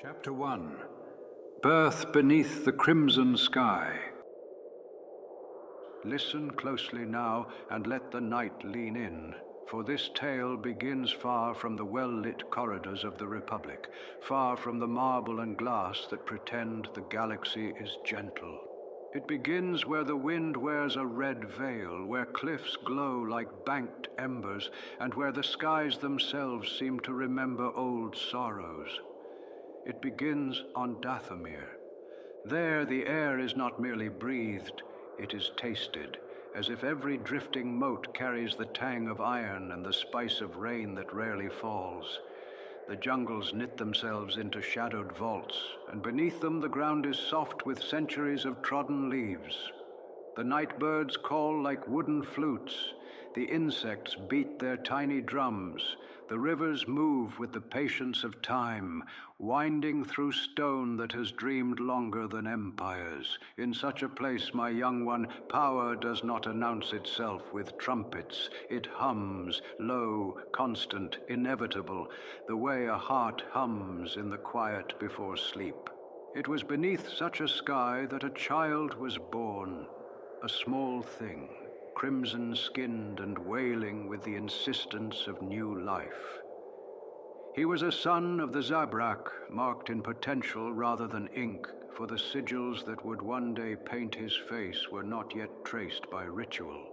Chapter 1. Birth Beneath the Crimson Sky. Listen closely now, and let the night lean in, for this tale begins far from the well-lit corridors of the Republic, far from the marble and glass that pretend the galaxy is gentle. It begins where the wind wears a red veil, where cliffs glow like banked embers, and where the skies themselves seem to remember old sorrows. It begins on Dathomir. There the air is not merely breathed, it is tasted, as if every drifting mote carries the tang of iron and the spice of rain that rarely falls. The jungles knit themselves into shadowed vaults, and beneath them the ground is soft with centuries of trodden leaves. The night birds call like wooden flutes, the insects beat their tiny drums, the rivers move with the patience of time, winding through stone that has dreamed longer than empires. In such a place, my young one, power does not announce itself with trumpets. It hums, low, constant, inevitable, the way a heart hums in the quiet before sleep. It was beneath such a sky that a child was born, a small thing, crimson-skinned and wailing with the insistence of new life. He was a son of the Zabrak, marked in potential rather than ink, for the sigils that would one day paint his face were not yet traced by ritual.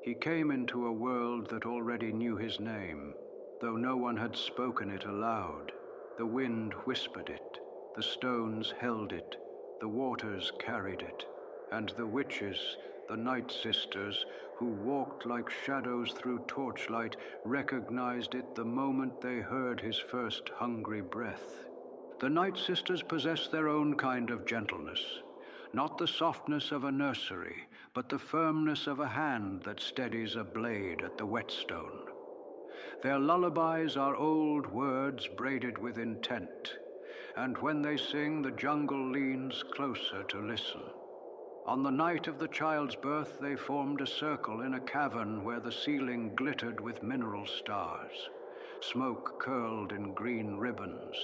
He came into a world that already knew his name, though no one had spoken it aloud. The wind whispered it, the stones held it, the waters carried it, and the witches, the Night Sisters, who walked like shadows through torchlight, recognized it the moment they heard his first hungry breath. The Night Sisters possessed their own kind of gentleness, not the softness of a nursery, but the firmness of a hand that steadies a blade at the whetstone. Their lullabies are old words braided with intent, and when they sing, the jungle leans closer to listen. On the night of the child's birth, they formed a circle in a cavern where the ceiling glittered with mineral stars. Smoke curled in green ribbons,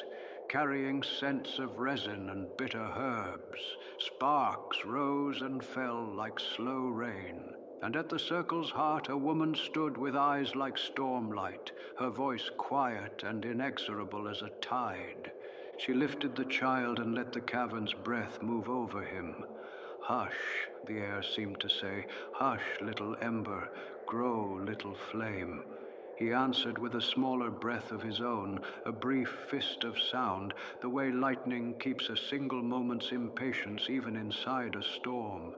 carrying scents of resin and bitter herbs. Sparks rose and fell like slow rain. And at the circle's heart, a woman stood with eyes like stormlight, her voice quiet and inexorable as a tide. She lifted the child and let the cavern's breath move over him. Hush, the air seemed to say, hush, little ember, grow, little flame. He answered with a smaller breath of his own, a brief fist of sound, the way lightning keeps a single moment's impatience even inside a storm.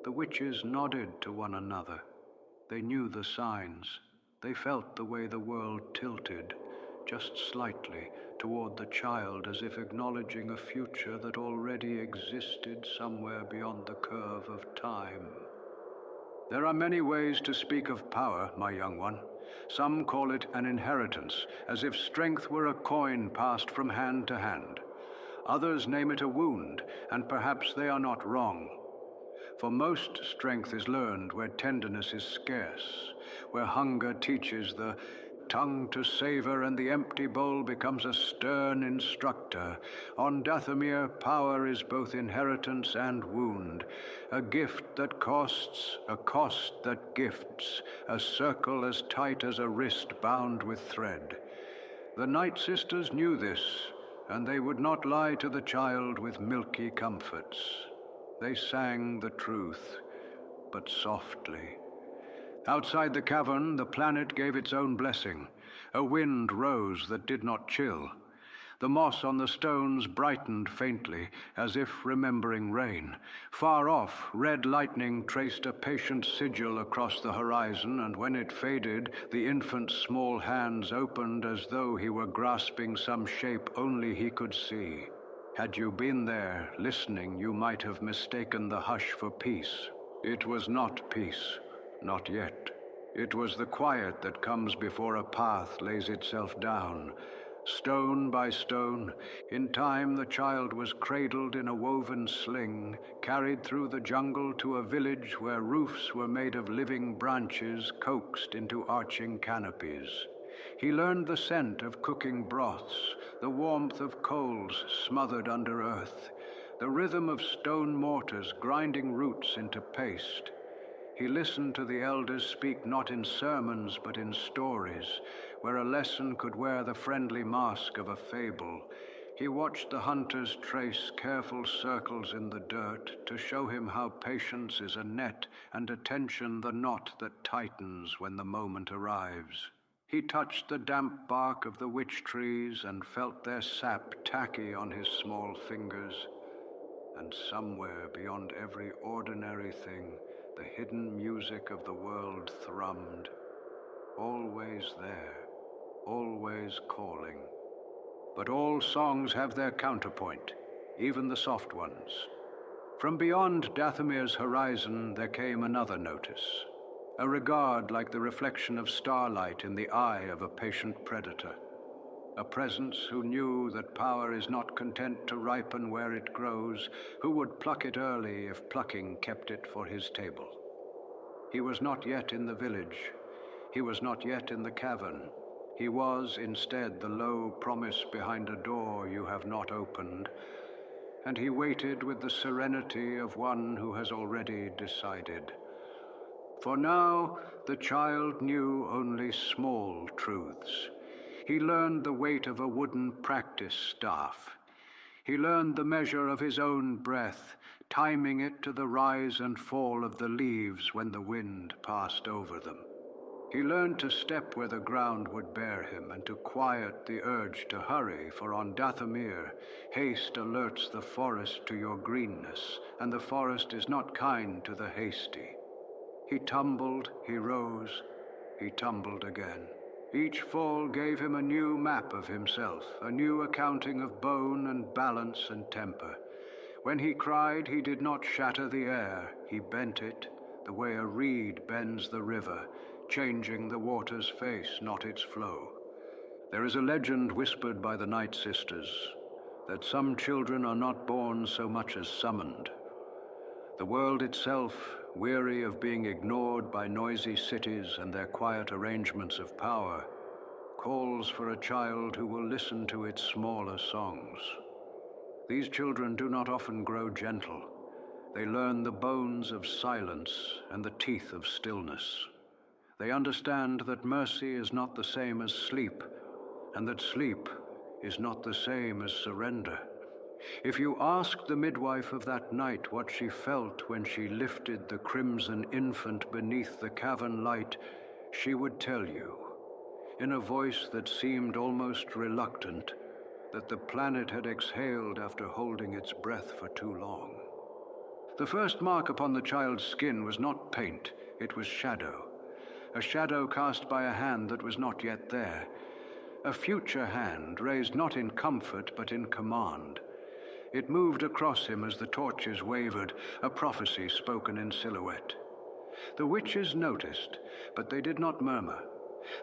The witches nodded to one another. They knew the signs. They felt the way the world tilted, just slightly, toward the child, as if acknowledging a future that already existed somewhere beyond the curve of time. There are many ways to speak of power, my young one. Some call it an inheritance, as if strength were a coin passed from hand to hand. Others name it a wound, and perhaps they are not wrong. For most strength is learned where tenderness is scarce, where hunger teaches the tongue to savor and the empty bowl becomes a stern instructor. On Dathomir, power is both inheritance and wound, a gift that costs, a cost that gifts, a circle as tight as a wrist bound with thread. The Night Sisters knew this, and they would not lie to the child with milky comforts. They sang the truth, but softly. Outside the cavern, the planet gave its own blessing. A wind rose that did not chill. The moss on the stones brightened faintly, as if remembering rain. Far off, red lightning traced a patient sigil across the horizon, and when it faded, the infant's small hands opened as though he were grasping some shape only he could see. Had you been there, listening, you might have mistaken the hush for peace. It was not peace. Not yet. It was the quiet that comes before a path lays itself down. Stone by stone, in time the child was cradled in a woven sling, carried through the jungle to a village where roofs were made of living branches coaxed into arching canopies. He learned the scent of cooking broths, the warmth of coals smothered under earth, the rhythm of stone mortars grinding roots into paste. He listened to the elders speak not in sermons but in stories, where a lesson could wear the friendly mask of a fable. He watched the hunters trace careful circles in the dirt to show him how patience is a net and attention the knot that tightens when the moment arrives. He touched the damp bark of the witch trees and felt their sap tacky on his small fingers. And somewhere beyond every ordinary thing, the hidden music of the world thrummed, always there, always calling. But all songs have their counterpoint, even the soft ones. From beyond Dathomir's horizon there came another notice, a regard like the reflection of starlight in the eye of a patient predator, a presence who knew that power is not content to ripen where it grows, who would pluck it early if plucking kept it for his table. He was not yet in the village. He was not yet in the cavern. He was, instead, the low promise behind a door you have not opened, and he waited with the serenity of one who has already decided. For now, the child knew only small truths. He learned the weight of a wooden practice staff. He learned the measure of his own breath, timing it to the rise and fall of the leaves when the wind passed over them. He learned to step where the ground would bear him and to quiet the urge to hurry, for on Dathomir, haste alerts the forest to your greenness, and the forest is not kind to the hasty. He tumbled, he rose, he tumbled again. Each fall gave him a new map of himself, a new accounting of bone and balance and temper. When he cried, he did not shatter the air, he bent it, the way a reed bends the river, changing the water's face, not its flow. There is a legend whispered by the Night Sisters that some children are not born so much as summoned. The world itself, weary of being ignored by noisy cities and their quiet arrangements of power, calls for a child who will listen to its smaller songs. These children do not often grow gentle. They learn the bones of silence and the teeth of stillness. They understand that mercy is not the same as sleep, and that sleep is not the same as surrender. If you asked the midwife of that night what she felt when she lifted the crimson infant beneath the cavern light, she would tell you, in a voice that seemed almost reluctant, that the planet had exhaled after holding its breath for too long. The first mark upon the child's skin was not paint, it was shadow. A shadow cast by a hand that was not yet there. A future hand raised not in comfort but in command. It moved across him as the torches wavered, a prophecy spoken in silhouette. The witches noticed, but they did not murmur.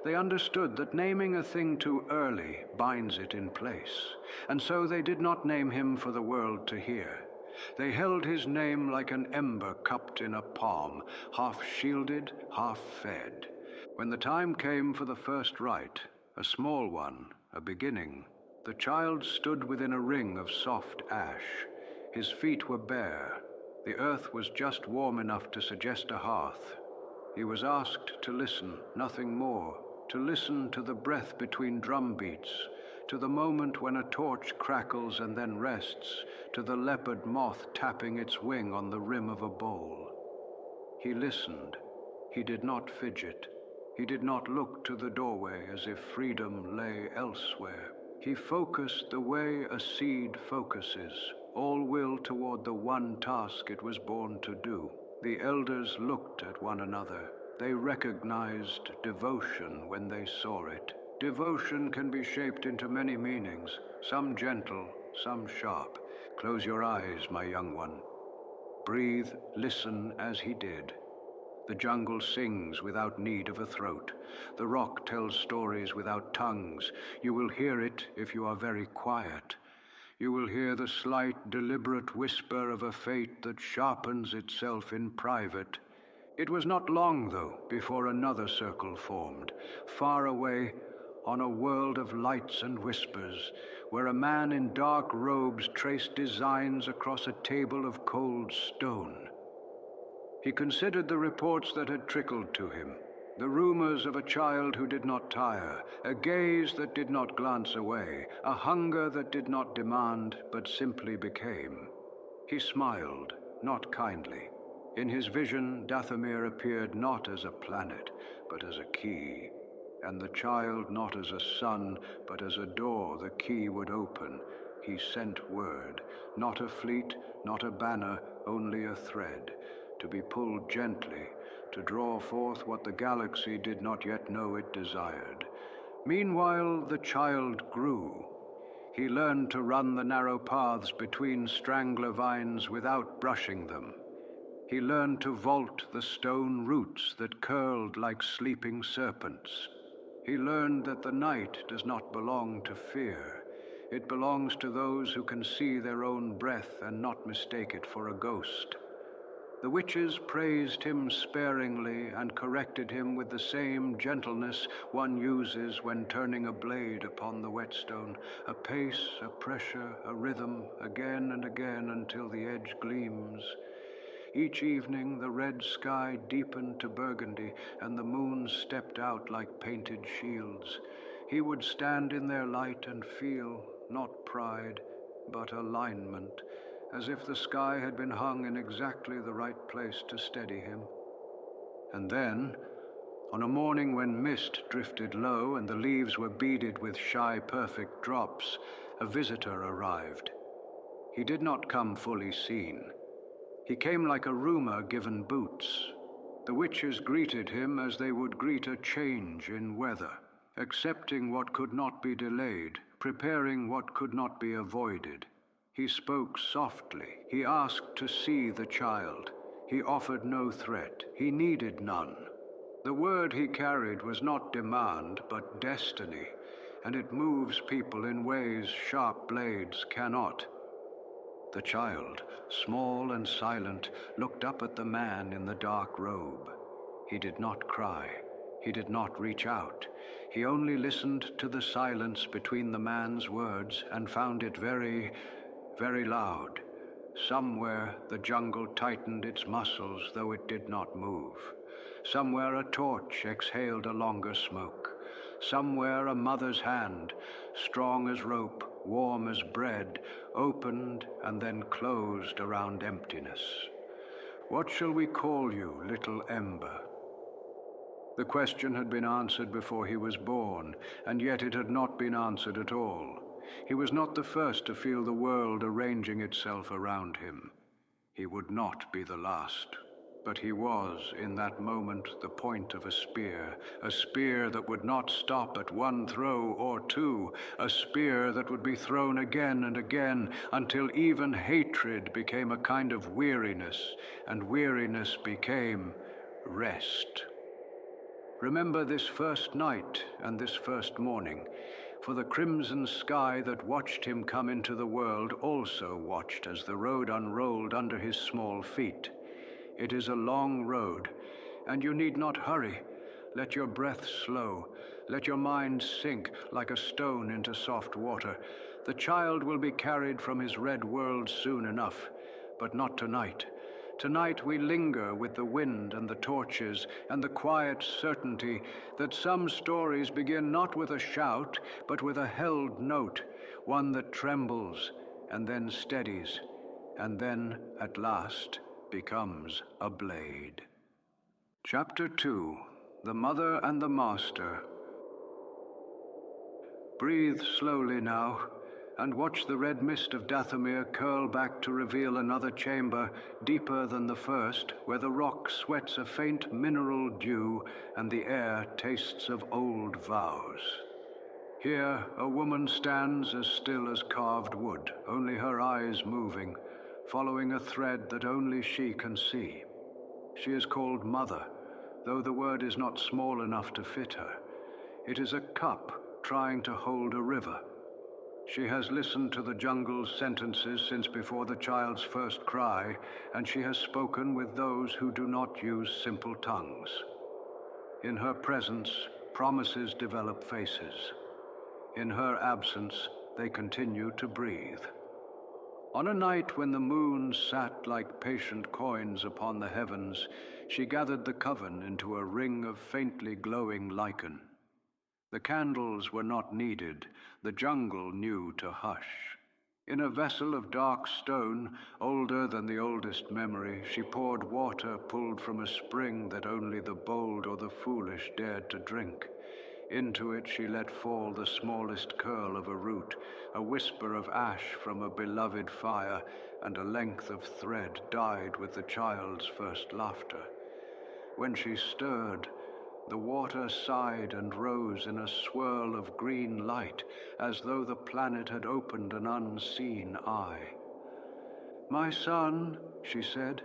They understood that naming a thing too early binds it in place, and so they did not name him for the world to hear. They held his name like an ember cupped in a palm, half shielded, half fed. When the time came for the first rite, a small one, a beginning, the child stood within a ring of soft ash. His feet were bare. The earth was just warm enough to suggest a hearth. He was asked to listen, nothing more, to listen to the breath between drum beats, to the moment when a torch crackles and then rests, to the leopard moth tapping its wing on the rim of a bowl. He listened. He did not fidget. He did not look to the doorway as if freedom lay elsewhere. He focused the way a seed focuses, all will toward the one task it was born to do. The elders looked at one another. They recognized devotion when they saw it. Devotion can be shaped into many meanings, some gentle, some sharp. Close your eyes, my young one. Breathe, listen as he did. The jungle sings without need of a throat. The rock tells stories without tongues. You will hear it if you are very quiet. You will hear the slight, deliberate whisper of a fate that sharpens itself in private. It was not long, though, before another circle formed. Far away, on a world of lights and whispers, where a man in dark robes traced designs across a table of cold stone. He considered the reports that had trickled to him, the rumors of a child who did not tire, a gaze that did not glance away, a hunger that did not demand but simply became. He smiled, not kindly. In his vision, Dathomir appeared not as a planet, but as a key, and the child not as a son, but as a door the key would open. He sent word, not a fleet, not a banner, only a thread, to be pulled gently, to draw forth what the galaxy did not yet know it desired. Meanwhile, the child grew. He learned to run the narrow paths between strangler vines without brushing them. He learned to vault the stone roots that curled like sleeping serpents. He learned that the night does not belong to fear. It belongs to those who can see their own breath and not mistake it for a ghost. The witches praised him sparingly and corrected him with the same gentleness one uses when turning a blade upon the whetstone, a pace, a pressure, a rhythm, again and again until the edge gleams. Each evening the red sky deepened to burgundy and the moon stepped out like painted shields. He would stand in their light and feel, not pride, but alignment, as if the sky had been hung in exactly the right place to steady him. And then, on a morning when mist drifted low and the leaves were beaded with shy, perfect drops, a visitor arrived. He did not come fully seen. He came like a rumor given boots. The witches greeted him as they would greet a change in weather, accepting what could not be delayed, preparing what could not be avoided. He spoke softly. He asked to see the child. He offered no threat. He needed none. The word he carried was not demand, but destiny, and it moves people in ways sharp blades cannot. The child, small and silent, looked up at the man in the dark robe. He did not cry. He did not reach out. He only listened to the silence between the man's words and found it very, very loud. Somewhere the jungle tightened its muscles, though it did not move. Somewhere a torch exhaled a longer smoke. Somewhere a mother's hand, strong as rope, warm as bread, opened and then closed around emptiness. What shall we call you, little ember? The question had been answered before he was born, and yet it had not been answered at all. He was not the first to feel the world arranging itself around him. He would not be the last. But he was, in that moment, the point of a spear that would not stop at one throw or two, a spear that would be thrown again and again until even hatred became a kind of weariness, and weariness became rest. Remember this first night and this first morning, for the crimson sky that watched him come into the world also watched as the road unrolled under his small feet. It is a long road, and you need not hurry. Let your breath slow. Let your mind sink like a stone into soft water. The child will be carried from his red world soon enough, but not tonight. Tonight we linger with the wind and the torches and the quiet certainty that some stories begin not with a shout, but with a held note, one that trembles and then steadies, and then, at last, becomes a blade. Chapter 2, The Mother and the Master. Breathe slowly now, and watch the red mist of Dathomir curl back to reveal another chamber deeper than the first, where the rock sweats a faint mineral dew and the air tastes of old vows. Here a woman stands as still as carved wood, only her eyes moving, following a thread that only she can see. She is called Mother, though the word is not small enough to fit her. It is a cup trying to hold a river. She has listened to the jungle's sentences since before the child's first cry, and she has spoken with those who do not use simple tongues. In her presence, promises develop faces. In her absence, they continue to breathe. On a night when the moon sat like patient coins upon the heavens, she gathered the coven into a ring of faintly glowing lichen. The candles were not needed, the jungle knew to hush. In a vessel of dark stone, older than the oldest memory, she poured water pulled from a spring that only the bold or the foolish dared to drink. Into it she let fall the smallest curl of a root, a whisper of ash from a beloved fire, and a length of thread dyed with the child's first laughter. When she stirred, the water sighed and rose in a swirl of green light, as though the planet had opened an unseen eye. "My son," she said,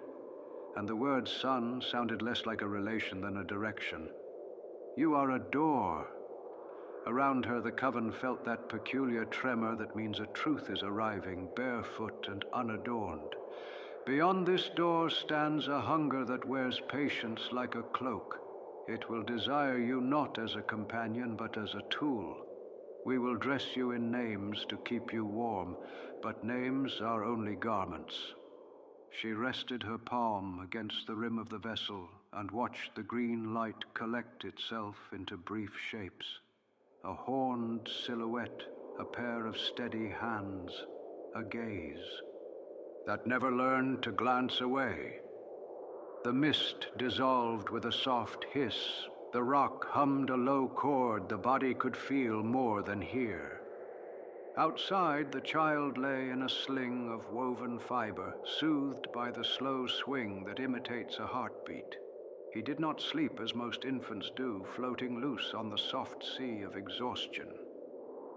and the word son sounded less like a relation than a direction. "You are a door." Around her, the coven felt that peculiar tremor that means a truth is arriving, barefoot and unadorned. "Beyond this door stands a hunger that wears patience like a cloak. It will desire you not as a companion, but as a tool. We will dress you in names to keep you warm, but names are only garments." She rested her palm against the rim of the vessel and watched the green light collect itself into brief shapes. A horned silhouette, a pair of steady hands, a gaze that never learned to glance away. The mist dissolved with a soft hiss. The rock hummed a low chord the body could feel more than hear. Outside, the child lay in a sling of woven fiber, soothed by the slow swing that imitates a heartbeat. He did not sleep as most infants do, floating loose on the soft sea of exhaustion.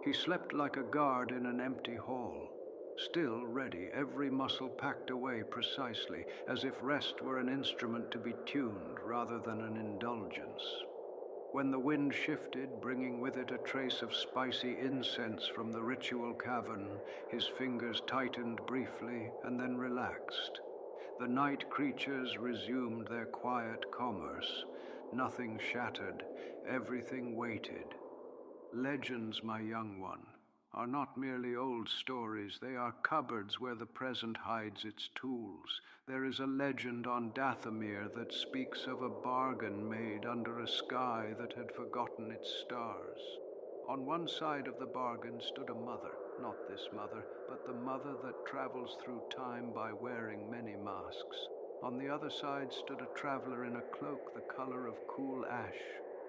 He slept like a guard in an empty hall, still ready, every muscle packed away precisely, as if rest were an instrument to be tuned rather than an indulgence. When the wind shifted, bringing with it a trace of spicy incense from the ritual cavern, his fingers tightened briefly and then relaxed. The night creatures resumed their quiet commerce. Nothing shattered, everything waited. Legends, my young one, are not merely old stories. They are cupboards where the present hides its tools. There is a legend on Dathomir that speaks of a bargain made under a sky that had forgotten its stars. On one side of the bargain stood a mother, not this mother, but the mother that travels through time by wearing many masks. On the other side stood a traveler in a cloak the color of cool ash,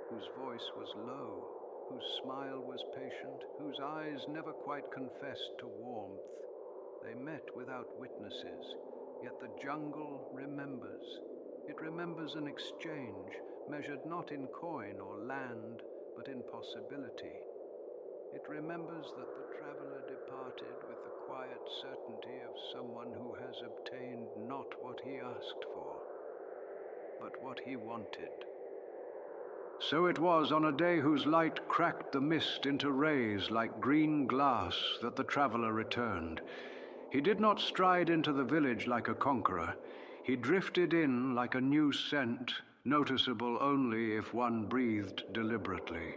whose voice was low, whose smile was patient, whose eyes never quite confessed to warmth. They met without witnesses, yet the jungle remembers. It remembers an exchange, measured not in coin or land, but in possibility. It remembers that the traveler departed with the quiet certainty of someone who has obtained not what he asked for, but what he wanted. So it was on a day whose light cracked the mist into rays like green glass that the traveler returned. He did not stride into the village like a conqueror. He drifted in like a new scent, noticeable only if one breathed deliberately.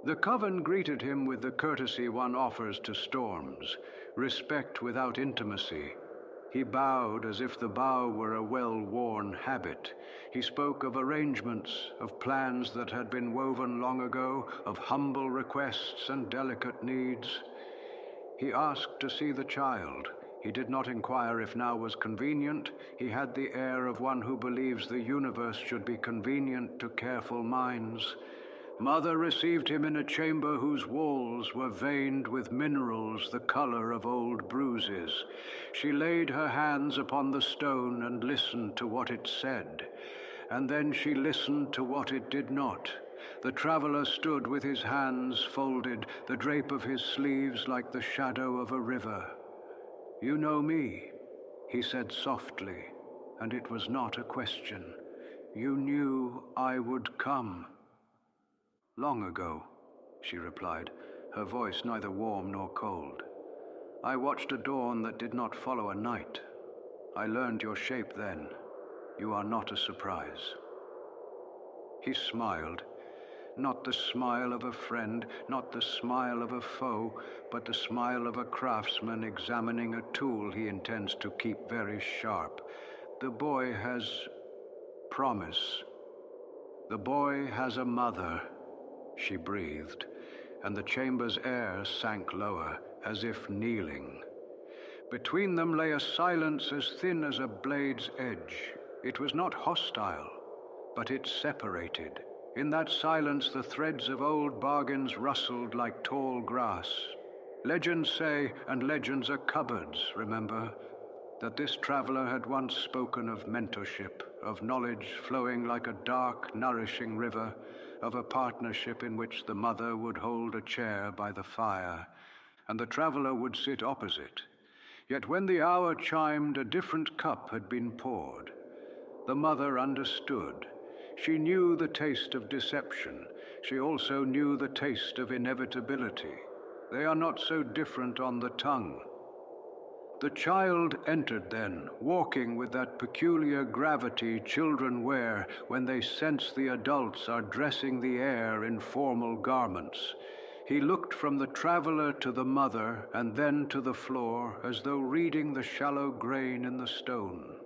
The coven greeted him with the courtesy one offers to storms, respect without intimacy. He bowed as if the bow were a well-worn habit. He spoke of arrangements, of plans that had been woven long ago, of humble requests and delicate needs. He asked to see the child. He did not inquire if now was convenient. He had the air of one who believes the universe should be convenient to careful minds. Mother received him in a chamber whose walls were veined with minerals the color of old bruises. She laid her hands upon the stone and listened to what it said. And then she listened to what it did not. The traveler stood with his hands folded, the drape of his sleeves like the shadow of a river. "You know me," he said softly, and it was not a question. "You knew I would come." "Long ago," she replied, her voice neither warm nor cold. "I watched a dawn that did not follow a night. I learned your shape then. You are not a surprise." He smiled, Not the smile of a friend, not the smile of a foe, but the smile of a craftsman examining a tool he intends to keep very sharp. The boy has promise. The boy has a mother, she breathed, and the chamber's air sank lower, as if kneeling. Between them lay a silence as thin as a blade's edge. It was not hostile, but it separated. In that silence the threads of old bargains rustled like tall grass. Legends say, and legends are cupboards, remember, that this traveler had once spoken of mentorship, of knowledge flowing like a dark, nourishing river, of a partnership in which the mother would hold a chair by the fire, and the traveler would sit opposite. Yet when the hour chimed, a different cup had been poured. The mother understood. She knew the taste of deception. She also knew the taste of inevitability. They are not so different on the tongue. The child entered then, walking with that peculiar gravity children wear when they sense the adults are dressing the air in formal garments. He looked from the traveler to the mother and then to the floor, as though reading the shallow grain in the stone.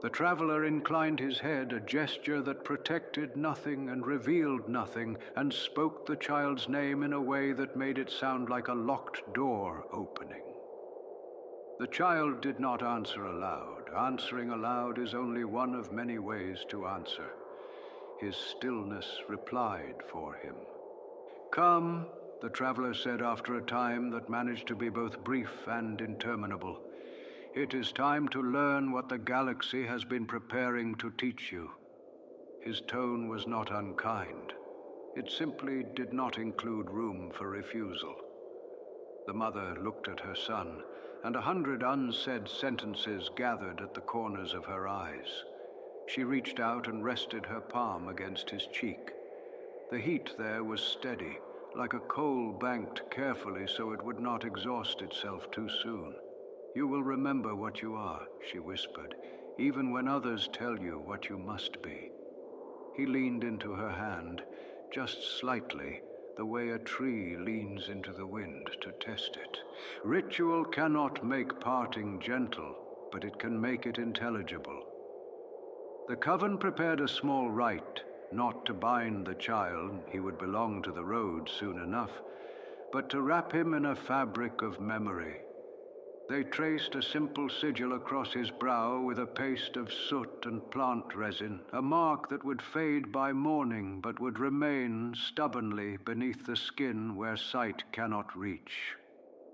The traveler inclined his head, a gesture that protected nothing and revealed nothing, and spoke the child's name in a way that made it sound like a locked door opening. The child did not answer aloud. Answering aloud is only one of many ways to answer. His stillness replied for him. "Come," the traveler said after a time that managed to be both brief and interminable. "It is time to learn what the galaxy has been preparing to teach you." His tone was not unkind. It simply did not include room for refusal. The mother looked at her son, and 100 unsaid sentences gathered at the corners of her eyes. She reached out and rested her palm against his cheek. The heat there was steady, like a coal banked carefully so it would not exhaust itself too soon. "You will remember what you are," she whispered, "even when others tell you what you must be." He leaned into her hand, just slightly, the way a tree leans into the wind to test it. Ritual cannot make parting gentle, but it can make it intelligible. The coven prepared a small rite, not to bind the child, he would belong to the road soon enough, but to wrap him in a fabric of memory. They traced a simple sigil across his brow with a paste of soot and plant resin, a mark that would fade by morning but would remain stubbornly beneath the skin where sight cannot reach.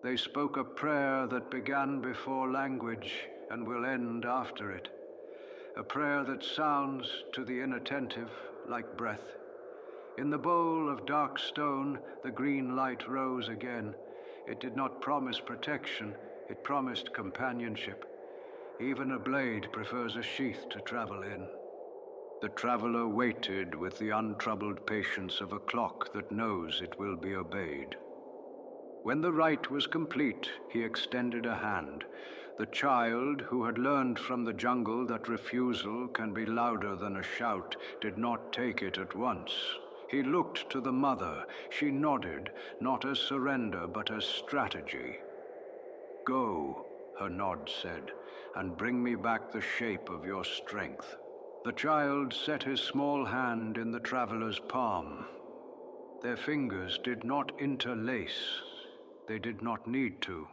They spoke a prayer that began before language and will end after it. A prayer that sounds, to the inattentive, like breath. In the bowl of dark stone, the green light rose again. It did not promise protection, it promised companionship. Even a blade prefers a sheath to travel in. The traveler waited with the untroubled patience of a clock that knows it will be obeyed. When the rite was complete, he extended a hand. The child, who had learned from the jungle that refusal can be louder than a shout, did not take it at once. He looked to the mother. She nodded, not as surrender, but as strategy. "Go," her nod said, "and bring me back the shape of your strength." The child set his small hand in the traveler's palm. Their fingers did not interlace. They did not need to.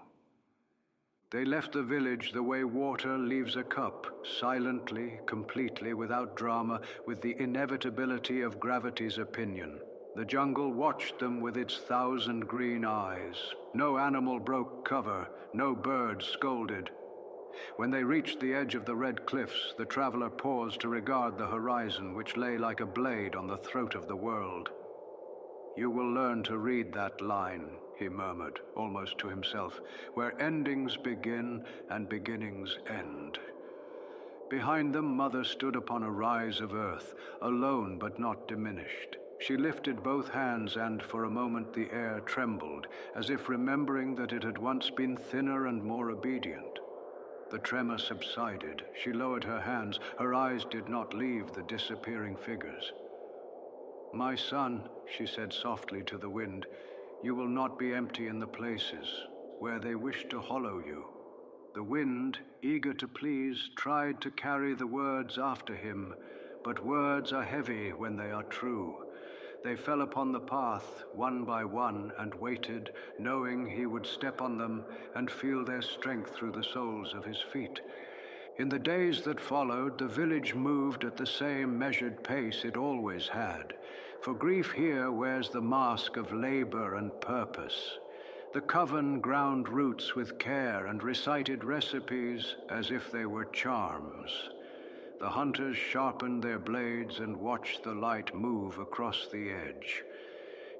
They left the village the way water leaves a cup, silently, completely, without drama, with the inevitability of gravity's opinion. The jungle watched them with its 1,000 green eyes. No animal broke cover, no bird scolded. When they reached the edge of the red cliffs, the traveler paused to regard the horizon, which lay like a blade on the throat of the world. "You will learn to read that line," he murmured, almost to himself, "where endings begin and beginnings end." Behind them, Mother stood upon a rise of earth, alone but not diminished. She lifted both hands and, for a moment, the air trembled, as if remembering that it had once been thinner and more obedient. The tremor subsided. She lowered her hands. Her eyes did not leave the disappearing figures. My son, she said softly to the wind, you will not be empty in the places where they wish to hollow you. The wind, eager to please, tried to carry the words after him, but words are heavy when they are true. They fell upon the path, one by one, and waited, knowing he would step on them and feel their strength through the soles of his feet. In the days that followed, the village moved at the same measured pace it always had, for grief here wears the mask of labor and purpose. The coven ground roots with care and recited recipes as if they were charms. The hunters sharpened their blades and watched the light move across the edge.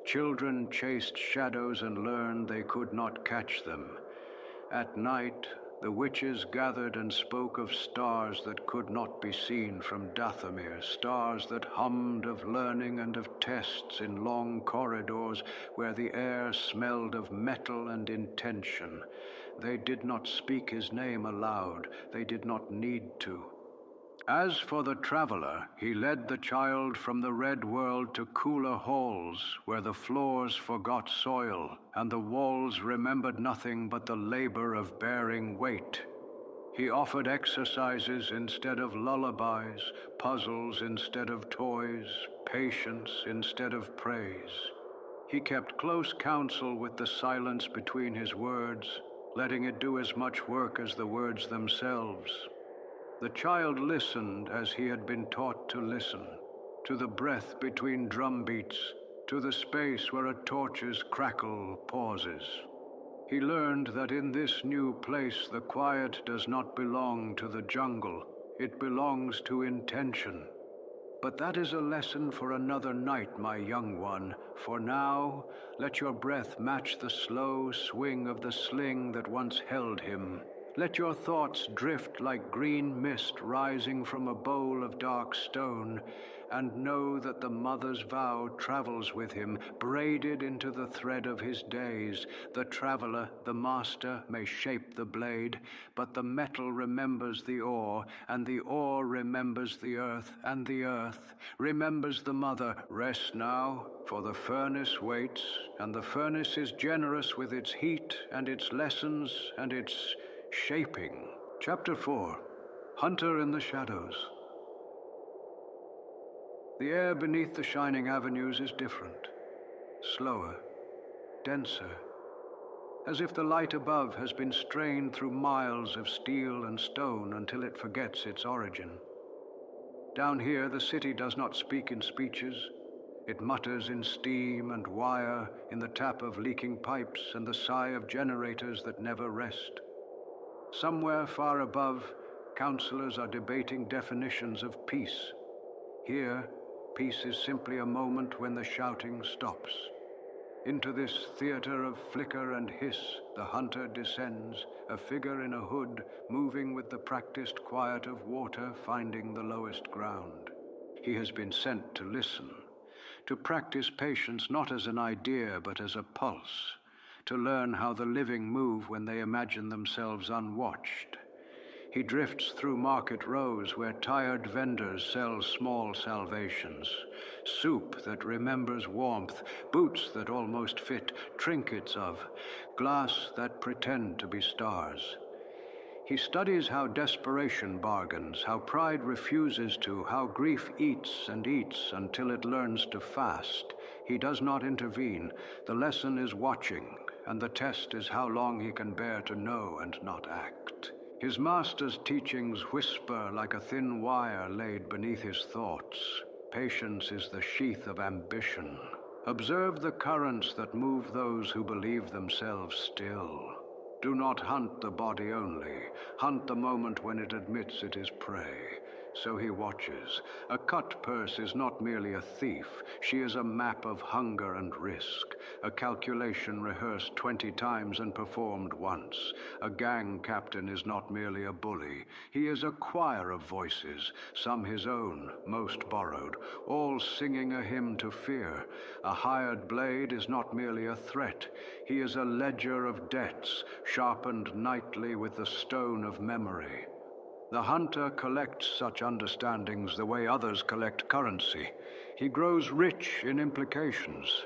Children chased shadows and learned they could not catch them. At night, the witches gathered and spoke of stars that could not be seen from Dathomir, stars that hummed of learning and of tests in long corridors where the air smelled of metal and intention. They did not speak his name aloud. They did not need to. As for the traveler, he led the child from the red world to cooler halls where the floors forgot soil and the walls remembered nothing but the labor of bearing weight. He offered exercises instead of lullabies, puzzles instead of toys, patience instead of praise. He kept close counsel with the silence between his words, letting it do as much work as the words themselves. The child listened as he had been taught to listen, to the breath between drum beats, to the space where a torch's crackle pauses. He learned that in this new place the quiet does not belong to the jungle, it belongs to intention. But that is a lesson for another night, my young one. For now, let your breath match the slow swing of the sling that once held him. Let your thoughts drift like green mist rising from a bowl of dark stone, and know that the mother's vow travels with him, braided into the thread of his days. The traveler, the master, may shape the blade, but the metal remembers the ore, and the ore remembers the earth, and the earth remembers the mother. Rest now, for the furnace waits, and the furnace is generous with its heat and its lessons and its shaping. Chapter 4. Hunter in the Shadows. The air beneath the shining avenues is different, slower, denser, as if the light above has been strained through miles of steel and stone until it forgets its origin. Down here, the city does not speak in speeches. It mutters in steam and wire, in the tap of leaking pipes and the sigh of generators that never rest. Somewhere far above, counselors are debating definitions of peace. Here, peace is simply a moment when the shouting stops. Into this theater of flicker and hiss, the hunter descends, a figure in a hood, moving with the practiced quiet of water finding the lowest ground. He has been sent to listen, to practice patience not as an idea but as a pulse, to learn how the living move when they imagine themselves unwatched. He drifts through market rows where tired vendors sell small salvations, soup that remembers warmth, boots that almost fit, trinkets of, glass that pretend to be stars. He studies how desperation bargains, how pride refuses to, how grief eats and eats until it learns to fast. He does not intervene. The lesson is watching, and the test is how long he can bear to know and not act. His master's teachings whisper like a thin wire laid beneath his thoughts. Patience is the sheath of ambition. Observe the currents that move those who believe themselves still. Do not hunt the body only. Hunt the moment when it admits it is prey. So he watches. A cut purse is not merely a thief. She is a map of hunger and risk. A calculation rehearsed 20 times and performed once. A gang captain is not merely a bully. He is a choir of voices, some his own, most borrowed, all singing a hymn to fear. A hired blade is not merely a threat. He is a ledger of debts, sharpened nightly with the stone of memory. The hunter collects such understandings the way others collect currency. He grows rich in implications.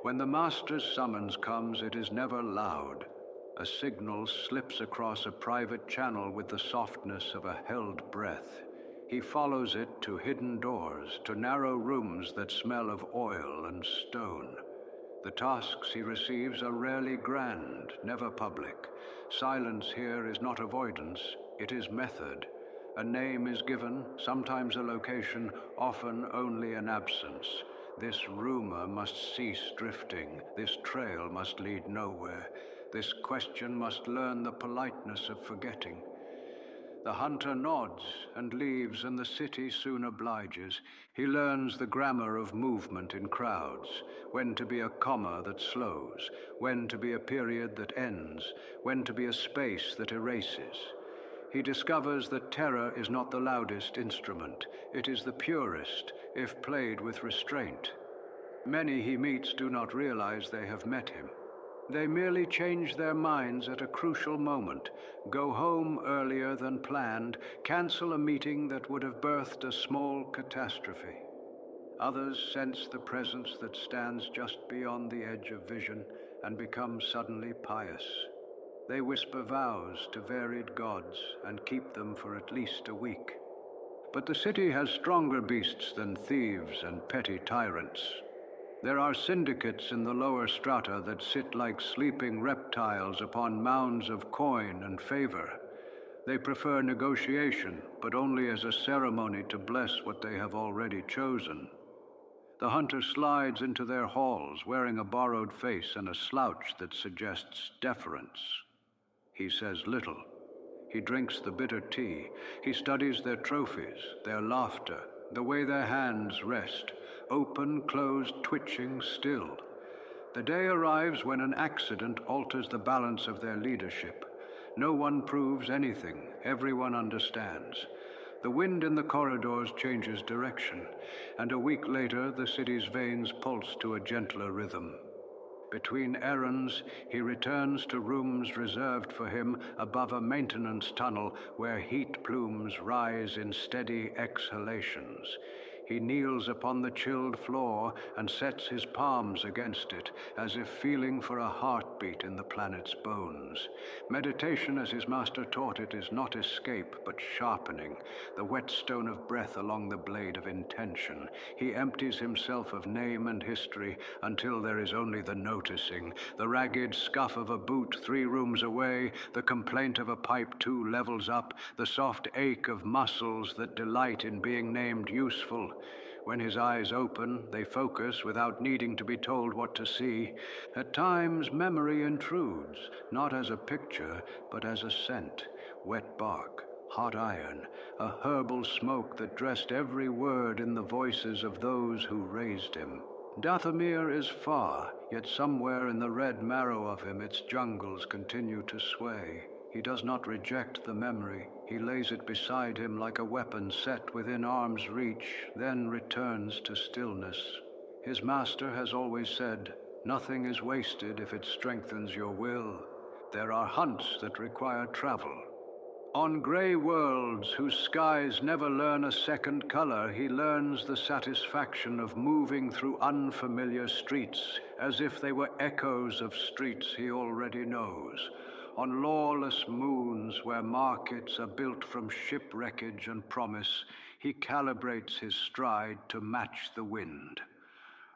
When the master's summons comes, it is never loud. A signal slips across a private channel with the softness of a held breath. He follows it to hidden doors, to narrow rooms that smell of oil and stone. The tasks he receives are rarely grand, never public. Silence here is not avoidance, it is method. A name is given, sometimes a location, often only an absence. This rumor must cease drifting, this trail must lead nowhere. This question must learn the politeness of forgetting. The hunter nods and leaves, and the city soon obliges. He learns the grammar of movement in crowds, when to be a comma that slows, when to be a period that ends, when to be a space that erases. He discovers that terror is not the loudest instrument. It is the purest, if played with restraint. Many he meets do not realize they have met him. They merely change their minds at a crucial moment, go home earlier than planned, cancel a meeting that would have birthed a small catastrophe. Others sense the presence that stands just beyond the edge of vision and become suddenly pious. They whisper vows to varied gods and keep them for at least a week. But the city has stronger beasts than thieves and petty tyrants. There are syndicates in the lower strata that sit like sleeping reptiles upon mounds of coin and favor. They prefer negotiation, but only as a ceremony to bless what they have already chosen. The hunter slides into their halls, wearing a borrowed face and a slouch that suggests deference. He says little. He drinks the bitter tea. He studies their trophies, their laughter, the way their hands rest, open, closed, twitching, still. The day arrives when an accident alters the balance of their leadership. No one proves anything. Everyone understands. The wind in the corridors changes direction, and a week later the city's veins pulse to a gentler rhythm. Between errands, he returns to rooms reserved for him above a maintenance tunnel where heat plumes rise in steady exhalations. He kneels upon the chilled floor and sets his palms against it, as if feeling for a heartbeat in the planet's bones. Meditation, as his master taught it, is not escape, but sharpening, the whetstone of breath along the blade of intention. He empties himself of name and history until there is only the noticing, the ragged scuff of a boot 3 rooms away, the complaint of a pipe 2 levels up, the soft ache of muscles that delight in being named useful. When his eyes open, they focus without needing to be told what to see. At times, memory intrudes, not as a picture, but as a scent. Wet bark, hot iron, a herbal smoke that dressed every word in the voices of those who raised him. Dathomir is far, yet somewhere in the red marrow of him its jungles continue to sway. He does not reject the memory. He lays it beside him like a weapon set within arm's reach, then returns to stillness. His master has always said, "Nothing is wasted if it strengthens your will." There are hunts that require travel. On gray worlds whose skies never learn a second color, he learns the satisfaction of moving through unfamiliar streets, as if they were echoes of streets he already knows. On lawless moons where markets are built from shipwreckage and promise, he calibrates his stride to match the wind.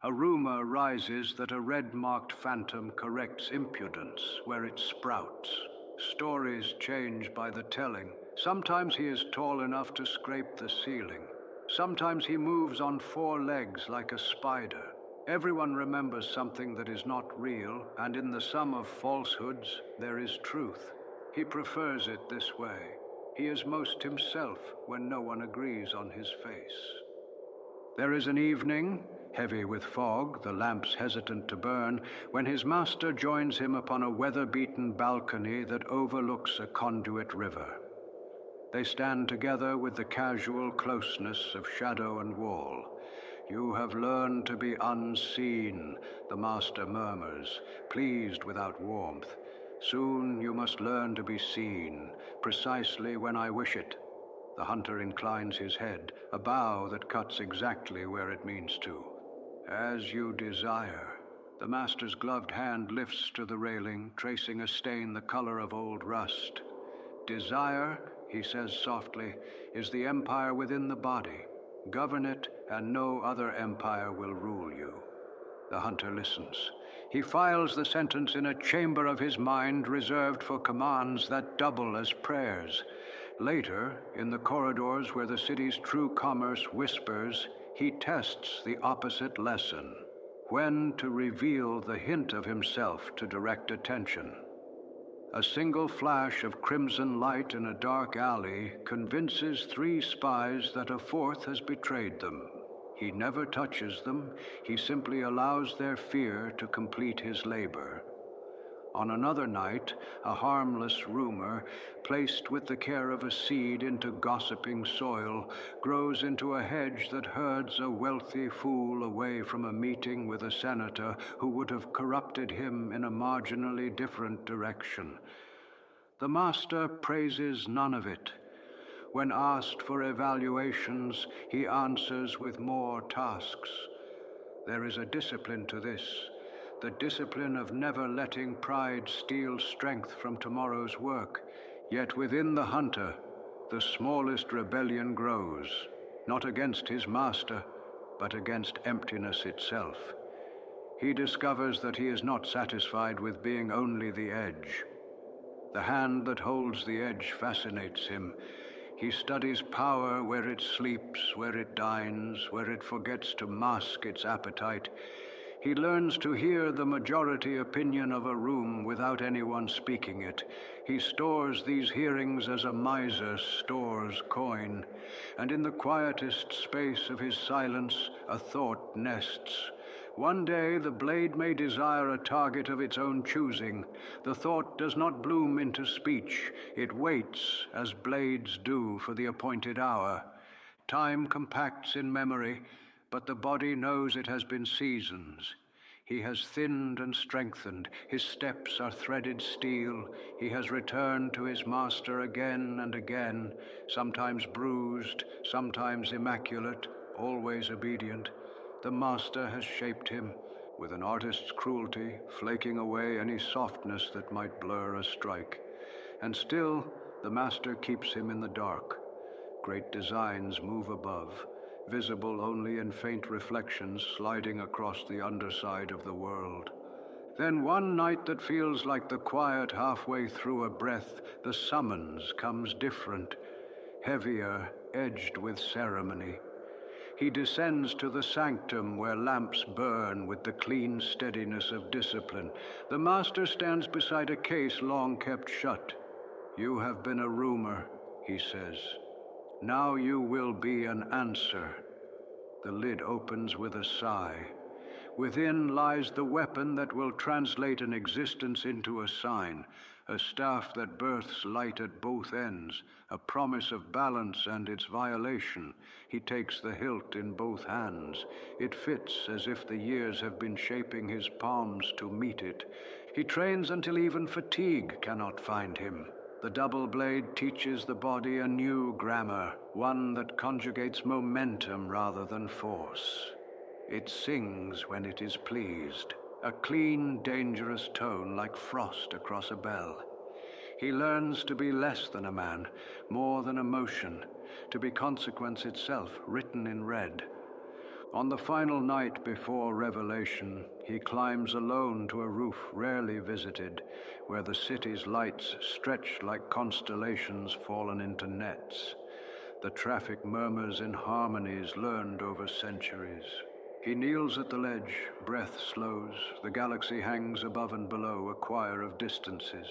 A rumor rises that a red-marked phantom corrects impudence where it sprouts. Stories change by the telling. Sometimes he is tall enough to scrape the ceiling. Sometimes he moves on 4 legs like a spider. Everyone remembers something that is not real, and in the sum of falsehoods, there is truth. He prefers it this way. He is most himself when no one agrees on his face. There is an evening, heavy with fog, the lamps hesitant to burn, when his master joins him upon a weather-beaten balcony that overlooks a conduit river. They stand together with the casual closeness of shadow and wall. "You have learned to be unseen," the master murmurs, pleased without warmth. "Soon you must learn to be seen, precisely when I wish it." The hunter inclines his head, a bow that cuts exactly where it means to. As you desire. The master's gloved hand lifts to the railing, tracing a stain the color of old rust. Desire, he says softly, is the empire within the body. Govern it, and no other empire will rule you. The hunter listens. He files the sentence in a chamber of his mind reserved for commands that double as prayers. Later, in the corridors where the city's true commerce whispers, he tests the opposite lesson. When to reveal the hint of himself to direct attention. A single flash of crimson light in a dark alley convinces 3 spies that a 4th has betrayed them. He never touches them, he simply allows their fear to complete his labor. On another night, a harmless rumor, placed with the care of a seed into gossiping soil, grows into a hedge that herds a wealthy fool away from a meeting with a senator who would have corrupted him in a marginally different direction. The master praises none of it. When asked for evaluations, he answers with more tasks. There is a discipline to this. The discipline of never letting pride steal strength from tomorrow's work. Yet within the hunter, the smallest rebellion grows, not against his master, but against emptiness itself. He discovers that he is not satisfied with being only the edge. The hand that holds the edge fascinates him. He studies power where it sleeps, where it dines, where it forgets to mask its appetite. He learns to hear the majority opinion of a room without anyone speaking it. He stores these hearings as a miser stores coin, and in the quietest space of his silence, a thought nests. One day the blade may desire a target of its own choosing. The thought does not bloom into speech. It waits, as blades do, for the appointed hour. Time compacts in memory, but the body knows it has been seasons. He has thinned and strengthened. His steps are threaded steel. He has returned to his master again and again, sometimes bruised, sometimes immaculate, always obedient. The master has shaped him, with an artist's cruelty, flaking away any softness that might blur a strike. And still, the master keeps him in the dark. Great designs move above, visible only in faint reflections sliding across the underside of the world. Then one night that feels like the quiet halfway through a breath, the summons comes different, heavier, edged with ceremony. He descends to the sanctum where lamps burn with the clean steadiness of discipline. The master stands beside a case long kept shut. "You have been a rumor," he says. "Now you will be an answer." The lid opens with a sigh. Within lies the weapon that will translate an existence into a sign, a staff that births light at both ends, a promise of balance and its violation. He takes the hilt in both hands. It fits as if the years have been shaping his palms to meet it. He trains until even fatigue cannot find him. The double blade teaches the body a new grammar, one that conjugates momentum rather than force. It sings when it is pleased, a clean, dangerous tone like frost across a bell. He learns to be less than a man, more than emotion, to be consequence itself, written in red. On the final night before revelation, he climbs alone to a roof rarely visited, where the city's lights stretch like constellations fallen into nets. The traffic murmurs in harmonies learned over centuries. He kneels at the ledge, breath slows, the galaxy hangs above and below, a choir of distances.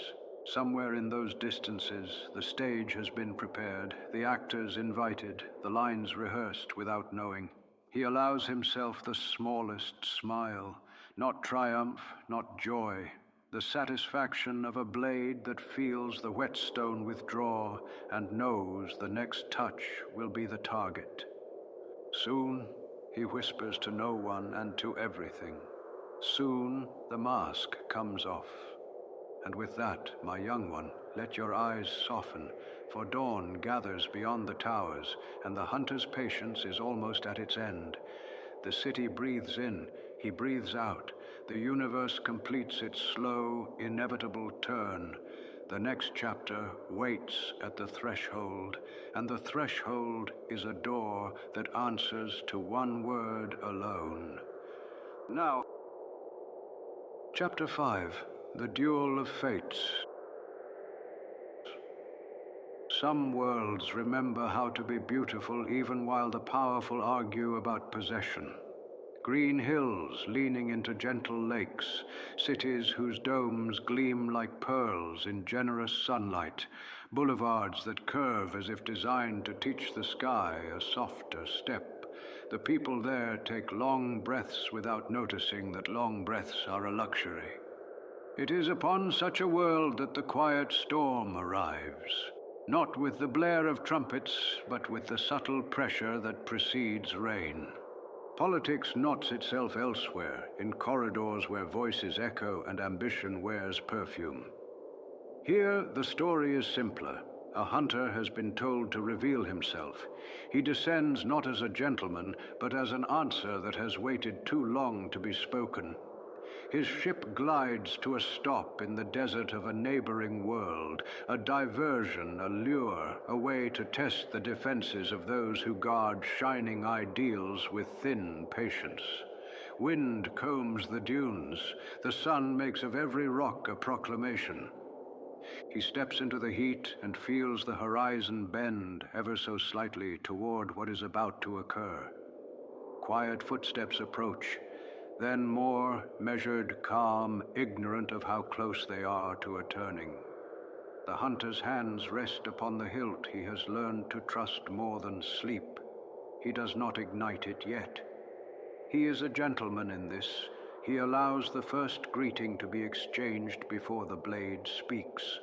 Somewhere in those distances, the stage has been prepared, the actors invited, the lines rehearsed without knowing. He allows himself the smallest smile, not triumph, not joy, the satisfaction of a blade that feels the whetstone withdraw and knows the next touch will be the target. Soon, he whispers to no one and to everything. Soon, the mask comes off. And with that, my young one, let your eyes soften, for dawn gathers beyond the towers, and the hunter's patience is almost at its end. The city breathes in, he breathes out. The universe completes its slow, inevitable turn. The next chapter waits at the threshold, and the threshold is a door that answers to one word alone. Now, Chapter 5, The Duel of Fates. Some worlds remember how to be beautiful even while the powerful argue about possession. Green hills leaning into gentle lakes, cities whose domes gleam like pearls in generous sunlight, boulevards that curve as if designed to teach the sky a softer step. The people there take long breaths without noticing that long breaths are a luxury. It is upon such a world that the quiet storm arrives, not with the blare of trumpets, but with the subtle pressure that precedes rain. Politics knots itself elsewhere, in corridors where voices echo and ambition wears perfume. Here, the story is simpler. A hunter has been told to reveal himself. He descends not as a gentleman, but as an answer that has waited too long to be spoken. His ship glides to a stop in the desert of a neighboring world, a diversion, a lure, a way to test the defenses of those who guard shining ideals with thin patience. Wind combs the dunes, the sun makes of every rock a proclamation. He steps into the heat and feels the horizon bend ever so slightly toward what is about to occur. Quiet footsteps approach, then more measured, calm, ignorant of how close they are to a turning. The hunter's hands rest upon the hilt he has learned to trust more than sleep. He does not ignite it yet. He is a gentleman in this. He allows the first greeting to be exchanged before the blade speaks.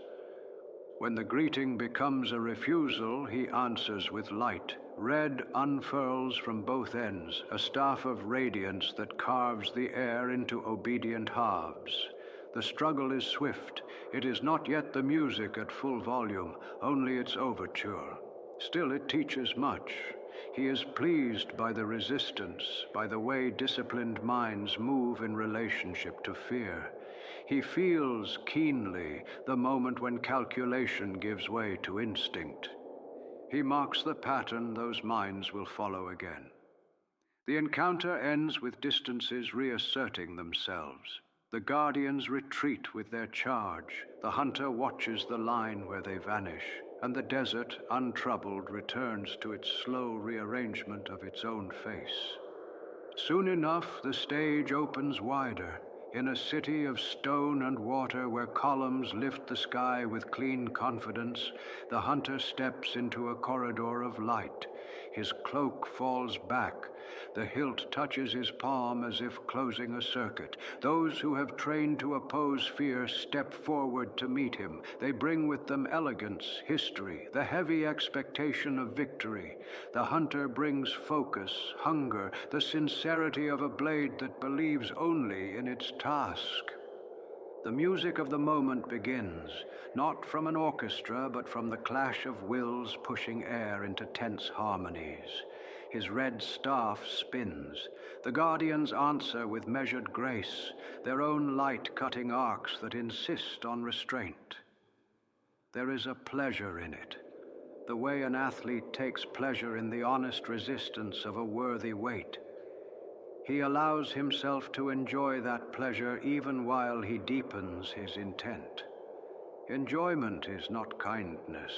When the greeting becomes a refusal, he answers with light. Red unfurls from both ends, a staff of radiance that carves the air into obedient halves. The struggle is swift. It is not yet the music at full volume, only its overture. Still, it teaches much. He is pleased by the resistance, by the way disciplined minds move in relationship to fear. He feels keenly the moment when calculation gives way to instinct. He marks the pattern those minds will follow again. The encounter ends with distances reasserting themselves. The guardians retreat with their charge. The hunter watches the line where they vanish, and the desert, untroubled, returns to its slow rearrangement of its own face. Soon enough, the stage opens wider. In a city of stone and water where columns lift the sky with clean confidence, the hunter steps into a corridor of light. His cloak falls back. The hilt touches his palm as if closing a circuit. Those who have trained to oppose fear step forward to meet him. They bring with them elegance, history, the heavy expectation of victory. The hunter brings focus, hunger, the sincerity of a blade that believes only in its task. The music of the moment begins, not from an orchestra, but from the clash of wills pushing air into tense harmonies. His red staff spins. The guardians answer with measured grace, their own light cutting arcs that insist on restraint. There is a pleasure in it, the way an athlete takes pleasure in the honest resistance of a worthy weight. He allows himself to enjoy that pleasure even while he deepens his intent. Enjoyment is not kindness.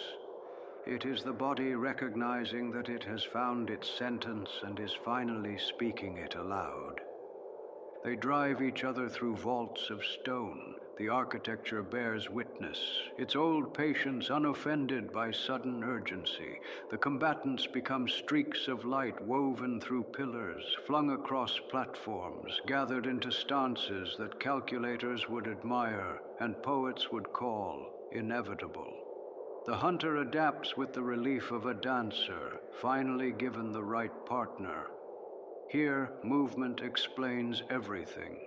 It is the body recognizing that it has found its sentence and is finally speaking it aloud. They drive each other through vaults of stone. The architecture bears witness, its old patience unoffended by sudden urgency. The combatants become streaks of light woven through pillars, flung across platforms, gathered into stances that calculators would admire and poets would call inevitable. The hunter adapts with the relief of a dancer, finally given the right partner. Here, movement explains everything.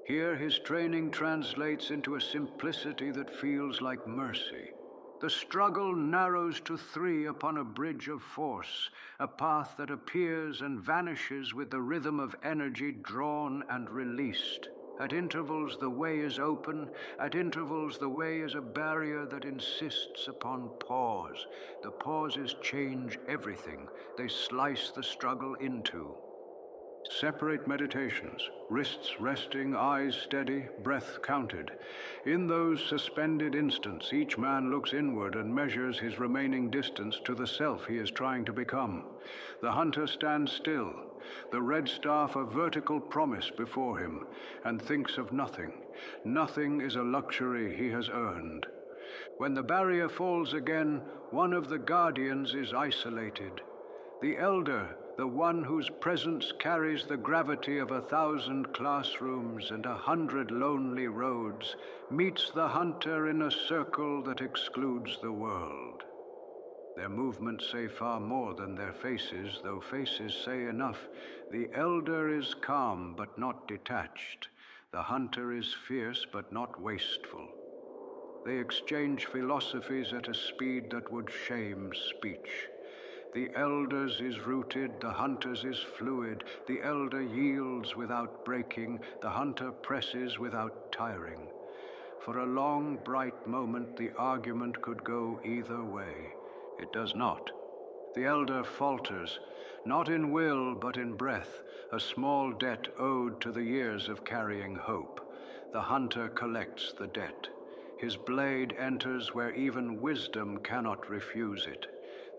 Here his training translates into a simplicity that feels like mercy. The struggle narrows to three upon a bridge of force, a path that appears and vanishes with the rhythm of energy drawn and released. At intervals the way is open, at intervals the way is a barrier that insists upon pause. The pauses change everything, they slice the struggle in two. Separate meditations, wrists resting, eyes steady, breath counted. In those suspended instants, each man looks inward and measures his remaining distance to the self he is trying to become. The hunter stands still, the red staff a vertical promise before him, and thinks of nothing. Nothing is a luxury he has earned. When the barrier falls again, one of the guardians is isolated. The elder, the one whose presence carries the gravity of 1,000 classrooms and 100 lonely roads, meets the hunter in a circle that excludes the world. Their movements say far more than their faces, though faces say enough. The elder is calm but not detached. The hunter is fierce but not wasteful. They exchange philosophies at a speed that would shame speech. The elder's is rooted, the hunter's is fluid. The elder yields without breaking, the hunter presses without tiring. For a long, bright moment, the argument could go either way. It does not. The elder falters, not in will but in breath, a small debt owed to the years of carrying hope. The hunter collects the debt. His blade enters where even wisdom cannot refuse it.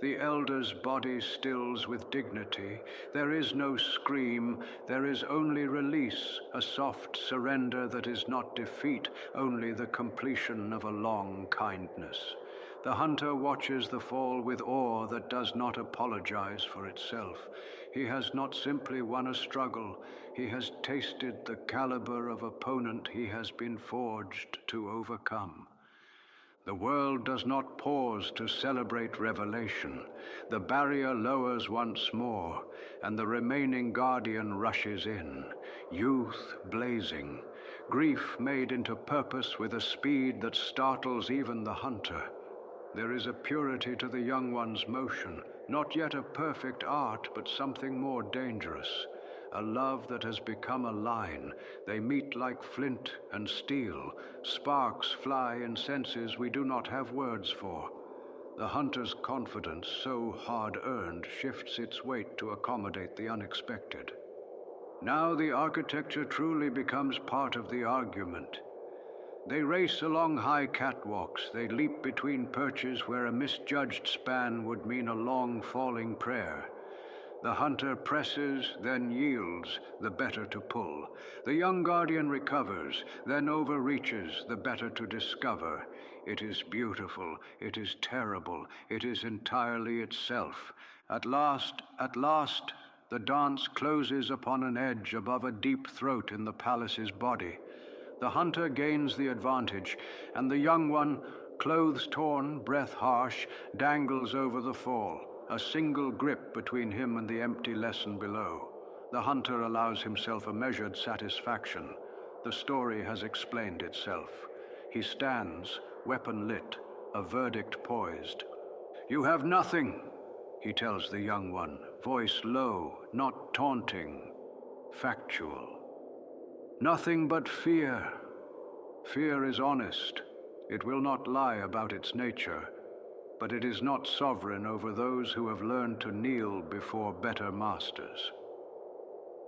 The elder's body stills with dignity. There is no scream, there is only release, a soft surrender that is not defeat, only the completion of a long kindness. The hunter watches the fall with awe that does not apologize for itself. He has not simply won a struggle, he has tasted the caliber of opponent he has been forged to overcome. The world does not pause to celebrate revelation. The barrier lowers once more, and the remaining guardian rushes in, youth blazing, grief made into purpose with a speed that startles even the hunter. There is a purity to the young one's motion, not yet a perfect art, but something more dangerous. A love that has become a line. They meet like flint and steel. Sparks fly in senses we do not have words for. The hunter's confidence, so hard-earned, shifts its weight to accommodate the unexpected. Now the architecture truly becomes part of the argument. They race along high catwalks. They leap between perches where a misjudged span would mean a long falling prayer. The hunter presses, then yields, the better to pull. The young guardian recovers, then overreaches, the better to discover. It is beautiful, it is terrible, it is entirely itself. At last, the dance closes upon an edge above a deep throat in the palace's body. The hunter gains the advantage, and the young one, clothes torn, breath harsh, dangles over the fall. A single grip between him and the empty lesson below. The hunter allows himself a measured satisfaction. The story has explained itself. He stands, weapon lit, a verdict poised. "You have nothing," he tells the young one, voice low, not taunting, factual. "Nothing but fear. Fear is honest. It will not lie about its nature. But it is not sovereign over those who have learned to kneel before better masters."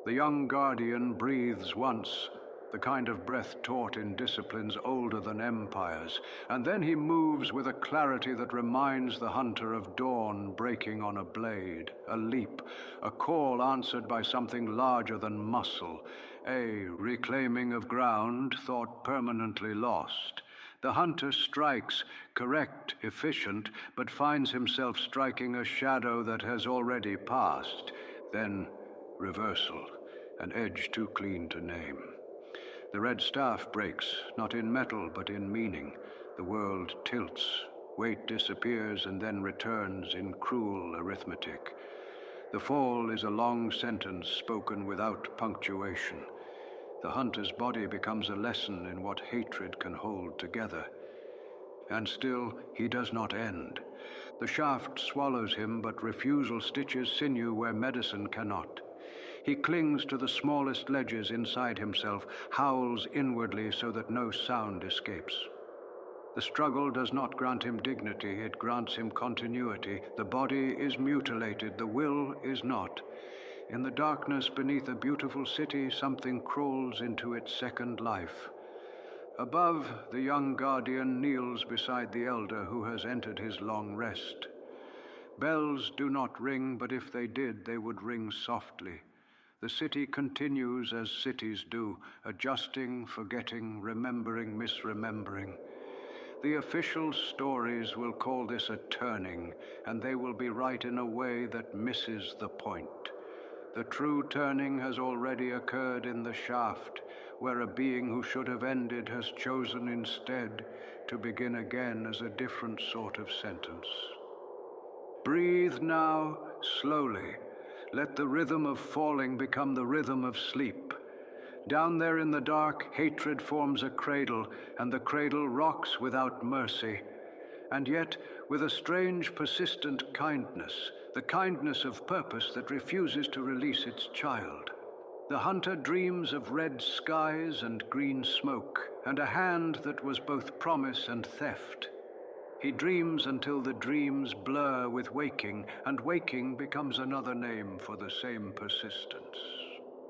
The young guardian breathes once, the kind of breath taught in disciplines older than empires, and then he moves with a clarity that reminds the hunter of dawn breaking on a blade, a leap, a call answered by something larger than muscle, a reclaiming of ground thought permanently lost. The hunter strikes, correct, efficient, but finds himself striking a shadow that has already passed. Then reversal, an edge too clean to name. The red staff breaks, not in metal, but in meaning. The world tilts, weight disappears, and then returns in cruel arithmetic. The fall is a long sentence spoken without punctuation. The hunter's body becomes a lesson in what hatred can hold together. And still, he does not end. The shaft swallows him, but refusal stitches sinew where medicine cannot. He clings to the smallest ledges inside himself, howls inwardly so that no sound escapes. The struggle does not grant him dignity, it grants him continuity. The body is mutilated, the will is not. In the darkness beneath a beautiful city, something crawls into its second life. Above, the young guardian kneels beside the elder who has entered his long rest. Bells do not ring, but if they did, they would ring softly. The city continues as cities do, adjusting, forgetting, remembering, misremembering. The official stories will call this a turning, and they will be right in a way that misses the point. The true turning has already occurred in the shaft, where a being who should have ended has chosen instead to begin again as a different sort of sentence. Breathe now, slowly. Let the rhythm of falling become the rhythm of sleep. Down there in the dark, hatred forms a cradle, and the cradle rocks without mercy. And yet, with a strange, persistent kindness, the kindness of purpose that refuses to release its child. The hunter dreams of red skies and green smoke, and a hand that was both promise and theft. He dreams until the dreams blur with waking, and waking becomes another name for the same persistence.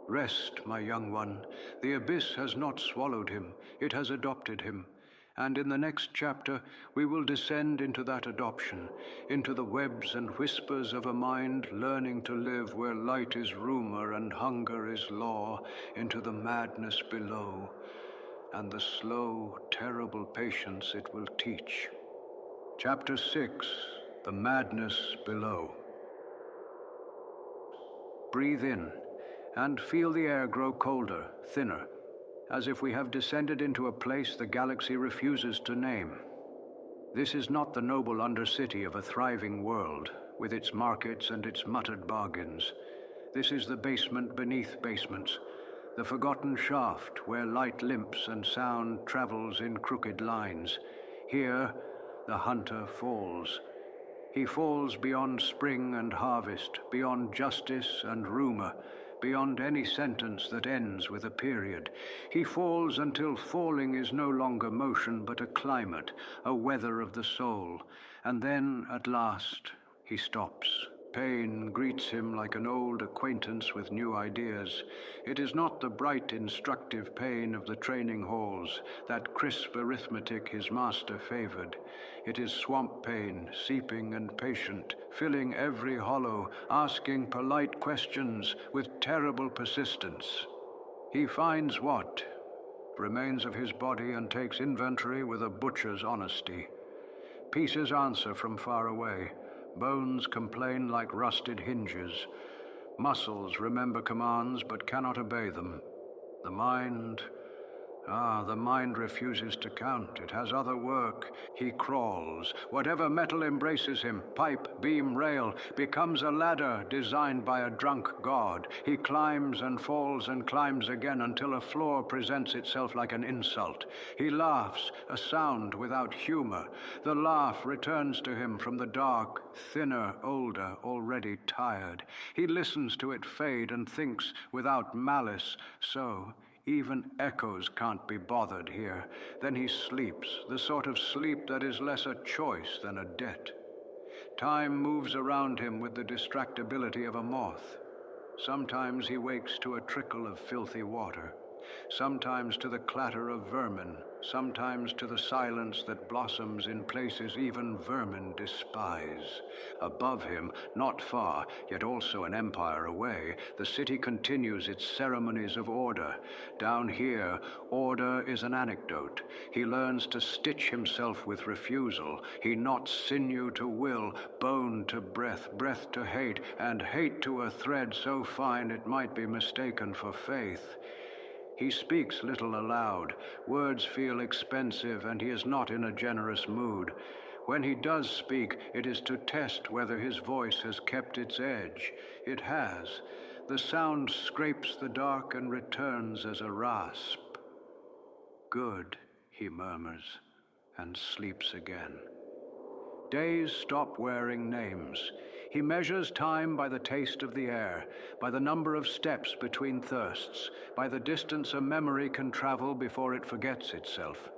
Rest, my young one. The abyss has not swallowed him, it has adopted him. And in the next chapter, we will descend into that adoption, into the webs and whispers of a mind learning to live where light is rumor and hunger is law, into the madness below, and the slow, terrible patience it will teach. Chapter 6, The Madness Below. Breathe in, and feel the air grow colder, thinner, as if we have descended into a place the galaxy refuses to name. This is not the noble undercity of a thriving world, with its markets and its muttered bargains. This is the basement beneath basements, the forgotten shaft where light limps and sound travels in crooked lines. Here, the hunter falls. He falls beyond spring and harvest, beyond justice and rumor, beyond any sentence that ends with a period. He falls until falling is no longer motion but a climate, a weather of the soul. And then, at last, he stops. Pain greets him like an old acquaintance with new ideas. It is not the bright, instructive pain of the training halls, that crisp arithmetic his master favored. It is swamp pain, seeping and patient, filling every hollow, asking polite questions with terrible persistence. He finds what? Remains of his body, and takes inventory with a butcher's honesty. Pieces answer from far away. Bones complain like rusted hinges. Muscles remember commands but cannot obey them. The mind refuses to count. It has other work. He crawls. Whatever metal embraces him, pipe, beam, rail, becomes a ladder designed by a drunk god. He climbs and falls and climbs again until a floor presents itself like an insult. He laughs, a sound without humor. The laugh returns to him from the dark, thinner, older, already tired. He listens to it fade and thinks without malice. So even echoes can't be bothered here. Then he sleeps, the sort of sleep that is less a choice than a debt. Time moves around him with the distractibility of a moth. Sometimes he wakes to a trickle of filthy water. Sometimes to the clatter of vermin. Sometimes to the silence that blossoms in places even vermin despise. Above him, not far, yet also an empire away, the city continues its ceremonies of order. Down here, order is an anecdote. He learns to stitch himself with refusal. He knots sinew to will, bone to breath, breath to hate, and hate to a thread so fine it might be mistaken for faith. He speaks little aloud. Words feel expensive, and he is not in a generous mood. When he does speak, it is to test whether his voice has kept its edge. It has. The sound scrapes the dark and returns as a rasp. Good, he murmurs, and sleeps again. Days stop wearing names. He measures time by the taste of the air, by the number of steps between thirsts, by the distance a memory can travel before it forgets itself.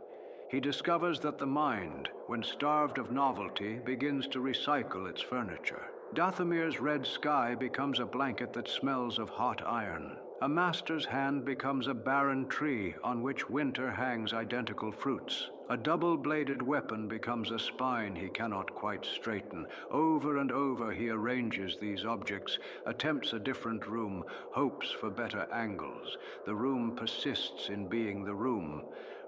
He discovers that the mind, when starved of novelty, begins to recycle its furniture. Dathomir's red sky becomes a blanket that smells of hot iron. A master's hand becomes a barren tree on which winter hangs identical fruits. A double-bladed weapon becomes a spine he cannot quite straighten. Over and over he arranges these objects, attempts a different room, hopes for better angles. The room persists in being the room.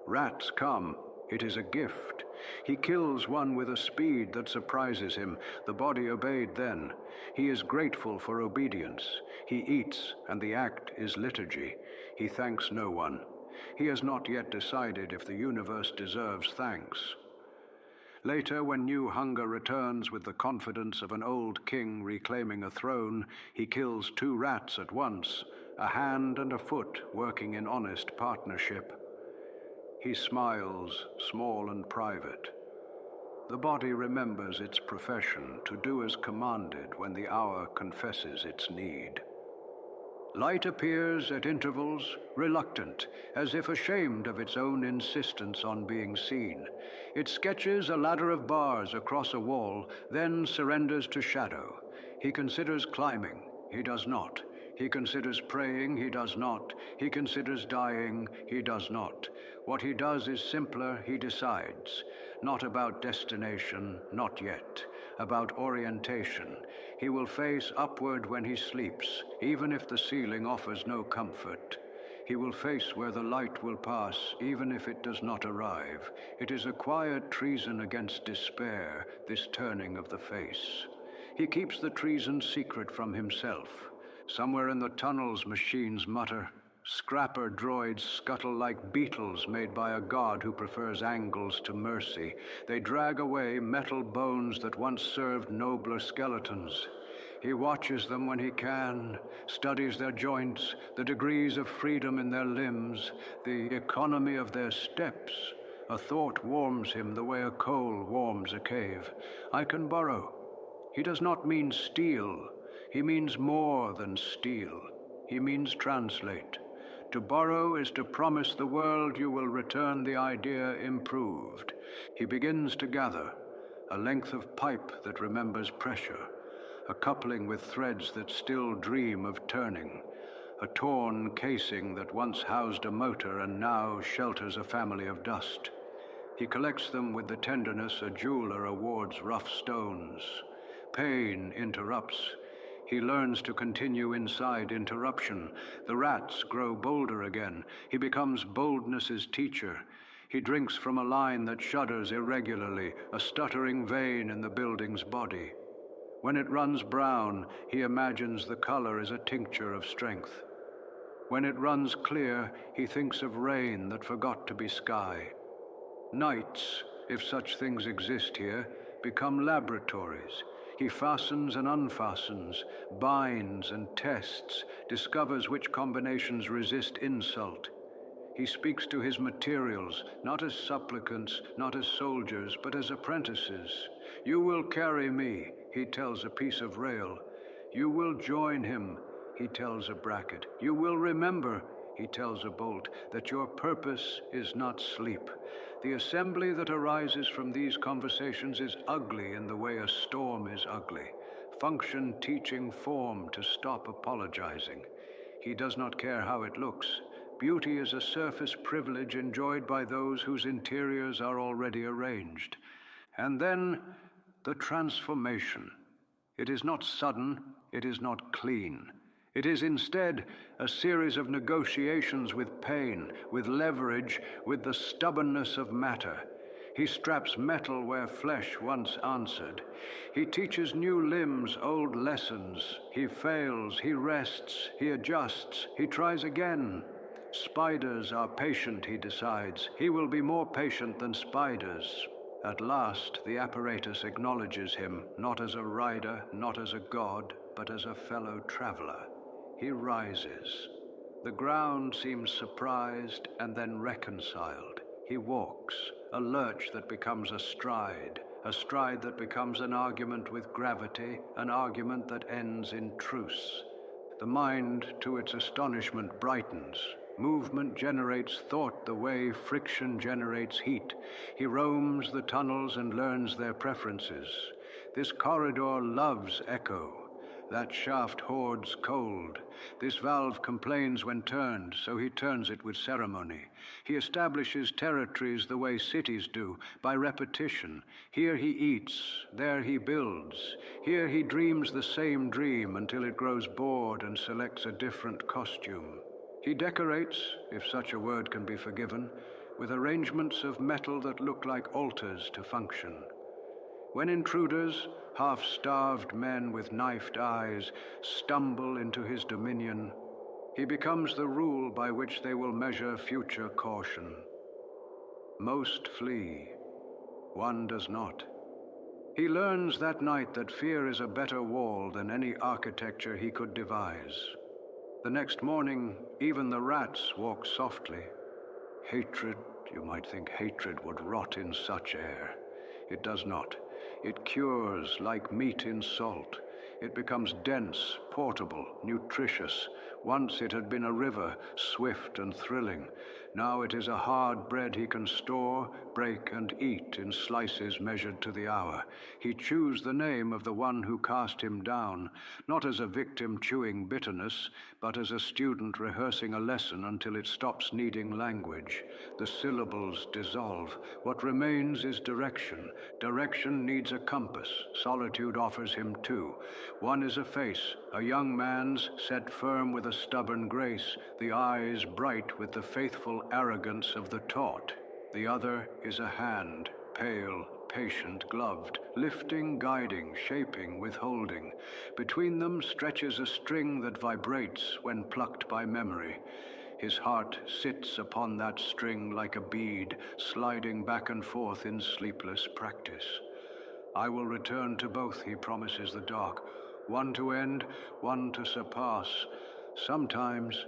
Rats come. It is a gift. He kills one with a speed that surprises him. The body obeyed then. He is grateful for obedience. He eats, and the act is liturgy. He thanks no one. He has not yet decided if the universe deserves thanks. Later, when new hunger returns with the confidence of an old king reclaiming a throne, he kills 2 rats at once, a hand and a foot working in honest partnership. He smiles, small and private. The body remembers its profession to do as commanded when the hour confesses its need. Light appears at intervals, reluctant, as if ashamed of its own insistence on being seen. It sketches a ladder of bars across a wall, then surrenders to shadow. He considers climbing. He does not. He considers praying. He does not. He considers dying. He does not. What he does is simpler. He decides. Not about destination, not yet. About orientation. He will face upward when he sleeps, even if the ceiling offers no comfort. He will face where the light will pass, even if it does not arrive. It is a quiet treason against despair, this turning of the face. He keeps the treason secret from himself. Somewhere in the tunnels, machines mutter. Scrapper droids scuttle like beetles made by a god who prefers angles to mercy. They drag away metal bones that once served nobler skeletons. He watches them when he can, studies their joints, the degrees of freedom in their limbs, the economy of their steps. A thought warms him the way a coal warms a cave. I can borrow. He does not mean steal. He means more than steal. He means translate. To borrow is to promise the world you will return the idea improved. He begins to gather, a length of pipe that remembers pressure, a coupling with threads that still dream of turning, a torn casing that once housed a motor and now shelters a family of dust. He collects them with the tenderness a jeweler awards rough stones. Pain interrupts. He learns to continue inside interruption. The rats grow bolder again. He becomes boldness's teacher. He drinks from a line that shudders irregularly, a stuttering vein in the building's body. When it runs brown, he imagines the color is a tincture of strength. When it runs clear, he thinks of rain that forgot to be sky. Nights, if such things exist here, become laboratories. He fastens and unfastens, binds and tests, discovers which combinations resist insult. He speaks to his materials, not as supplicants, not as soldiers, but as apprentices. You will carry me, he tells a piece of rail. You will join him, he tells a bracket. You will remember, he tells a bolt, that your purpose is not sleep. The assembly that arises from these conversations is ugly in the way a storm is ugly. Function teaching form to stop apologizing. He does not care how it looks. Beauty is a surface privilege enjoyed by those whose interiors are already arranged. And then the transformation. It is not sudden, it is not clean. It is instead a series of negotiations with pain, with leverage, with the stubbornness of matter. He straps metal where flesh once answered. He teaches new limbs old lessons. He fails, he rests, he adjusts, he tries again. Spiders are patient, he decides. He will be more patient than spiders. At last, the apparatus acknowledges him, not as a rider, not as a god, but as a fellow traveler. He rises. The ground seems surprised and then reconciled. He walks, a lurch that becomes a stride that becomes an argument with gravity, an argument that ends in truce. The mind, to its astonishment, brightens. Movement generates thought the way friction generates heat. He roams the tunnels and learns their preferences. This corridor loves echo. That shaft hoards cold. This valve complains when turned, so he turns it with ceremony. He establishes territories the way cities do, by repetition. Here he eats, there he builds. Here he dreams the same dream until it grows bored and selects a different costume. He decorates, if such a word can be forgiven, with arrangements of metal that look like altars to function. When intruders, half-starved men with knifed eyes, stumble into his dominion, he becomes the rule by which they will measure future caution. Most flee. One does not. He learns that night that fear is a better wall than any architecture he could devise. The next morning, even the rats walk softly. Hatred, you might think hatred would rot in such air. It does not. It cures like meat in salt. It becomes dense, portable, nutritious. Once it had been a river, swift and thrilling. Now it is a hard bread he can store, break, and eat in slices measured to the hour. He chews the name of the one who cast him down, not as a victim chewing bitterness, but as a student rehearsing a lesson until it stops needing language. The syllables dissolve. What remains is direction. Direction needs a compass. Solitude offers him two. One is a face, a young man's, set firm with a stubborn grace, the eyes bright with the faithful arrogance of the taught. The other is a hand, pale, patient, gloved, lifting, guiding, shaping, withholding. Between them stretches a string that vibrates when plucked by memory. His heart sits upon that string like a bead, sliding back and forth in sleepless practice. I will return to both, he promises the dark, one to end, one to surpass. Sometimes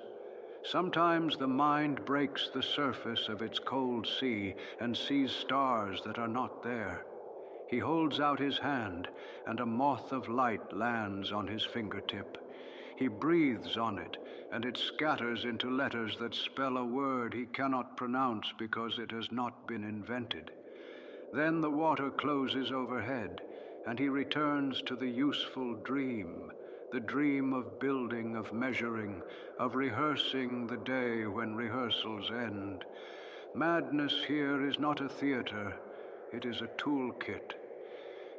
the mind breaks the surface of its cold sea and sees stars that are not there. He holds out his hand, and a moth of light lands on his fingertip. He breathes on it, and it scatters into letters that spell a word he cannot pronounce because it has not been invented. Then the water closes overhead, and he returns to the useful dream, the dream of building, of measuring, of rehearsing the day when rehearsals end. Madness here is not a theater, it is a toolkit.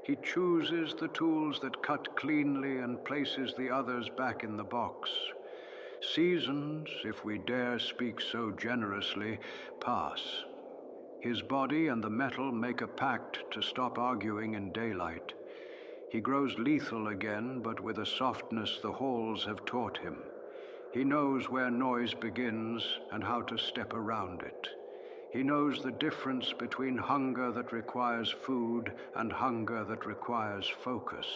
He chooses the tools that cut cleanly and places the others back in the box. Seasons, if we dare speak so generously, pass. His body and the metal make a pact to stop arguing in daylight. He grows lethal again, but with a softness the halls have taught him. He knows where noise begins and how to step around it. He knows the difference between hunger that requires food and hunger that requires focus.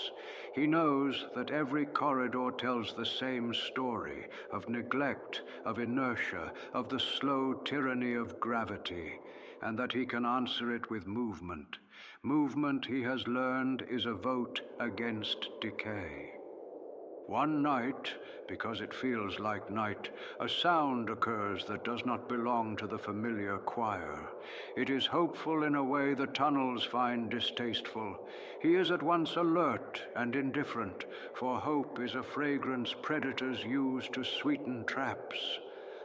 He knows that every corridor tells the same story of neglect, of inertia, of the slow tyranny of gravity, and that he can answer it with movement. Movement, he has learned, is a vote against decay. One night, because it feels like night, a sound occurs that does not belong to the familiar choir. It is hopeful in a way the tunnels find distasteful. He is at once alert and indifferent, for hope is a fragrance predators use to sweeten traps.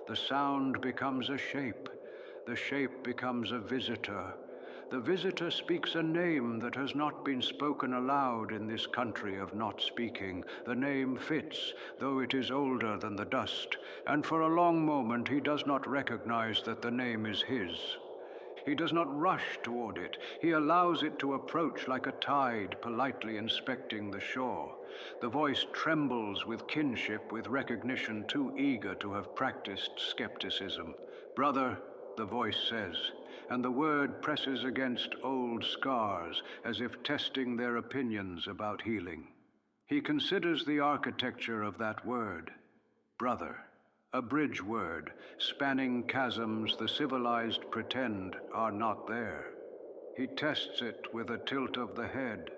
The sound becomes a shape. The shape becomes a visitor. The visitor speaks a name that has not been spoken aloud in this country of not speaking. The name fits, though it is older than the dust, and for a long moment he does not recognize that the name is his. He does not rush toward it. He allows it to approach like a tide, politely inspecting the shore. The voice trembles with kinship, with recognition too eager to have practiced skepticism. "Brother," the voice says, and the word presses against old scars, as if testing their opinions about healing. He considers the architecture of that word. Brother, a bridge word, spanning chasms the civilized pretend are not there. He tests it with a tilt of the head.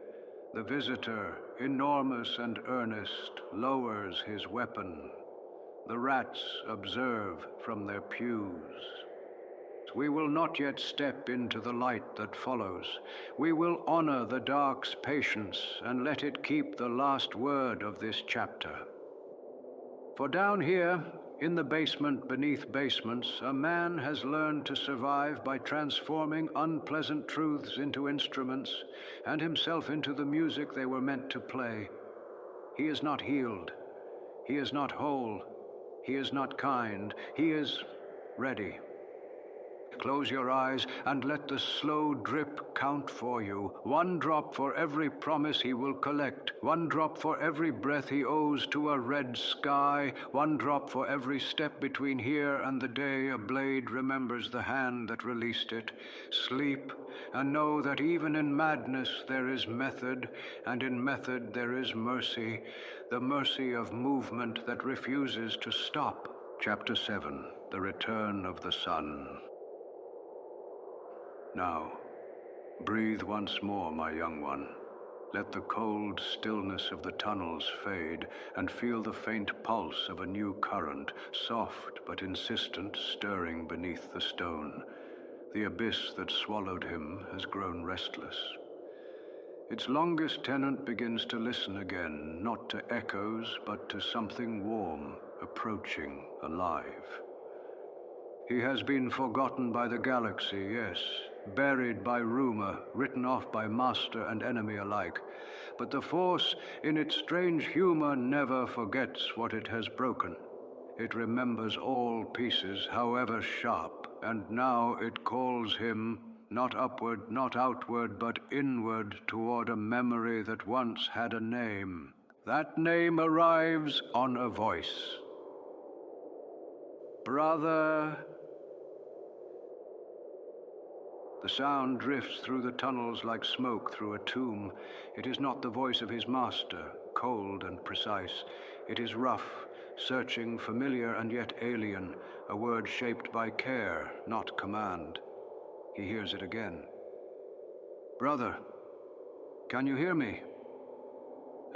The visitor, enormous and earnest, lowers his weapon. The rats observe from their pews. We will not yet step into the light that follows. We will honor the dark's patience and let it keep the last word of this chapter. For down here, in the basement beneath basements, a man has learned to survive by transforming unpleasant truths into instruments and himself into the music they were meant to play. He is not healed. He is not whole. He is not kind. He is ready. Close your eyes and let the slow drip count for you. 1 drop for every promise he will collect. 1 drop for every breath he owes to a red sky. 1 drop for every step between here and the day a blade remembers the hand that released it. Sleep and know that even in madness there is method, and in method there is mercy. The mercy of movement that refuses to stop. Chapter 7, The Return of the Sun. Now, breathe once more, my young one. Let the cold stillness of the tunnels fade, and feel the faint pulse of a new current, soft but insistent, stirring beneath the stone. The abyss that swallowed him has grown restless. Its longest tenant begins to listen again, not to echoes, but to something warm, approaching, alive. He has been forgotten by the galaxy, yes, buried by rumor, written off by master and enemy alike. But the Force, in its strange humor, never forgets what it has broken. It remembers all pieces, however sharp, and now it calls him, not upward, not outward, but inward, toward a memory that once had a name. That name arrives on a voice. Brother. The sound drifts through the tunnels like smoke through a tomb. It is not the voice of his master, cold and precise. It is rough, searching, familiar and yet alien, a word shaped by care, not command. He hears it again. Brother, can you hear me?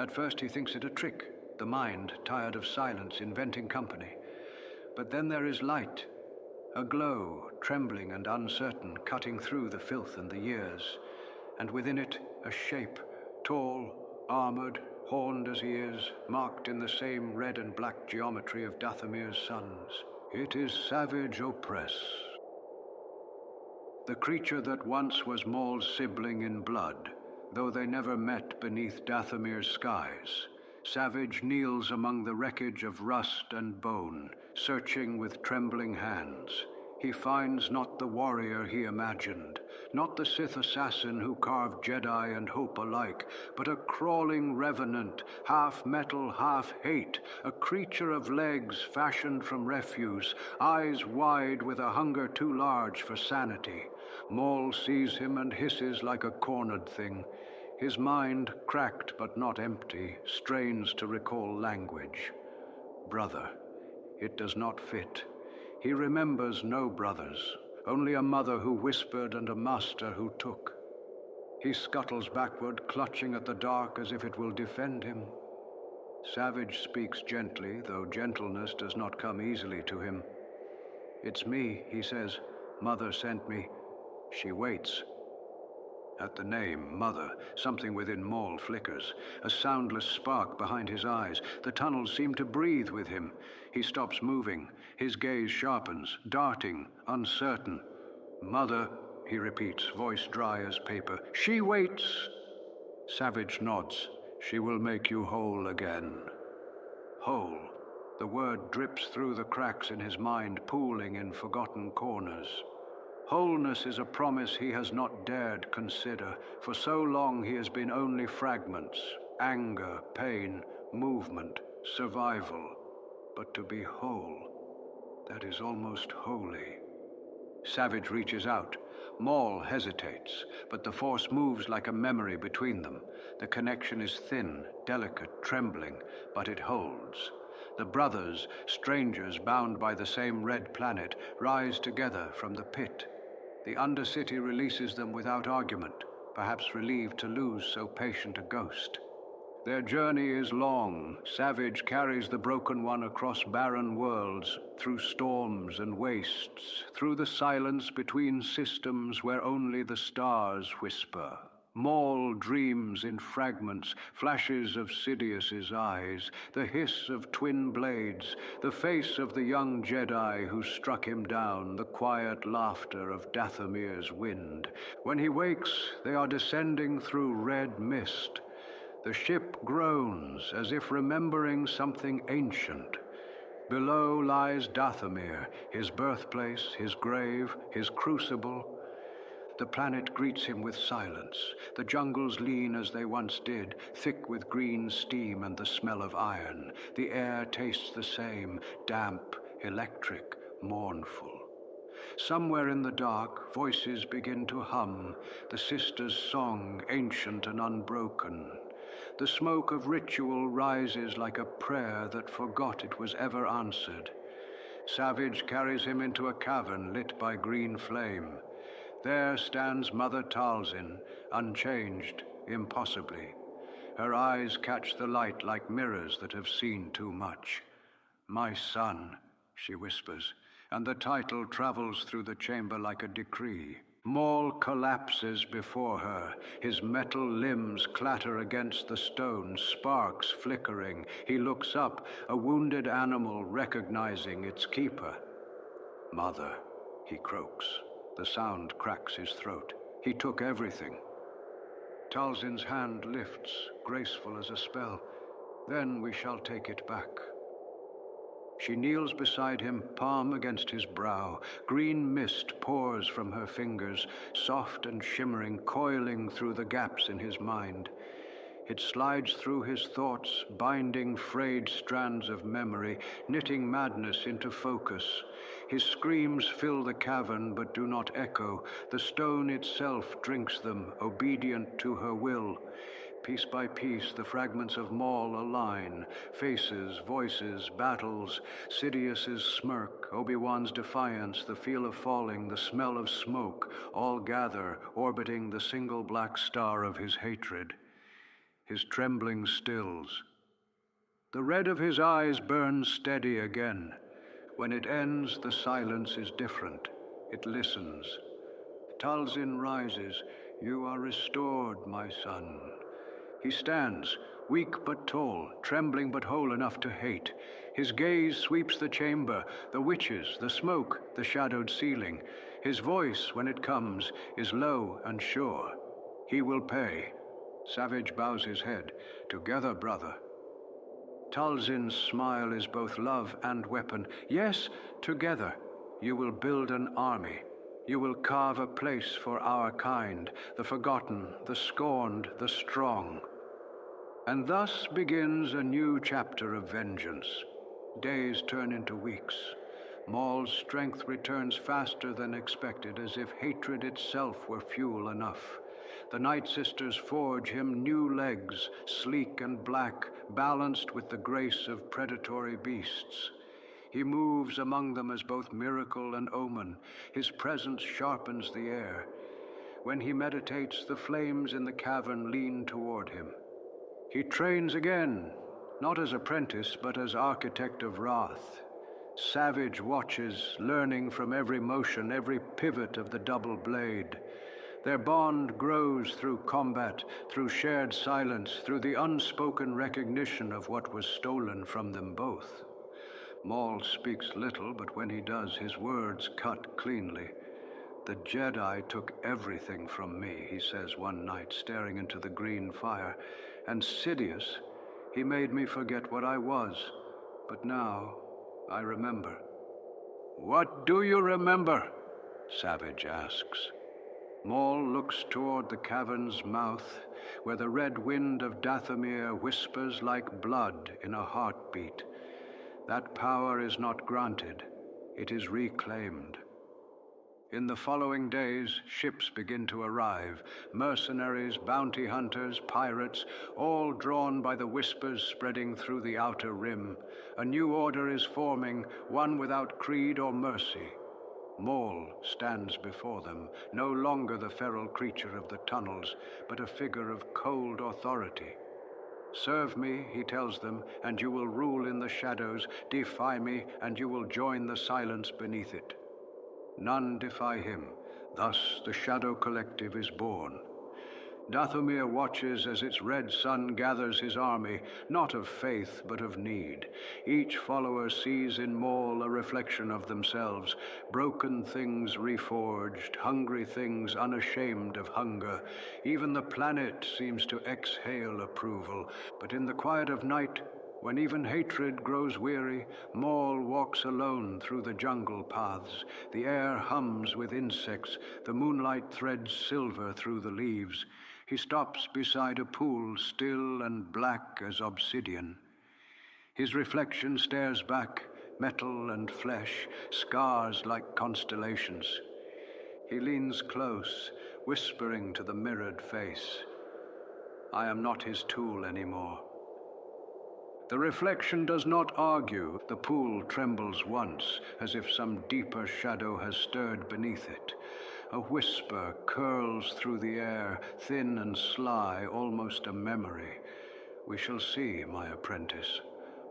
At first he thinks it a trick, the mind, tired of silence, inventing company. But then there is light, a glow, trembling and uncertain, cutting through the filth and the years, and within it a shape, tall, armored, horned as he is, marked in the same red and black geometry of Dathomir's sons. It is savage Opress, the creature that once was Maul's sibling in blood, though they never met beneath Dathomir's skies. Savage kneels among the wreckage of rust and bone, searching with trembling hands. He finds not the warrior he imagined, not the Sith assassin who carved Jedi and hope alike, but a crawling revenant, half metal, half hate, a creature of legs fashioned from refuse, eyes wide with a hunger too large for sanity. Maul sees him and hisses like a cornered thing. His mind, cracked but not empty, strains to recall language. Brother. It does not fit. He remembers no brothers, only a mother who whispered and a master who took. He scuttles backward, clutching at the dark as if it will defend him. Savage speaks gently, though gentleness does not come easily to him. It's me, he says. Mother sent me. She waits. At the name, Mother, something within Maul flickers, a soundless spark behind his eyes. The tunnels seem to breathe with him. He stops moving. His gaze sharpens, darting, uncertain. Mother, he repeats, voice dry as paper. She waits. Savage nods. She will make you whole again. Whole. The word drips through the cracks in his mind, pooling in forgotten corners. Wholeness is a promise he has not dared consider. For so long he has been only fragments, anger, pain, movement, survival. But to be whole, that is almost holy. Savage reaches out. Maul hesitates, but the Force moves like a memory between them. The connection is thin, delicate, trembling, but it holds. The brothers, strangers bound by the same red planet, rise together from the pit. The Undercity releases them without argument, perhaps relieved to lose so patient a ghost. Their journey is long. Savage carries the Broken One across barren worlds, through storms and wastes, through the silence between systems where only the stars whisper. Maul dreams in fragments, flashes of Sidious's eyes, the hiss of twin blades, the face of the young Jedi who struck him down, the quiet laughter of Dathomir's wind. When he wakes, they are descending through red mist. The ship groans as if remembering something ancient. Below lies Dathomir, his birthplace, his grave, his crucible. The planet greets him with silence. The jungles lean as they once did, thick with green steam and the smell of iron. The air tastes the same, damp, electric, mournful. Somewhere in the dark, voices begin to hum, the sisters' song, ancient and unbroken. The smoke of ritual rises like a prayer that forgot it was ever answered. Savage carries him into a cavern lit by green flame. There stands Mother Talzin, unchanged, impossibly. Her eyes catch the light like mirrors that have seen too much. "My son," she whispers, and the title travels through the chamber like a decree. Maul collapses before her. His metal limbs clatter against the stone, sparks flickering. He looks up, a wounded animal recognizing its keeper. "Mother," he croaks. The sound cracks his throat. He took everything. Talzin's hand lifts, graceful as a spell. "Then we shall take it back." She kneels beside him, palm against his brow. Green mist pours from her fingers, soft and shimmering, coiling through the gaps in his mind. It slides through his thoughts, binding frayed strands of memory, knitting madness into focus. His screams fill the cavern but do not echo. The stone itself drinks them, obedient to her will. Piece by piece, the fragments of Maul align. Faces, voices, battles, Sidious's smirk, Obi-Wan's defiance, the feel of falling, the smell of smoke, all gather, orbiting the single black star of his hatred. His trembling stills. The red of his eyes burns steady again. When it ends, the silence is different. It listens. Talzin rises. "You are restored, my son." He stands, weak but tall, trembling but whole enough to hate. His gaze sweeps the chamber, the witches, the smoke, the shadowed ceiling. His voice, when it comes, is low and sure. He will pay. Savage bows his head. "Together, brother." Talzin's smile is both love and weapon. "Yes, together. You will build an army. You will carve a place for our kind, the forgotten, the scorned, the strong." And thus begins a new chapter of vengeance. Days turn into weeks. Maul's strength returns faster than expected, as if hatred itself were fuel enough. The Night Sisters forge him new legs, sleek and black, balanced with the grace of predatory beasts. He moves among them as both miracle and omen. His presence sharpens the air. When he meditates, the flames in the cavern lean toward him. He trains again, not as apprentice, but as architect of wrath. Savage watches, learning from every motion, every pivot of the double blade. Their bond grows through combat, through shared silence, through the unspoken recognition of what was stolen from them both. Maul speaks little, but when he does, his words cut cleanly. "The Jedi took everything from me," he says one night, staring into the green fire. "And Sidious, he made me forget what I was. But now, I remember." "What do you remember?" Savage asks. Maul looks toward the cavern's mouth, where the red wind of Dathomir whispers like blood in a heartbeat. That power is not granted, it is reclaimed. In the following days, ships begin to arrive. Mercenaries, bounty hunters, pirates, all drawn by the whispers spreading through the outer rim. A new order is forming, one without creed or mercy. Maul stands before them, no longer the feral creature of the tunnels, but a figure of cold authority. Serve me, he tells them, and you will rule in the shadows. Defy me, and you will join the silence beneath it. None defy him. Thus the Shadow Collective is born. Dathomir watches as its red sun gathers his army, not of faith, but of need. Each follower sees in Maul a reflection of themselves, broken things reforged, hungry things unashamed of hunger. Even the planet seems to exhale approval, but in the quiet of night, when even hatred grows weary, Maul walks alone through the jungle paths. The air hums with insects, the moonlight threads silver through the leaves. He stops beside a pool still and black as obsidian. His reflection stares back, metal and flesh, scars like constellations. He leans close, whispering to the mirrored face. I am not his tool anymore. The reflection does not argue. The pool trembles once, as if some deeper shadow has stirred beneath it. A whisper curls through the air, thin and sly, almost a memory. We shall see, my apprentice.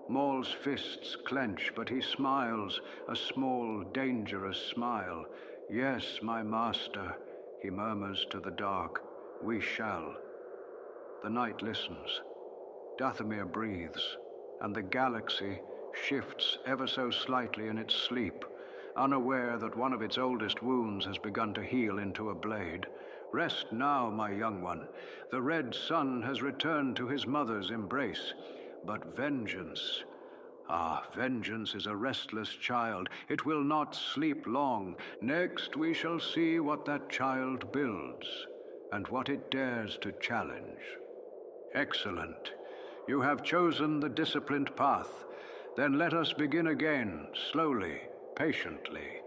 Maul's fists clench, but he smiles, a small, dangerous smile. Yes, my master, he murmurs to the dark. We shall. The night listens. Dathomir breathes, and the galaxy shifts ever so slightly in its sleep, unaware that one of its oldest wounds has begun to heal into a blade. Rest now, my young one. The red sun has returned to his mother's embrace. But vengeance, vengeance is a restless child. It will not sleep long. Next we shall see what that child builds, and what it dares to challenge. Excellent. You have chosen the disciplined path. Then let us begin again, slowly, patiently.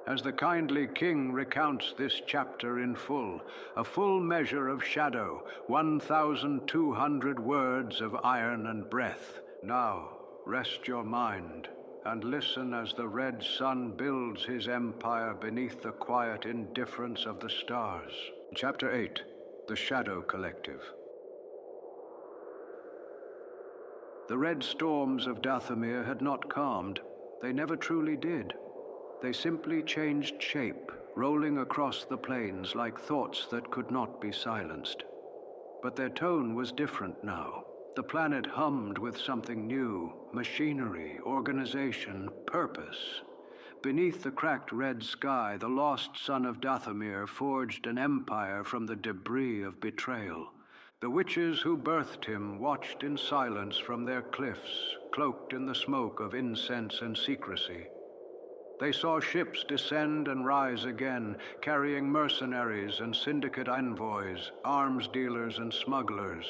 As the kindly king recounts this chapter in full, a full measure of shadow, 1,200 words of iron and breath. Now, rest your mind, and listen as the red sun builds his empire beneath the quiet indifference of the stars. Chapter 8, The Shadow Collective. The red storms of Dathomir had not calmed. They never truly did. They simply changed shape, rolling across the plains like thoughts that could not be silenced. But their tone was different now. The planet hummed with something new: machinery, organization, purpose. Beneath the cracked red sky, the lost son of Dathomir forged an empire from the debris of betrayal. The witches who birthed him watched in silence from their cliffs, cloaked in the smoke of incense and secrecy. They saw ships descend and rise again, carrying mercenaries and syndicate envoys, arms dealers and smugglers.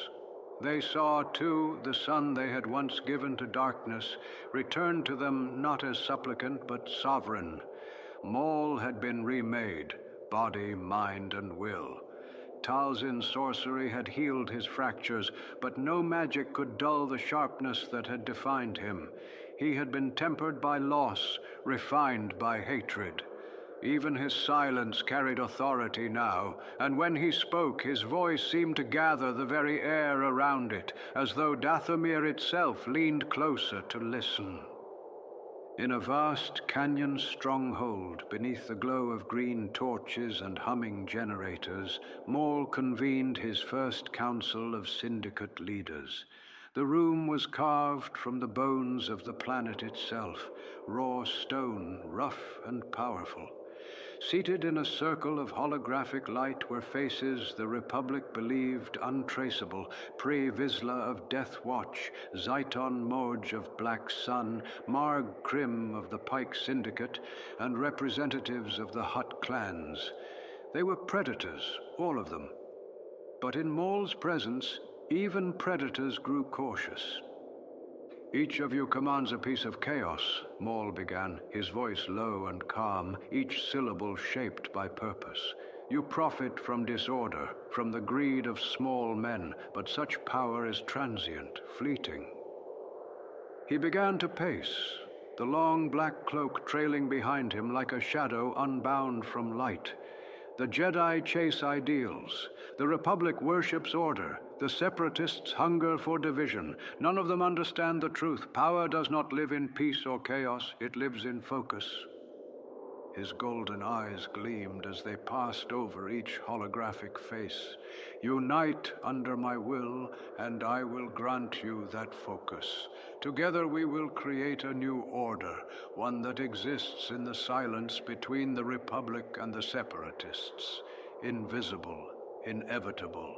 They saw, too, the son they had once given to darkness return to them not as supplicant but sovereign. Maul had been remade, body, mind, and will. Talzin's sorcery had healed his fractures, but no magic could dull the sharpness that had defined him. He had been tempered by loss, refined by hatred. Even his silence carried authority now, and when he spoke, his voice seemed to gather the very air around it, as though Dathomir itself leaned closer to listen. In a vast canyon stronghold, beneath the glow of green torches and humming generators, Maul convened his first council of syndicate leaders. The room was carved from the bones of the planet itself, raw stone, rough and powerful. Seated in a circle of holographic light were faces the Republic believed untraceable: Pre Vizsla of Death Watch, Zaiton Moj of Black Sun, Marg Krim of the Pike Syndicate, and representatives of the Hutt clans. They were predators, all of them. But in Maul's presence, even predators grew cautious. Each of you commands a piece of chaos, Maul began, his voice low and calm, each syllable shaped by purpose. You profit from disorder, from the greed of small men, but such power is transient, fleeting. He began to pace, the long black cloak trailing behind him like a shadow unbound from light. The Jedi chase ideals. The Republic worships order. The Separatists hunger for division. None of them understand the truth. Power does not live in peace or chaos. It lives in focus. His golden eyes gleamed as they passed over each holographic face. Unite under my will, and I will grant you that focus. Together we will create a new order, one that exists in the silence between the Republic and the Separatists. Invisible, inevitable.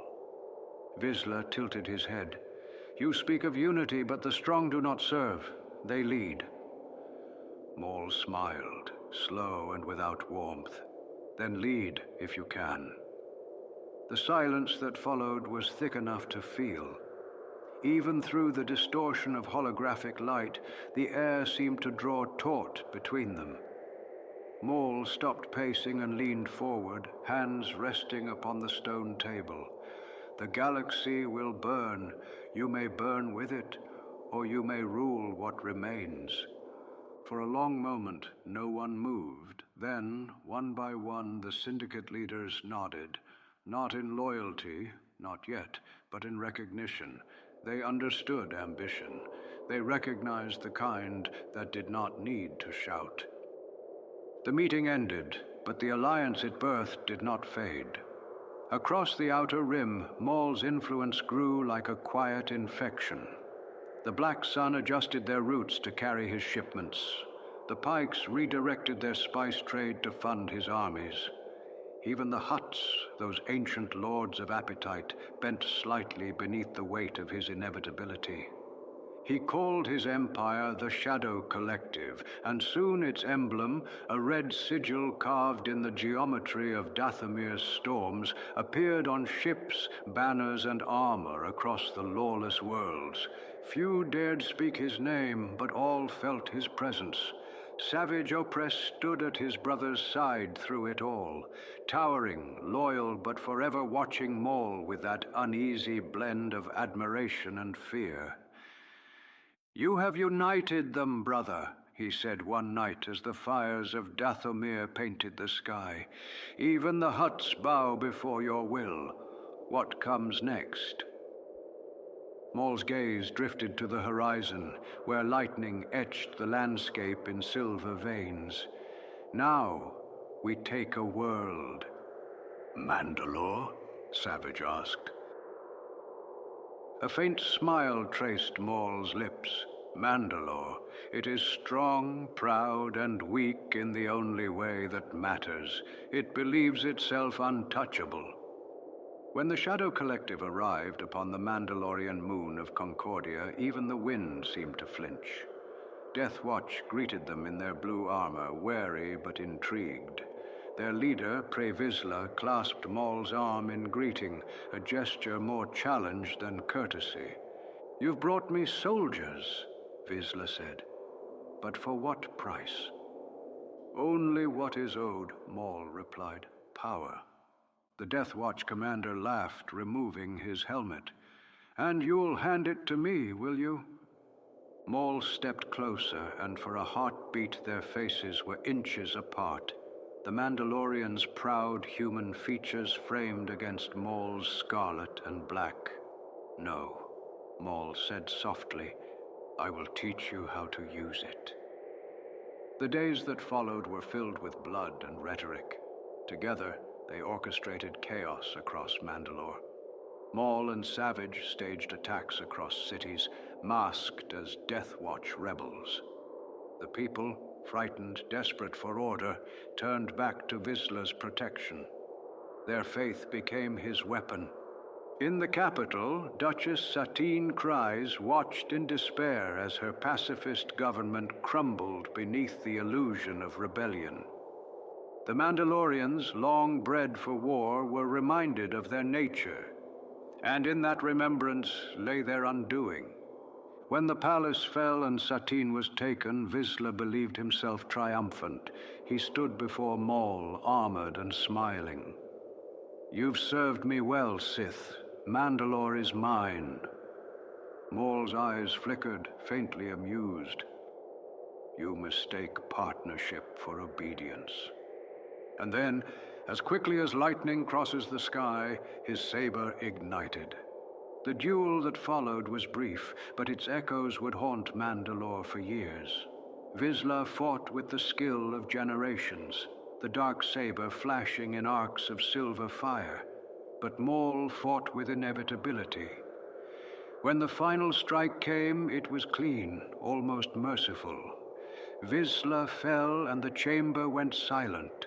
Vizsla tilted his head. You speak of unity, but the strong do not serve. They lead. Maul smiled, slow and without warmth. Then lead, if you can. The silence that followed was thick enough to feel. Even through the distortion of holographic light, the air seemed to draw taut between them. Maul stopped pacing and leaned forward, hands resting upon the stone table. The galaxy will burn. You may burn with it, or you may rule what remains. For a long moment, no one moved. Then, one by one, the syndicate leaders nodded. Not in loyalty, not yet, but in recognition. They understood ambition. They recognized the kind that did not need to shout. The meeting ended, but the alliance it birthed did not fade. Across the outer rim, Maul's influence grew like a quiet infection. The Black Sun adjusted their routes to carry his shipments. The Pikes redirected their spice trade to fund his armies. Even the Hutts, those ancient lords of appetite, bent slightly beneath the weight of his inevitability. He called his empire the Shadow Collective, and soon its emblem, a red sigil carved in the geometry of Dathomir's storms, appeared on ships, banners, and armor across the lawless worlds. Few dared speak his name, but all felt his presence. Savage Opress stood at his brother's side through it all, towering, loyal, but forever watching Maul with that uneasy blend of admiration and fear. You have united them, brother, he said one night as the fires of Dathomir painted the sky. Even the Hutts bow before your will. What comes next? Maul's gaze drifted to the horizon, where lightning etched the landscape in silver veins. Now, we take a world. Mandalore? Savage asked. A faint smile traced Maul's lips. Mandalore. It is strong, proud, and weak in the only way that matters. It believes itself untouchable. When the Shadow Collective arrived upon the Mandalorian moon of Concordia, even the wind seemed to flinch. Death Watch greeted them in their blue armor, wary but intrigued. Their leader, Pre Vizsla, clasped Maul's arm in greeting, a gesture more challenge than courtesy. You've brought me soldiers, Vizsla said. But for what price? Only what is owed, Maul replied. Power. The Death Watch commander laughed, removing his helmet. And you'll hand it to me, will you? Maul stepped closer, and for a heartbeat their faces were inches apart. The Mandalorian's proud human features framed against Maul's scarlet and black. No, Maul said softly, I will teach you how to use it. The days that followed were filled with blood and rhetoric. Together, they orchestrated chaos across Mandalore. Maul and Savage staged attacks across cities, masked as Death Watch rebels. The people, frightened, desperate for order, turned back to Vizsla's protection. Their faith became his weapon. In the capital, Duchess Satine Kryze watched in despair as her pacifist government crumbled beneath the illusion of rebellion. The Mandalorians, long bred for war, were reminded of their nature, and in that remembrance lay their undoing. When the palace fell and Satine was taken, Vizsla believed himself triumphant. He stood before Maul, armored and smiling. "You've served me well, Sith. Mandalore is mine." Maul's eyes flickered, faintly amused. "You mistake partnership for obedience." And then, as quickly as lightning crosses the sky, his saber ignited. The duel that followed was brief, but its echoes would haunt Mandalore for years. Vizsla fought with the skill of generations, the dark saber flashing in arcs of silver fire, but Maul fought with inevitability. When the final strike came, it was clean, almost merciful. Vizsla fell and the chamber went silent.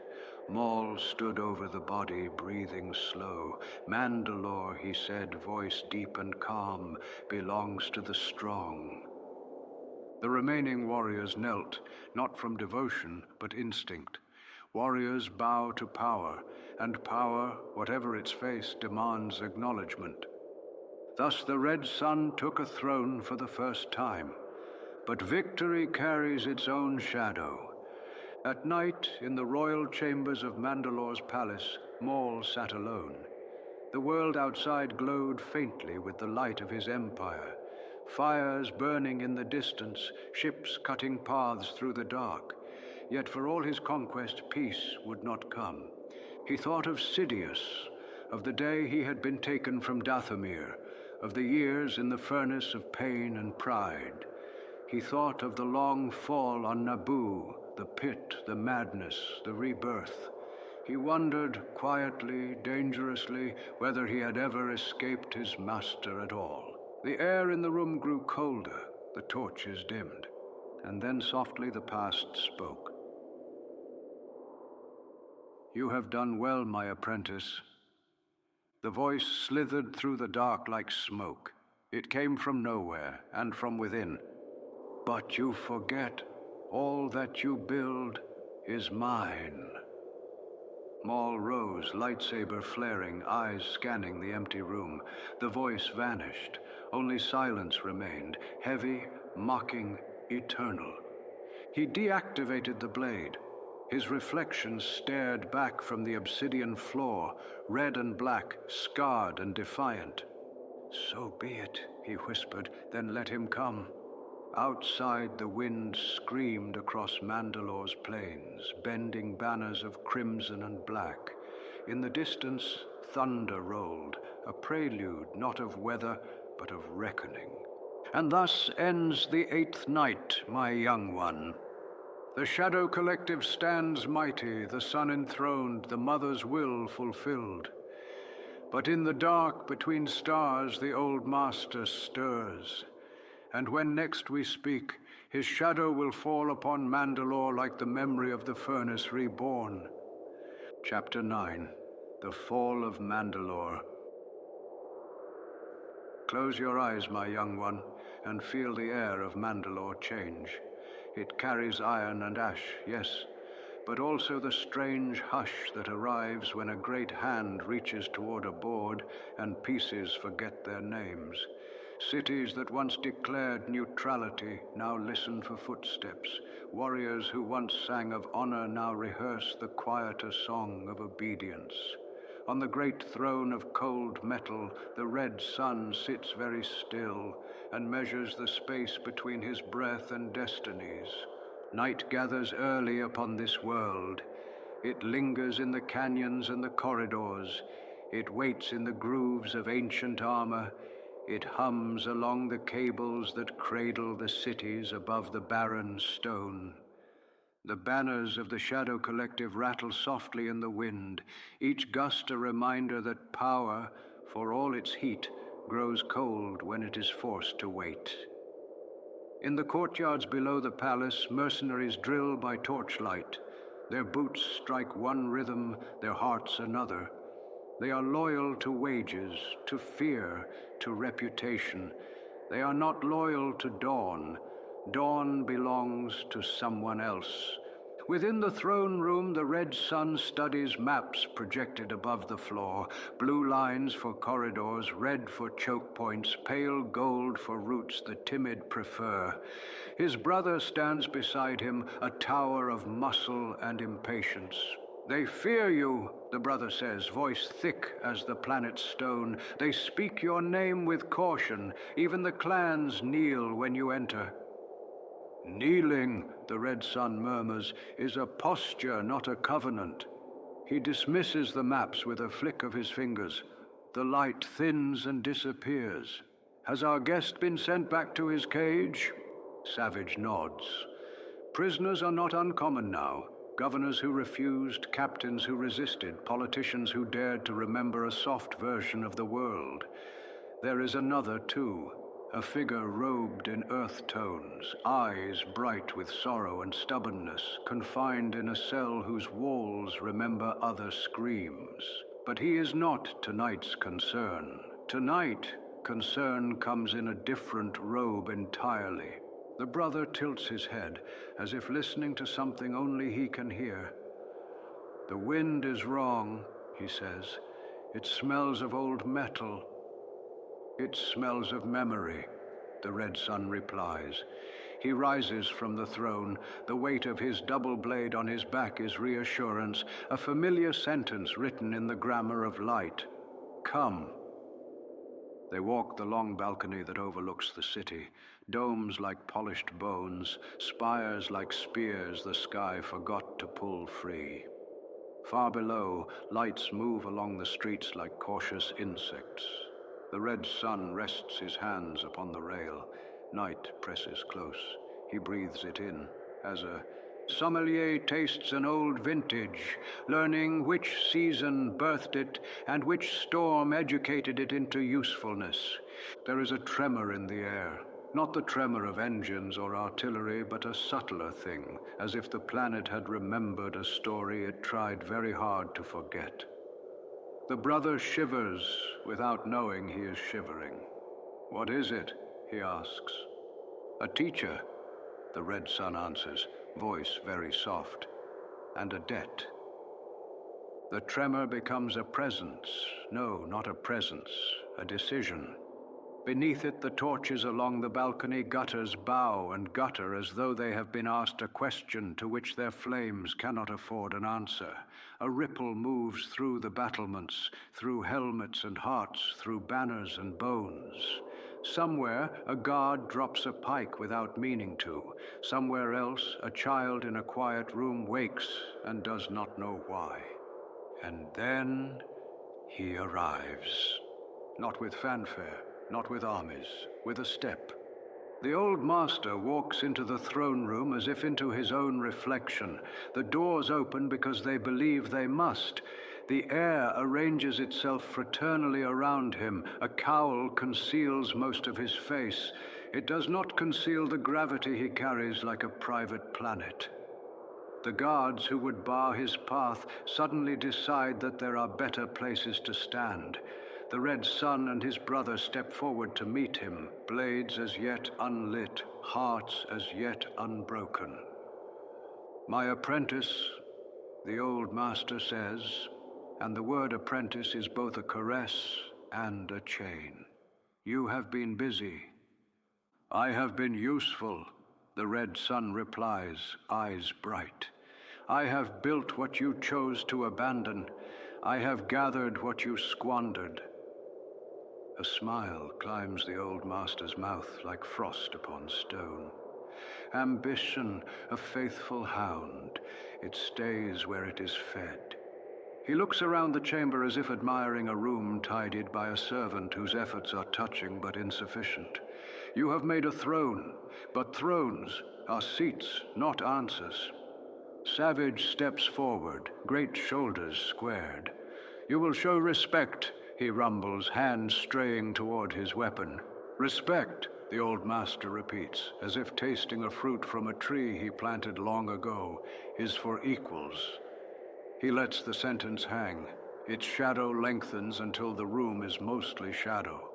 Maul stood over the body, breathing slow. "Mandalore," he said, voice deep and calm, "belongs to the strong." The remaining warriors knelt, not from devotion, but instinct. Warriors bow to power, and power, whatever its face, demands acknowledgement. Thus the Red Sun took a throne for the first time. But victory carries its own shadow. At night, in the royal chambers of Mandalore's palace, Maul sat alone. The world outside glowed faintly with the light of his empire. Fires burning in the distance, ships cutting paths through the dark. Yet for all his conquest, peace would not come. He thought of Sidious, of the day he had been taken from Dathomir, of the years in the furnace of pain and pride. He thought of the long fall on Naboo, the pit, the madness, the rebirth. He wondered, quietly, dangerously, whether he had ever escaped his master at all. The air in the room grew colder, the torches dimmed, and then softly the past spoke. "You have done well, my apprentice." The voice slithered through the dark like smoke. It came from nowhere and from within. "But you forget, all that you build is mine." Maul rose, lightsaber flaring, eyes scanning the empty room. The voice vanished. Only silence remained, heavy, mocking, eternal. He deactivated the blade. His reflection stared back from the obsidian floor, red and black, scarred and defiant. "So be it," he whispered, "then let him come." Outside, the wind screamed across Mandalore's plains, bending banners of crimson and black. In the distance, thunder rolled, a prelude not of weather, but of reckoning. And thus ends the 8th night, my young one. The Shadow Collective stands mighty, the sun enthroned, the mother's will fulfilled. But in the dark between stars, the old master stirs. And when next we speak, his shadow will fall upon Mandalore like the memory of the furnace reborn. Chapter 9, The Fall of Mandalore. Close your eyes, my young one, and feel the air of Mandalore change. It carries iron and ash, yes, but also the strange hush that arrives when a great hand reaches toward a board and pieces forget their names. Cities that once declared neutrality now listen for footsteps. Warriors who once sang of honor now rehearse the quieter song of obedience. On the great throne of cold metal, the red sun sits very still and measures the space between his breath and destinies. Night gathers early upon this world. It lingers in the canyons and the corridors. It waits in the grooves of ancient armor. It hums along the cables that cradle the cities above the barren stone. The banners of the Shadow Collective rattle softly in the wind, each gust a reminder that power, for all its heat, grows cold when it is forced to wait. In the courtyards below the palace, mercenaries drill by torchlight. Their boots strike one rhythm, their hearts another. They are loyal to wages, to fear, to reputation. They are not loyal to Dawn. Dawn belongs to someone else. Within the throne room, the red sun studies maps projected above the floor, blue lines for corridors, red for choke points, pale gold for routes the timid prefer. His brother stands beside him, a tower of muscle and impatience. "They fear you," the brother says, voice thick as the planet's stone. "They speak your name with caution. Even the clans kneel when you enter." "Kneeling," the red sun murmurs, "is a posture, not a covenant." He dismisses the maps with a flick of his fingers. The light thins and disappears. "Has our guest been sent back to his cage?" Savage nods. Prisoners are not uncommon now. Governors who refused, captains who resisted, politicians who dared to remember a soft version of the world. There is another, too, a figure robed in earth tones, eyes bright with sorrow and stubbornness, confined in a cell whose walls remember other screams. But he is not tonight's concern. Tonight, concern comes in a different robe entirely. The brother tilts his head, as if listening to something only he can hear. "The wind is wrong," he says. "It smells of old metal." "It smells of memory," the red sun replies. He rises from the throne. The weight of his double blade on his back is reassurance, a familiar sentence written in the grammar of light. "Come." They walk the long balcony that overlooks the city, domes like polished bones, spires like spears the sky forgot to pull free. Far below, lights move along the streets like cautious insects. The red sun rests his hands upon the rail. Night presses close. He breathes it in, as a sommelier tastes an old vintage, learning which season birthed it and which storm educated it into usefulness. There is a tremor in the air, not the tremor of engines or artillery, but a subtler thing, as if the planet had remembered a story it tried very hard to forget. The brother shivers without knowing he is shivering. "What is it?" he asks. "A teacher," the red sun answers, voice very soft, "and a debt." The tremor becomes a presence. No, not a presence, a decision. Beneath it, the torches along the balcony gutters bow and gutter as though they have been asked a question to which their flames cannot afford an answer. A ripple moves through the battlements, through helmets and hearts, through banners and bones. Somewhere, a guard drops a pike without meaning to. Somewhere else, a child in a quiet room wakes and does not know why. And then he arrives. Not with fanfare, not with armies, with a step. The old master walks into the throne room as if into his own reflection. The doors open because they believe they must. The air arranges itself fraternally around him. A cowl conceals most of his face. It does not conceal the gravity he carries like a private planet. The guards who would bar his path suddenly decide that there are better places to stand. The red sun and his brother step forward to meet him, blades as yet unlit, hearts as yet unbroken. "My apprentice," the old master says, and the word apprentice is both a caress and a chain. "You have been busy." "I have been useful," the red sun replies, eyes bright. "I have built what you chose to abandon. I have gathered what you squandered." A smile climbs the old master's mouth like frost upon stone. Ambition, a faithful hound, it stays where it is fed. He looks around the chamber as if admiring a room tidied by a servant whose efforts are touching but insufficient. "You have made a throne, but thrones are seats, not answers." Savage steps forward, great shoulders squared. "You will show respect," he rumbles, hands straying toward his weapon. "Respect," the old master repeats, as if tasting a fruit from a tree he planted long ago, "is for equals." He lets the sentence hang. Its shadow lengthens until the room is mostly shadow.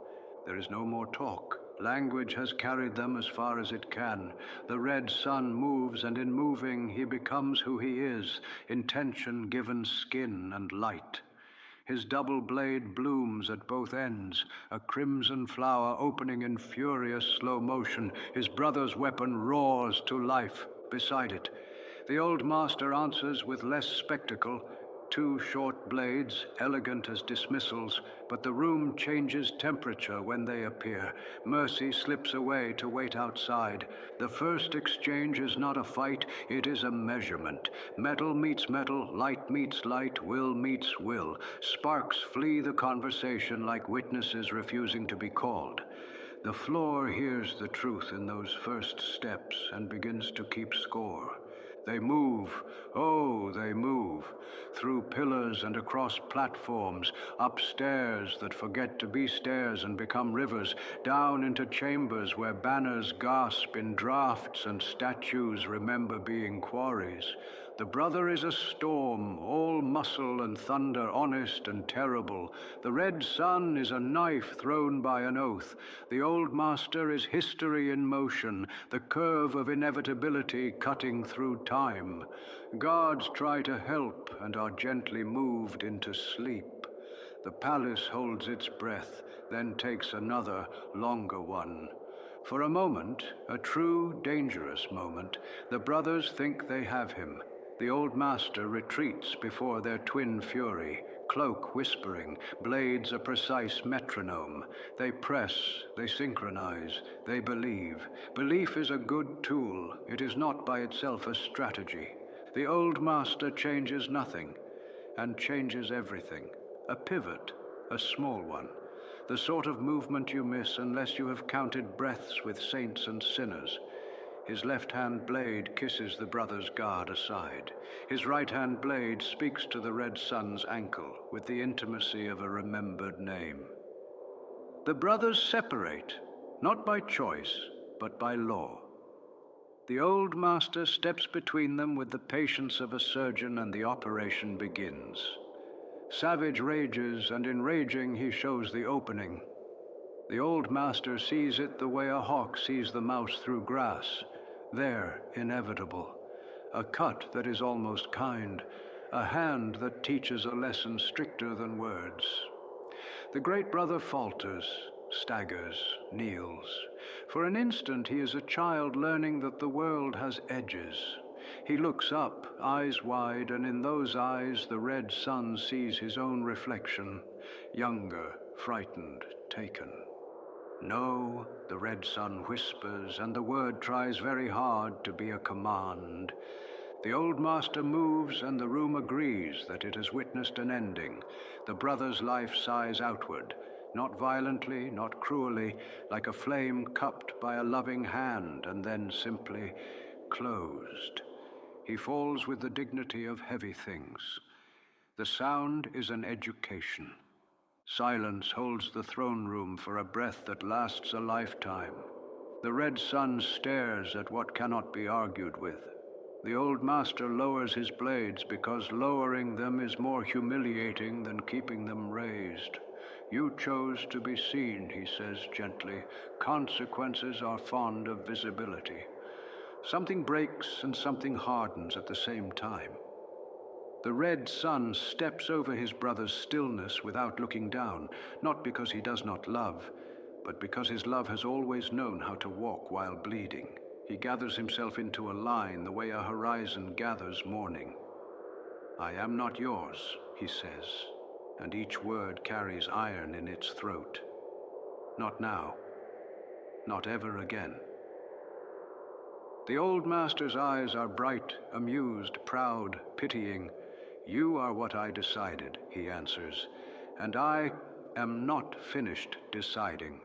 There is no more talk, Language has carried them as far as it can. The red sun moves, and in moving he becomes who he is, intention given skin and light. His double blade blooms at both ends, a crimson flower opening in furious slow motion. His brother's weapon roars to life beside it. The old master answers with less spectacle, two short blades, elegant as dismissals, but the room changes temperature when they appear. Mercy slips away to wait outside. The first exchange is not a fight, it is a measurement. Metal meets metal, light meets light, will meets will. Sparks flee the conversation like witnesses refusing to be called. The floor hears the truth in those first steps and begins to keep score. They move, oh, they move, through pillars and across platforms, up stairs that forget to be stairs and become rivers, down into chambers where banners gasp in draughts and statues remember being quarries. The brother is a storm, all muscle and thunder, honest and terrible. The red sun is a knife thrown by an oath. The old master is history in motion, the curve of inevitability cutting through time. Guards try to help and are gently moved into sleep. The palace holds its breath, then takes another, longer one. For a moment, a true, dangerous moment, the brothers think they have him. The old master retreats before their twin fury, cloak whispering, blades a precise metronome. They press, they synchronize, they believe. Belief is a good tool. It is not by itself a strategy. The old master changes nothing, and changes everything. A pivot, a small one. The sort of movement you miss unless you have counted breaths with saints and sinners. His left-hand blade kisses the brother's guard aside. His right-hand blade speaks to the red sun's ankle with the intimacy of a remembered name. The brothers separate, not by choice, but by law. The old master steps between them with the patience of a surgeon, and the operation begins. Savage rages, and in raging he shows the opening. The old master sees it the way a hawk sees the mouse through grass. There, inevitable. A cut that is almost kind. A hand that teaches a lesson stricter than words. The great brother falters, staggers, kneels. For an instant he is a child learning that the world has edges. He looks up, eyes wide, and in those eyes the red sun sees his own reflection. Younger, frightened, taken. No, the red sun whispers, and the word tries very hard to be a command. The old master moves, and the room agrees that it has witnessed an ending. The brother's life sighs outward, not violently, not cruelly, like a flame cupped by a loving hand, and then simply closed. He falls with the dignity of heavy things. The sound is an education. Silence holds the throne room for a breath that lasts a lifetime. The red sun stares at what cannot be argued with. The old master lowers his blades because lowering them is more humiliating than keeping them raised. You chose to be seen, he says gently. Consequences are fond of visibility. Something breaks and something hardens at the same time. The red sun steps over his brother's stillness without looking down, not because he does not love, but because his love has always known how to walk while bleeding. He gathers himself into a line the way a horizon gathers morning. I am not yours, he says, and each word carries iron in its throat. Not now, not ever again. The old master's eyes are bright, amused, proud, pitying. You are what I decided, he answers, and I am not finished deciding.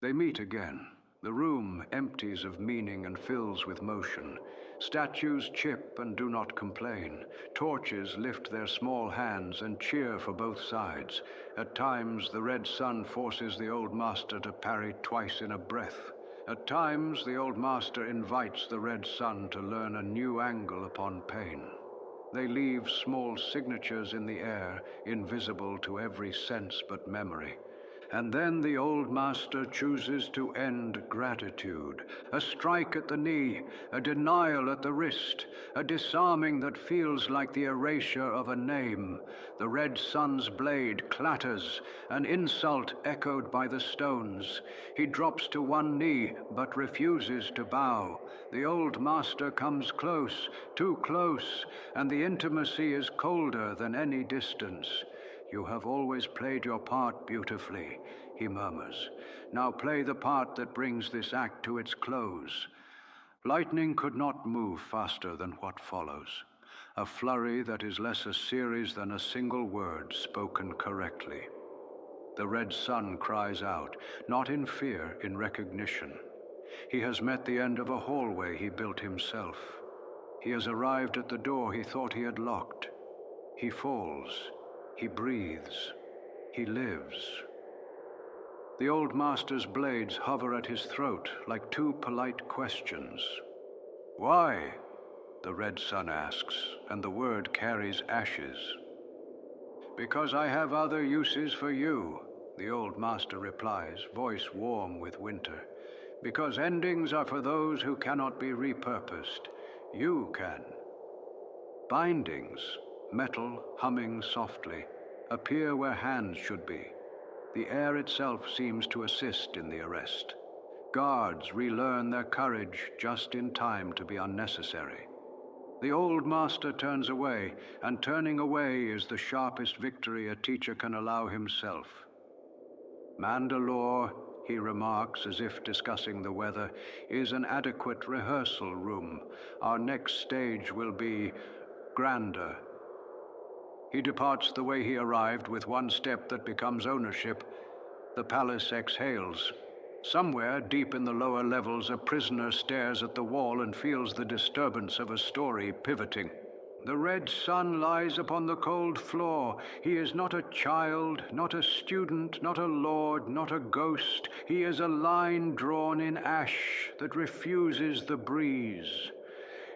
They meet again. The room empties of meaning and fills with motion. Statues chip and do not complain. Torches lift their small hands and cheer for both sides. At times, the red sun forces the old master to parry twice in a breath. At times, the old master invites the red sun to learn a new angle upon pain. They leave small signatures in the air, invisible to every sense but memory. And then the old master chooses to end gratitude. A strike at the knee, a denial at the wrist, a disarming that feels like the erasure of a name. The red sun's blade clatters, an insult echoed by the stones. He drops to one knee, but refuses to bow. The old master comes close, too close, and the intimacy is colder than any distance. "You have always played your part beautifully," he murmurs. "Now play the part that brings this act to its close." Lightning could not move faster than what follows. A flurry that is less a series than a single word spoken correctly. The red sun cries out, not in fear, in recognition. He has met the end of a hallway he built himself. He has arrived at the door he thought he had locked. He falls. He breathes. He lives. The old master's blades hover at his throat like two polite questions. "Why?" the red sun asks, and the word carries ashes. "Because I have other uses for you," the old master replies, voice warm with winter. "Because endings are for those who cannot be repurposed. You can." Bindings, metal humming softly, appear where hands should be. The air itself seems to assist in the arrest. Guards relearn their courage just in time to be unnecessary. The old master turns away, and turning away is the sharpest victory a teacher can allow himself. "Mandalore," he remarks as if discussing the weather, "is an adequate rehearsal room. Our next stage will be grander." He departs the way he arrived with one step that becomes ownership. The palace exhales. Somewhere deep in the lower levels, a prisoner stares at the wall and feels the disturbance of a story pivoting. The red sun lies upon the cold floor. He is not a child, not a student, not a lord, not a ghost. He is a line drawn in ash that refuses the breeze.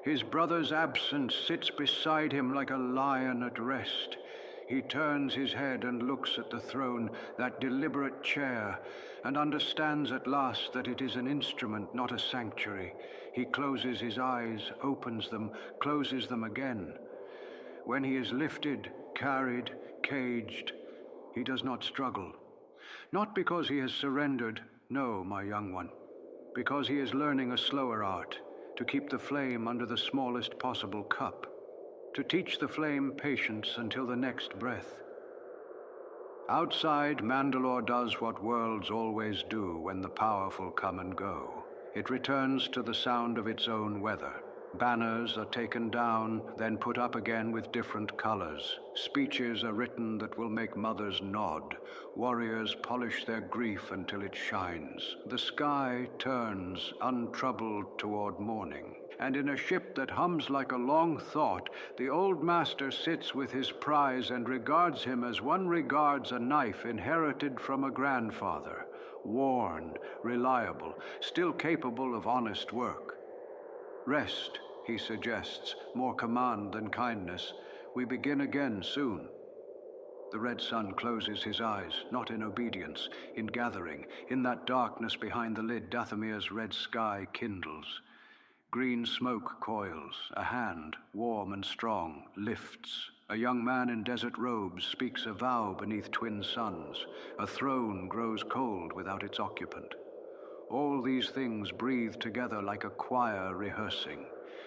His brother's absence sits beside him like a lion at rest. He turns his head and looks at the throne, that deliberate chair, and understands at last that it is an instrument, not a sanctuary. He closes his eyes, opens them, closes them again. When he is lifted, carried, caged, he does not struggle. Not because he has surrendered, no, my young one, because he is learning a slower art, to keep the flame under the smallest possible cup, to teach the flame patience until the next breath. Outside, Mandalore does what worlds always do when the powerful come and go. It returns to the sound of its own weather. Banners are taken down, then put up again with different colors. Speeches are written that will make mothers nod. Warriors polish their grief until it shines. The sky turns, untroubled, toward morning. And in a ship that hums like a long thought, the old master sits with his prize and regards him as one regards a knife inherited from a grandfather. Worn, reliable, still capable of honest work. "Rest," he suggests, more command than kindness. "We begin again soon." The red sun closes his eyes, not in obedience, in gathering. In that darkness behind the lid, Dathomir's red sky kindles. Green smoke coils. A hand, warm and strong, lifts. A young man in desert robes speaks a vow beneath twin suns. A throne grows cold without its occupant. All these things breathe together like a choir rehearsing.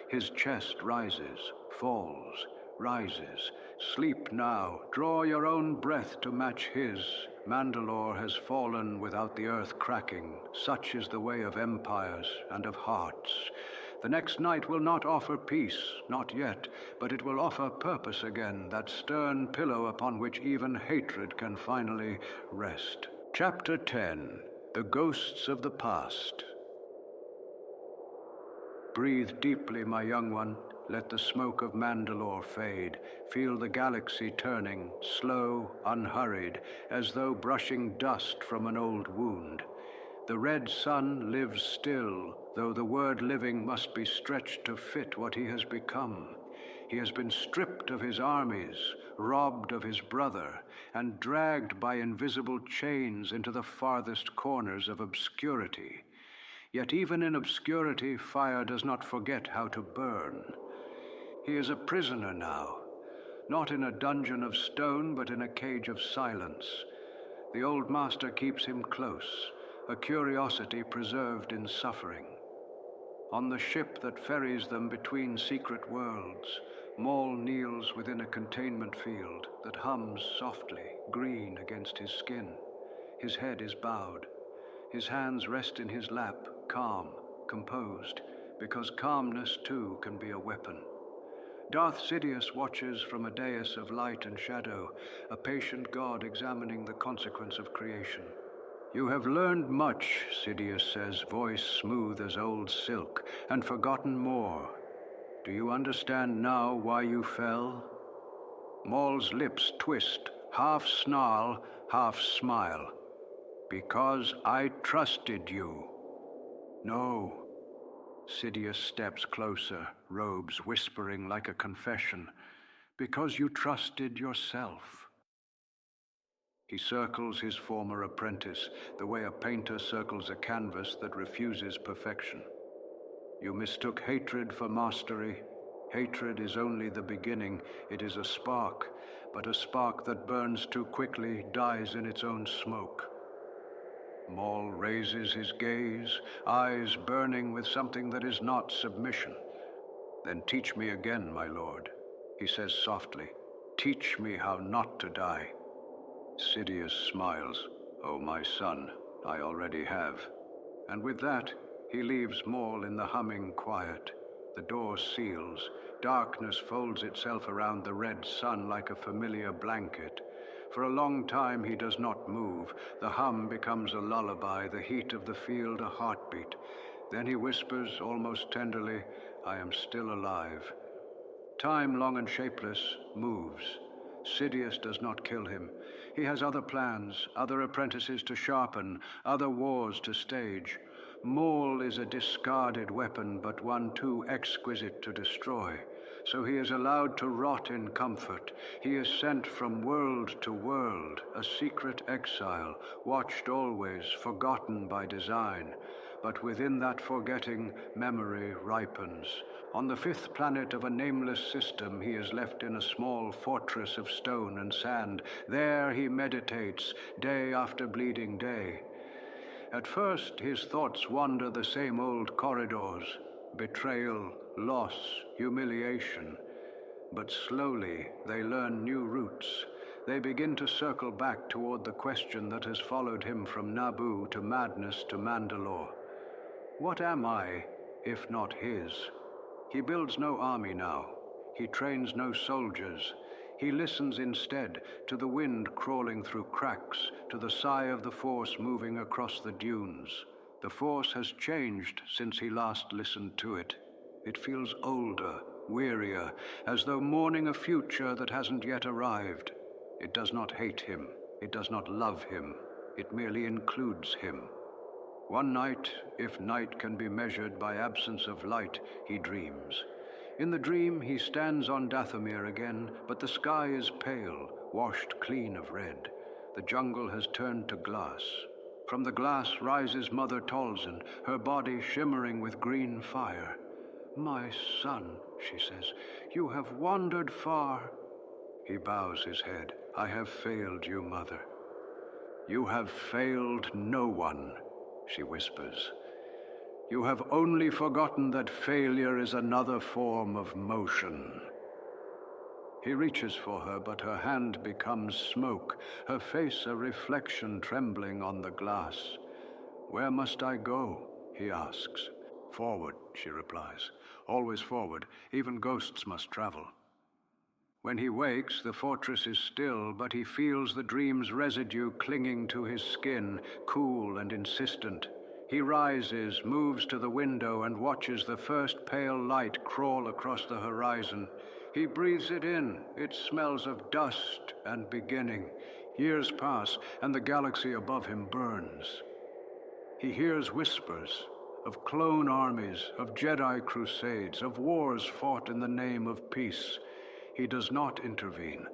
His chest rises, falls, rises. Sleep now. Draw your own breath to match his. Mandalore has fallen without the earth cracking. Such is the way of empires and of hearts. The next night will not offer peace, not yet, but it will offer purpose again, that stern pillow upon which even hatred can finally rest. Chapter 10. The Ghosts of the Past. Breathe deeply, my young one. Let the smoke of Mandalore fade. Feel the galaxy turning, slow, unhurried, as though brushing dust from an old wound. The red sun lives still, though the word living must be stretched to fit what he has become. He has been stripped of his armies, robbed of his brother, and dragged by invisible chains into the farthest corners of obscurity. Yet even in obscurity, fire does not forget how to burn. He is a prisoner now, not in a dungeon of stone, but in a cage of silence. The old master keeps him close, a curiosity preserved in suffering. On the ship that ferries them between secret worlds, Maul kneels within a containment field that hums softly, green against his skin. His head is bowed. His hands rest in his lap, calm, composed, because calmness too can be a weapon. Darth Sidious watches from a dais of light and shadow, a patient god examining the consequence of creation. "You have learned much," Sidious says, voice smooth as old silk, "and forgotten more. Do you understand now why you fell?" Maul's lips twist, half snarl, half smile. "Because I trusted you." "No." Sidious steps closer, robes whispering like a confession. "Because you trusted yourself." He circles his former apprentice, the way a painter circles a canvas that refuses perfection. "You mistook hatred for mastery. Hatred is only the beginning. It is a spark, but a spark that burns too quickly dies in its own smoke." Maul raises his gaze, eyes burning with something that is not submission. "Then teach me again, my lord," he says softly. "Teach me how not to die." Sidious smiles. "Oh, my son, I already have." And with that, he leaves Maul in the humming quiet. The door seals. Darkness folds itself around the red sun like a familiar blanket. For a long time he does not move. The hum becomes a lullaby, the heat of the field a heartbeat. Then he whispers, almost tenderly, "I am still alive." Time, long and shapeless, moves. Sidious does not kill him. He has other plans, other apprentices to sharpen, other wars to stage. Maul is a discarded weapon, but one too exquisite to destroy. So he is allowed to rot in comfort. He is sent from world to world, a secret exile, watched always, forgotten by design. But within that forgetting, memory ripens. On the fifth planet of a nameless system, he is left in a small fortress of stone and sand. There he meditates, day after bleeding day. At first, his thoughts wander the same old corridors: betrayal, loss, humiliation. But slowly, they learn new routes. They begin to circle back toward the question that has followed him from Naboo to madness to Mandalore. What am I, if not his? He builds no army now. He trains no soldiers. He listens instead to the wind crawling through cracks, to the sigh of the Force moving across the dunes. The Force has changed since he last listened to it. It feels older, wearier, as though mourning a future that hasn't yet arrived. It does not hate him. It does not love him. It merely includes him. One night, if night can be measured by absence of light, he dreams. In the dream, he stands on Dathomir again, but the sky is pale, washed clean of red. The jungle has turned to glass. From the glass rises Mother Talzin, her body shimmering with green fire. "My son," she says, "you have wandered far." He bows his head. "I have failed you, Mother." "You have failed no one," she whispers. "You have only forgotten that failure is another form of motion." He reaches for her, but her hand becomes smoke, her face a reflection trembling on the glass. "Where must I go?" he asks. "Forward," she replies. "Always forward. Even ghosts must travel." When he wakes, the fortress is still, but he feels the dream's residue clinging to his skin, cool and insistent. He rises, moves to the window, and watches the first pale light crawl across the horizon. He breathes it in. It smells of dust and beginning. Years pass, and the galaxy above him burns. He hears whispers, of clone armies, of Jedi crusades, of wars fought in the name of peace. He does not intervene.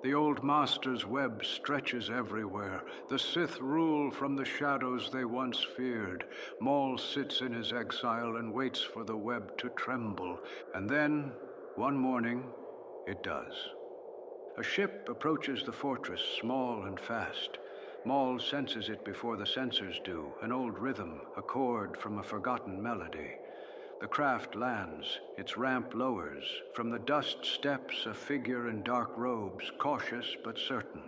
The old master's web stretches everywhere. The Sith rule from the shadows they once feared. Maul sits in his exile and waits for the web to tremble. And then, one morning, it does. A ship approaches the fortress, small and fast. Maul senses it before the sensors do, an old rhythm, a chord from a forgotten melody. The craft lands, its ramp lowers. From the dust steps a figure in dark robes, cautious but certain.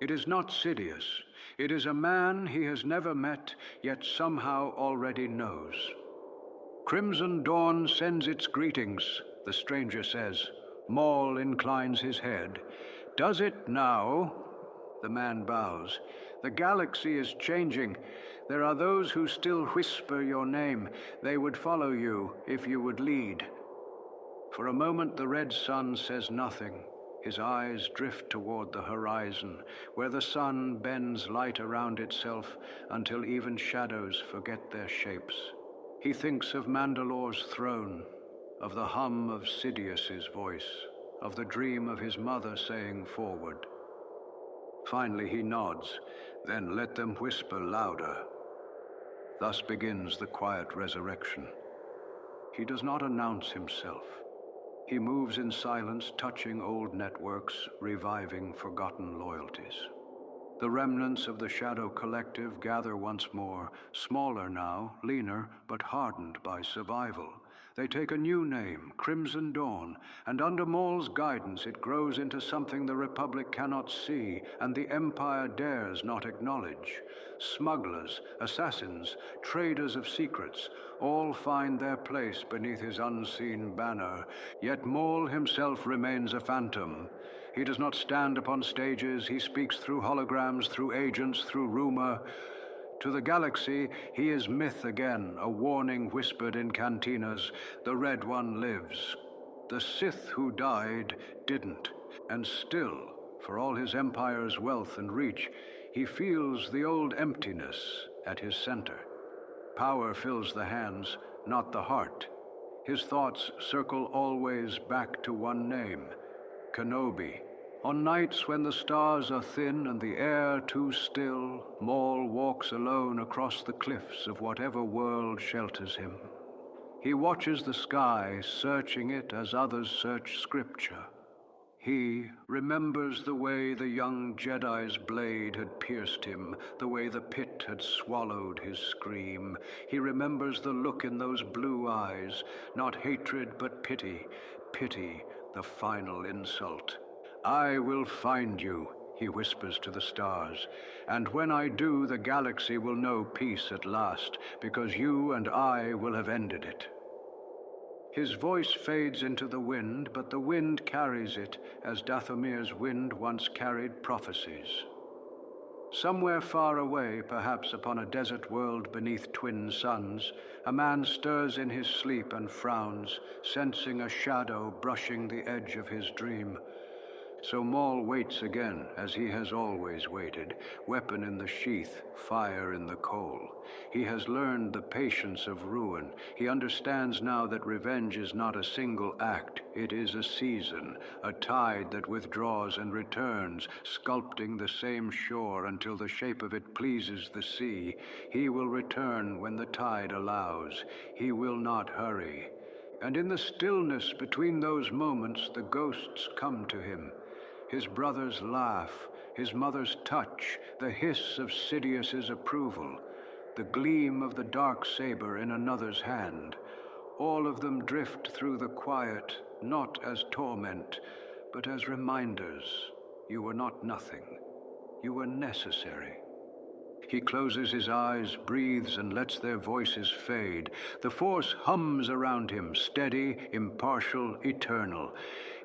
It is not Sidious. It is a man he has never met, yet somehow already knows. Crimson Dawn sends its greetings, the stranger says. Maul inclines his head. Does it now? The man bows. The galaxy is changing. There are those who still whisper your name. They would follow you if you would lead. For a moment the red sun says nothing. His eyes drift toward the horizon, where the sun bends light around itself until even shadows forget their shapes. He thinks of Mandalore's throne, of the hum of Sidious's voice, of the dream of his mother saying forward. Finally he nods, then let them whisper louder. Thus begins the quiet resurrection. He does not announce himself. He moves in silence, touching old networks, reviving forgotten loyalties. The remnants of the Shadow Collective gather once more, smaller now, leaner, but hardened by survival. They take a new name, Crimson Dawn, and under Maul's guidance it grows into something the Republic cannot see and the Empire dares not acknowledge. Smugglers, assassins, traders of secrets, all find their place beneath his unseen banner, yet Maul himself remains a phantom. He does not stand upon stages, he speaks through holograms, through agents, through rumor. To the galaxy, he is myth again, a warning whispered in cantinas. The Red One lives. The Sith who died didn't, and still, for all his empire's wealth and reach, he feels the old emptiness at his center. Power fills the hands, not the heart. His thoughts circle always back to one name, Kenobi. On nights when the stars are thin and the air too still, Maul walks alone across the cliffs of whatever world shelters him. He watches the sky, searching it as others search scripture. He remembers the way the young Jedi's blade had pierced him, the way the pit had swallowed his scream. He remembers the look in those blue eyes, not hatred but pity, pity, the final insult. I will find you, he whispers to the stars, and when I do, the galaxy will know peace at last, because you and I will have ended it. His voice fades into the wind, but the wind carries it, as Dathomir's wind once carried prophecies. Somewhere far away, perhaps upon a desert world beneath twin suns, a man stirs in his sleep and frowns, sensing a shadow brushing the edge of his dream. So Maul waits again, as he has always waited, weapon in the sheath, fire in the coal. He has learned the patience of ruin. He understands now that revenge is not a single act. It is a season, a tide that withdraws and returns, sculpting the same shore until the shape of it pleases the sea. He will return when the tide allows. He will not hurry. And in the stillness between those moments, the ghosts come to him. His brother's laugh, his mother's touch, the hiss of Sidious's approval, the gleam of the dark saber in another's hand. All of them drift through the quiet, not as torment, but as reminders. You were not nothing. You were necessary. He closes his eyes, breathes, and lets their voices fade. The Force hums around him, steady, impartial, eternal.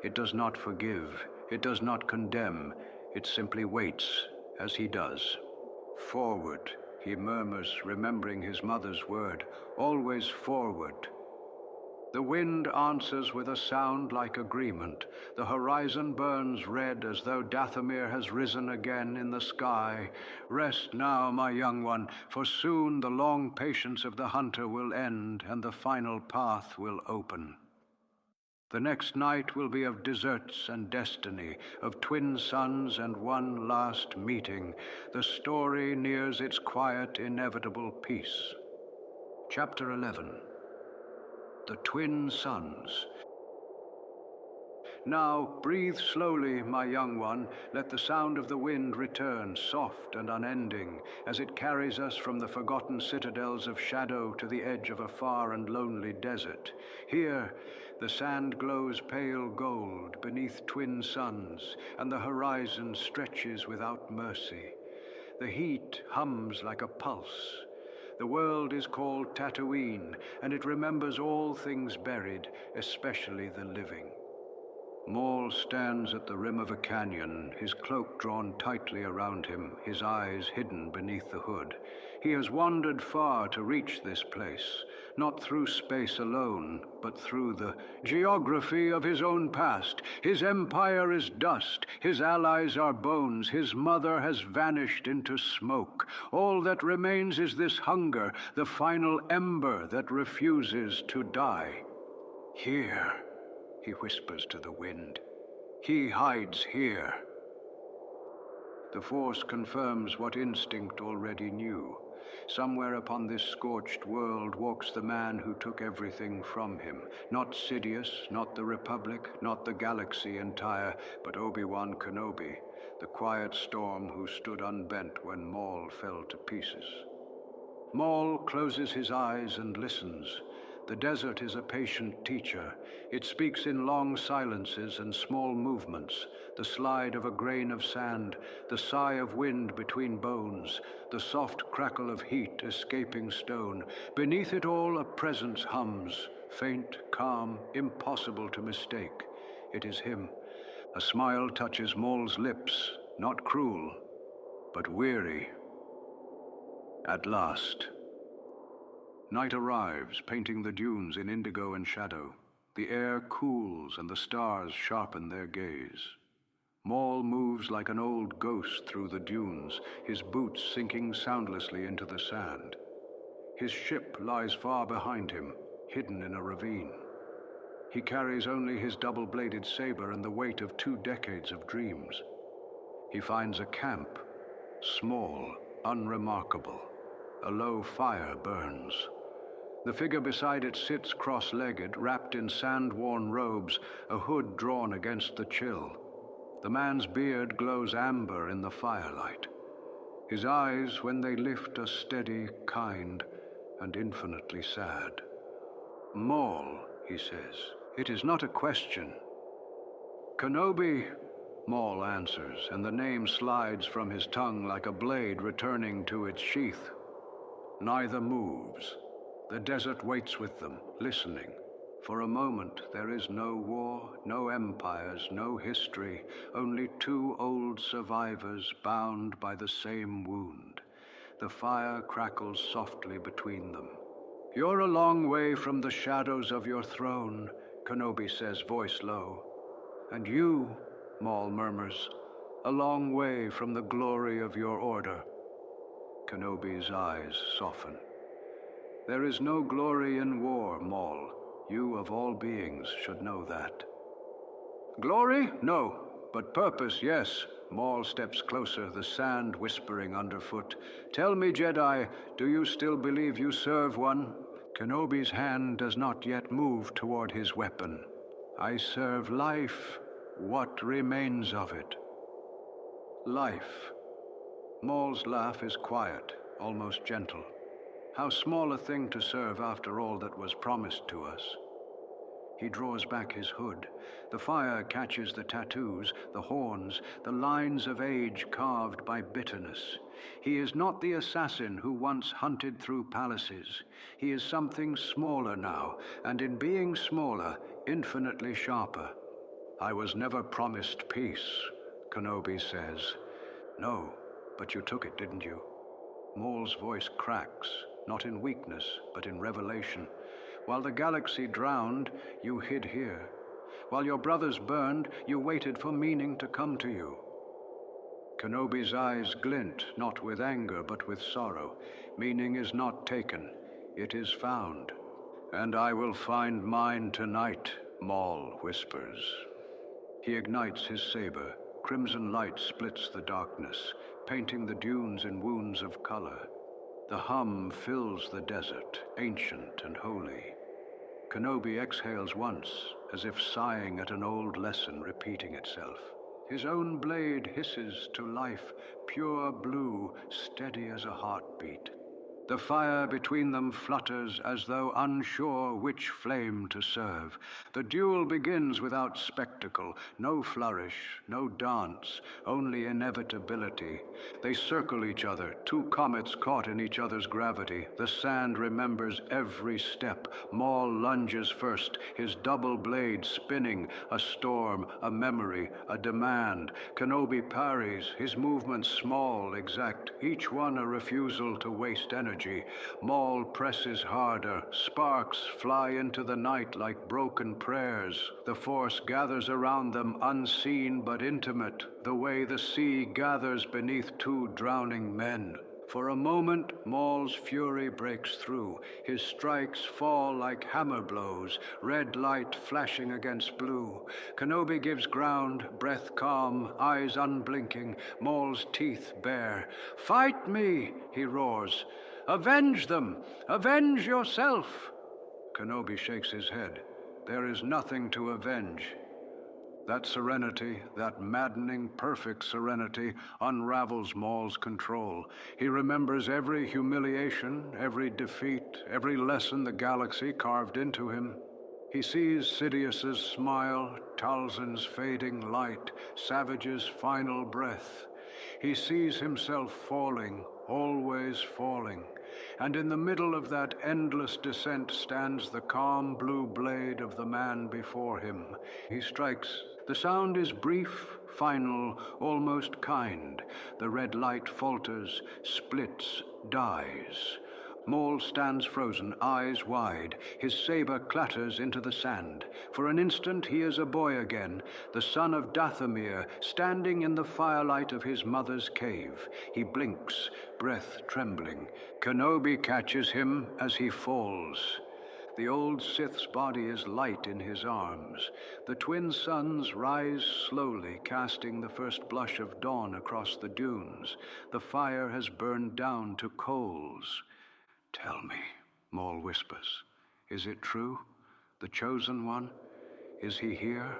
It does not forgive. It does not condemn. It simply waits, as he does. Forward, he murmurs, remembering his mother's word. Always forward. The wind answers with a sound like agreement. The horizon burns red as though Dathomir has risen again in the sky. Rest now, my young one, for soon the long patience of the hunter will end and the final path will open. The next night will be of deserts and destiny, of twin suns and one last meeting. The story nears its quiet, inevitable peace. Chapter 11. The Twin Suns. Now breathe slowly, my young one. Let the sound of the wind return, soft and unending, as it carries us from the forgotten citadels of shadow to the edge of a far and lonely desert. Here, the sand glows pale gold beneath twin suns, and the horizon stretches without mercy. The heat hums like a pulse. The world is called Tatooine, and it remembers all things buried, especially the living. Maul stands at the rim of a canyon, his cloak drawn tightly around him, his eyes hidden beneath the hood. He has wandered far to reach this place, not through space alone, but through the geography of his own past. His empire is dust, his allies are bones, his mother has vanished into smoke. All that remains is this hunger, the final ember that refuses to die. Here, he whispers to the wind. He hides here. The Force confirms what instinct already knew. Somewhere upon this scorched world walks the man who took everything from him. Not Sidious, not the Republic, not the galaxy entire, but Obi-Wan Kenobi, the quiet storm who stood unbent when Maul fell to pieces. Maul closes his eyes and listens. The desert is a patient teacher. It speaks in long silences and small movements, the slide of a grain of sand, the sigh of wind between bones, the soft crackle of heat escaping stone. Beneath it all, a presence hums, faint, calm, impossible to mistake. It is him. A smile touches Maul's lips, not cruel, but weary. At last. Night arrives, painting the dunes in indigo and shadow. The air cools and the stars sharpen their gaze. Maul moves like an old ghost through the dunes, his boots sinking soundlessly into the sand. His ship lies far behind him, hidden in a ravine. He carries only his double-bladed saber and the weight of 2 decades of dreams. He finds a camp, small, unremarkable. A low fire burns. The figure beside it sits cross-legged, wrapped in sand-worn robes, a hood drawn against the chill. The man's beard glows amber in the firelight. His eyes, when they lift, are steady, kind, and infinitely sad. Maul, he says, it is not a question. Kenobi, Maul answers, and the name slides from his tongue like a blade returning to its sheath. Neither moves. The desert waits with them, listening. For a moment, there is no war, no empires, no history, only 2 old survivors bound by the same wound. The fire crackles softly between them. You're a long way from the shadows of your throne, Kenobi says, voice low. And you, Maul murmurs, a long way from the glory of your order. Kenobi's eyes soften. There is no glory in war, Maul. You, of all beings, should know that. Glory? No. But purpose, yes. Maul steps closer, the sand whispering underfoot. Tell me, Jedi, do you still believe you serve one? Kenobi's hand does not yet move toward his weapon. I serve life. What remains of it? Life. Maul's laugh is quiet, almost gentle. How small a thing to serve after all that was promised to us. He draws back his hood. The fire catches the tattoos, the horns, the lines of age carved by bitterness. He is not the assassin who once hunted through palaces. He is something smaller now, and in being smaller, infinitely sharper. I was never promised peace, Kenobi says. No, but you took it, didn't you? Maul's voice cracks, not in weakness, but in revelation. While the galaxy drowned, you hid here. While your brothers burned, you waited for meaning to come to you. Kenobi's eyes glint, not with anger, but with sorrow. Meaning is not taken, it is found. And I will find mine tonight, Maul whispers. He ignites his saber. Crimson light splits the darkness, painting the dunes in wounds of color. The hum fills the desert, ancient and holy. Kenobi exhales once, as if sighing at an old lesson repeating itself. His own blade hisses to life, pure blue, steady as a heartbeat. The fire between them flutters as though unsure which flame to serve. The duel begins without spectacle, no flourish, no dance, only inevitability. They circle each other, two comets caught in each other's gravity. The sand remembers every step. Maul lunges first, his double blade spinning, a storm, a memory, a demand. Kenobi parries, his movements small, exact, each one a refusal to waste energy. Maul presses harder. Sparks fly into the night like broken prayers. The Force gathers around them, unseen but intimate, the way the sea gathers beneath two drowning men. For a moment, Maul's fury breaks through. His strikes fall like hammer blows, red light flashing against blue. Kenobi gives ground, breath calm, eyes unblinking, Maul's teeth bare. "Fight me!" he roars. "Avenge them! Avenge yourself!" Kenobi shakes his head. There is nothing to avenge. That serenity, that maddening, perfect serenity, unravels Maul's control. He remembers every humiliation, every defeat, every lesson the galaxy carved into him. He sees Sidious's smile, Talzin's fading light, Savage's final breath. He sees himself falling, always falling. And in the middle of that endless descent stands the calm blue blade of the man before him. He strikes. The sound is brief, final, almost kind. The red light falters, splits, dies. Maul stands frozen, eyes wide. His saber clatters into the sand. For an instant he is a boy again, the son of Dathomir, standing in the firelight of his mother's cave. He blinks, breath trembling. Kenobi catches him as he falls. The old Sith's body is light in his arms. The twin suns rise slowly, casting the first blush of dawn across the dunes. The fire has burned down to coals. "Tell me," Maul whispers, "is it true? The chosen one? Is he here?"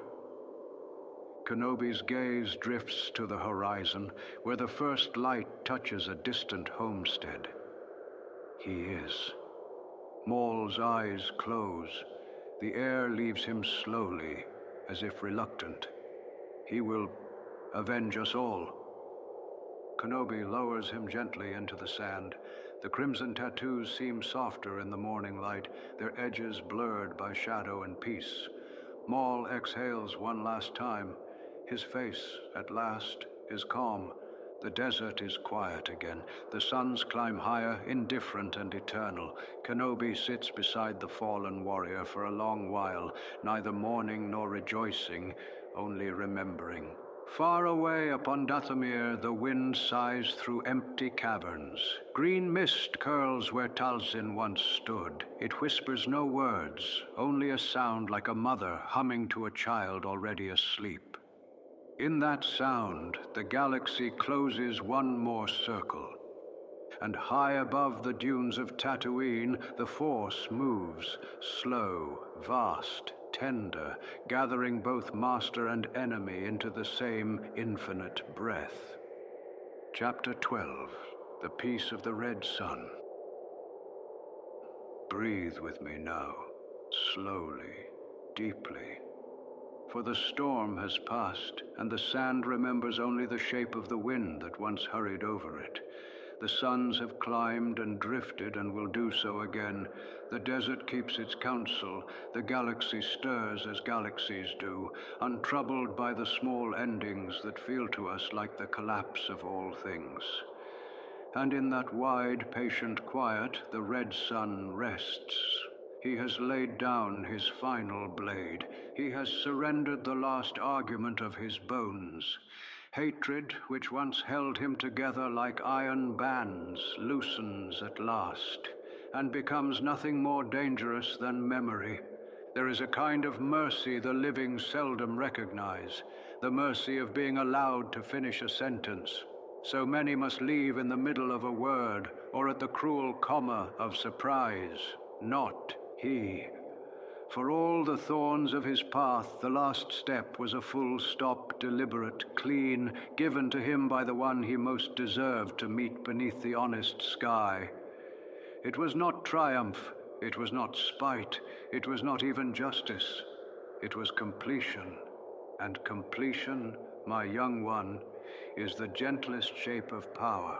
Kenobi's gaze drifts to the horizon, where the first light touches a distant homestead. He is. Maul's eyes close. The air leaves him slowly, as if reluctant. He will avenge us all. Kenobi lowers him gently into the sand. The crimson tattoos seem softer in the morning light, their edges blurred by shadow and peace. Maul exhales one last time. His face, at last, is calm. The desert is quiet again. The suns climb higher, indifferent and eternal. Kenobi sits beside the fallen warrior for a long while, neither mourning nor rejoicing, only remembering. Far away upon Dathomir, the wind sighs through empty caverns. Green mist curls where Talzin once stood. It whispers no words, only a sound like a mother humming to a child already asleep. In that sound, the galaxy closes one more circle. And high above the dunes of Tatooine, the Force moves, slow, vast, tender, gathering both master and enemy into the same infinite breath. Chapter 12, The Peace of the Red Sun. Breathe with me now, slowly, deeply. For the storm has passed, and the sand remembers only the shape of the wind that once hurried over it. The suns have climbed and drifted and will do so again. The desert keeps its counsel. The galaxy stirs as galaxies do, untroubled by the small endings that feel to us like the collapse of all things. And in that wide, patient quiet, the red sun rests. He has laid down his final blade. He has surrendered the last argument of his bones. Hatred, which once held him together like iron bands, loosens at last, and becomes nothing more dangerous than memory. There is a kind of mercy the living seldom recognize, the mercy of being allowed to finish a sentence. So many must leave in the middle of a word, or at the cruel comma of surprise. Not he. For all the thorns of his path, the last step was a full stop, deliberate, clean, given to him by the one he most deserved to meet beneath the honest sky. It was not triumph, it was not spite, it was not even justice. It was completion. And completion, my young one, is the gentlest shape of power.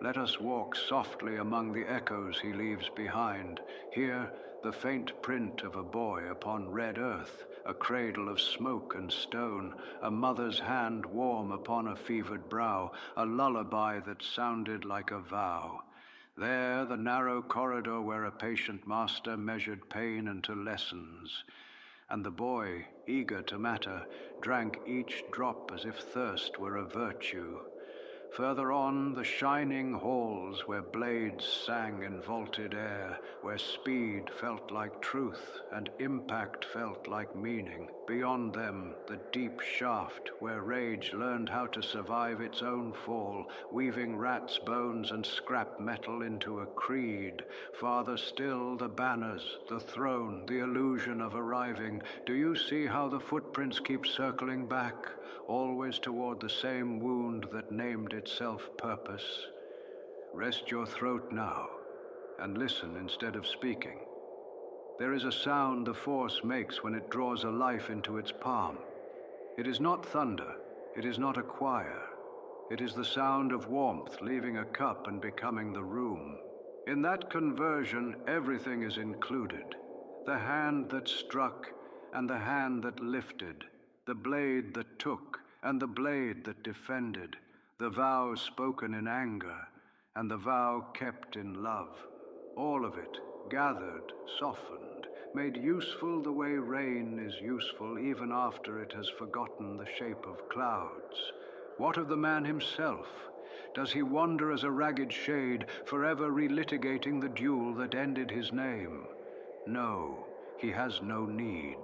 Let us walk softly among the echoes he leaves behind. Here, the faint print of a boy upon red earth, a cradle of smoke and stone, a mother's hand warm upon a fevered brow, a lullaby that sounded like a vow. There, the narrow corridor where a patient master measured pain into lessons. And the boy, eager to matter, drank each drop as if thirst were a virtue. Further on, the shining halls where blades sang in vaulted air, where speed felt like truth and impact felt like meaning. Beyond them, the deep shaft where rage learned how to survive its own fall, weaving rat's bones and scrap metal into a creed. Farther still, the banners, the throne, the illusion of arriving. Do you see how the footprints keep circling back, always toward the same wound that named itself purpose? Rest your throat now, and listen instead of speaking. There is a sound the Force makes when it draws a life into its palm. It is not thunder, it is not a choir. It is the sound of warmth leaving a cup and becoming the room. In that conversion, everything is included. The hand that struck and the hand that lifted, the blade that took and the blade that defended, the vow spoken in anger and the vow kept in love. All of it gathered, softened, made useful the way rain is useful even after it has forgotten the shape of clouds. What of the man himself? Does he wander as a ragged shade, forever relitigating the duel that ended his name? No, he has no need.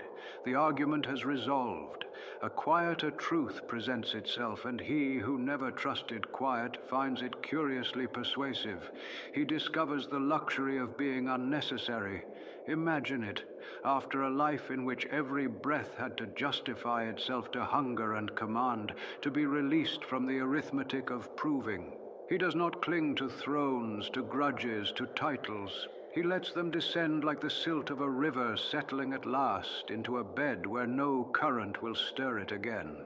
The argument has resolved. A quieter truth presents itself, and he who never trusted quiet finds it curiously persuasive. He discovers the luxury of being unnecessary. Imagine it, after a life in which every breath had to justify itself to hunger and command, to be released from the arithmetic of proving. He does not cling to thrones, to grudges, to titles. He lets them descend like the silt of a river settling at last into a bed where no current will stir it again.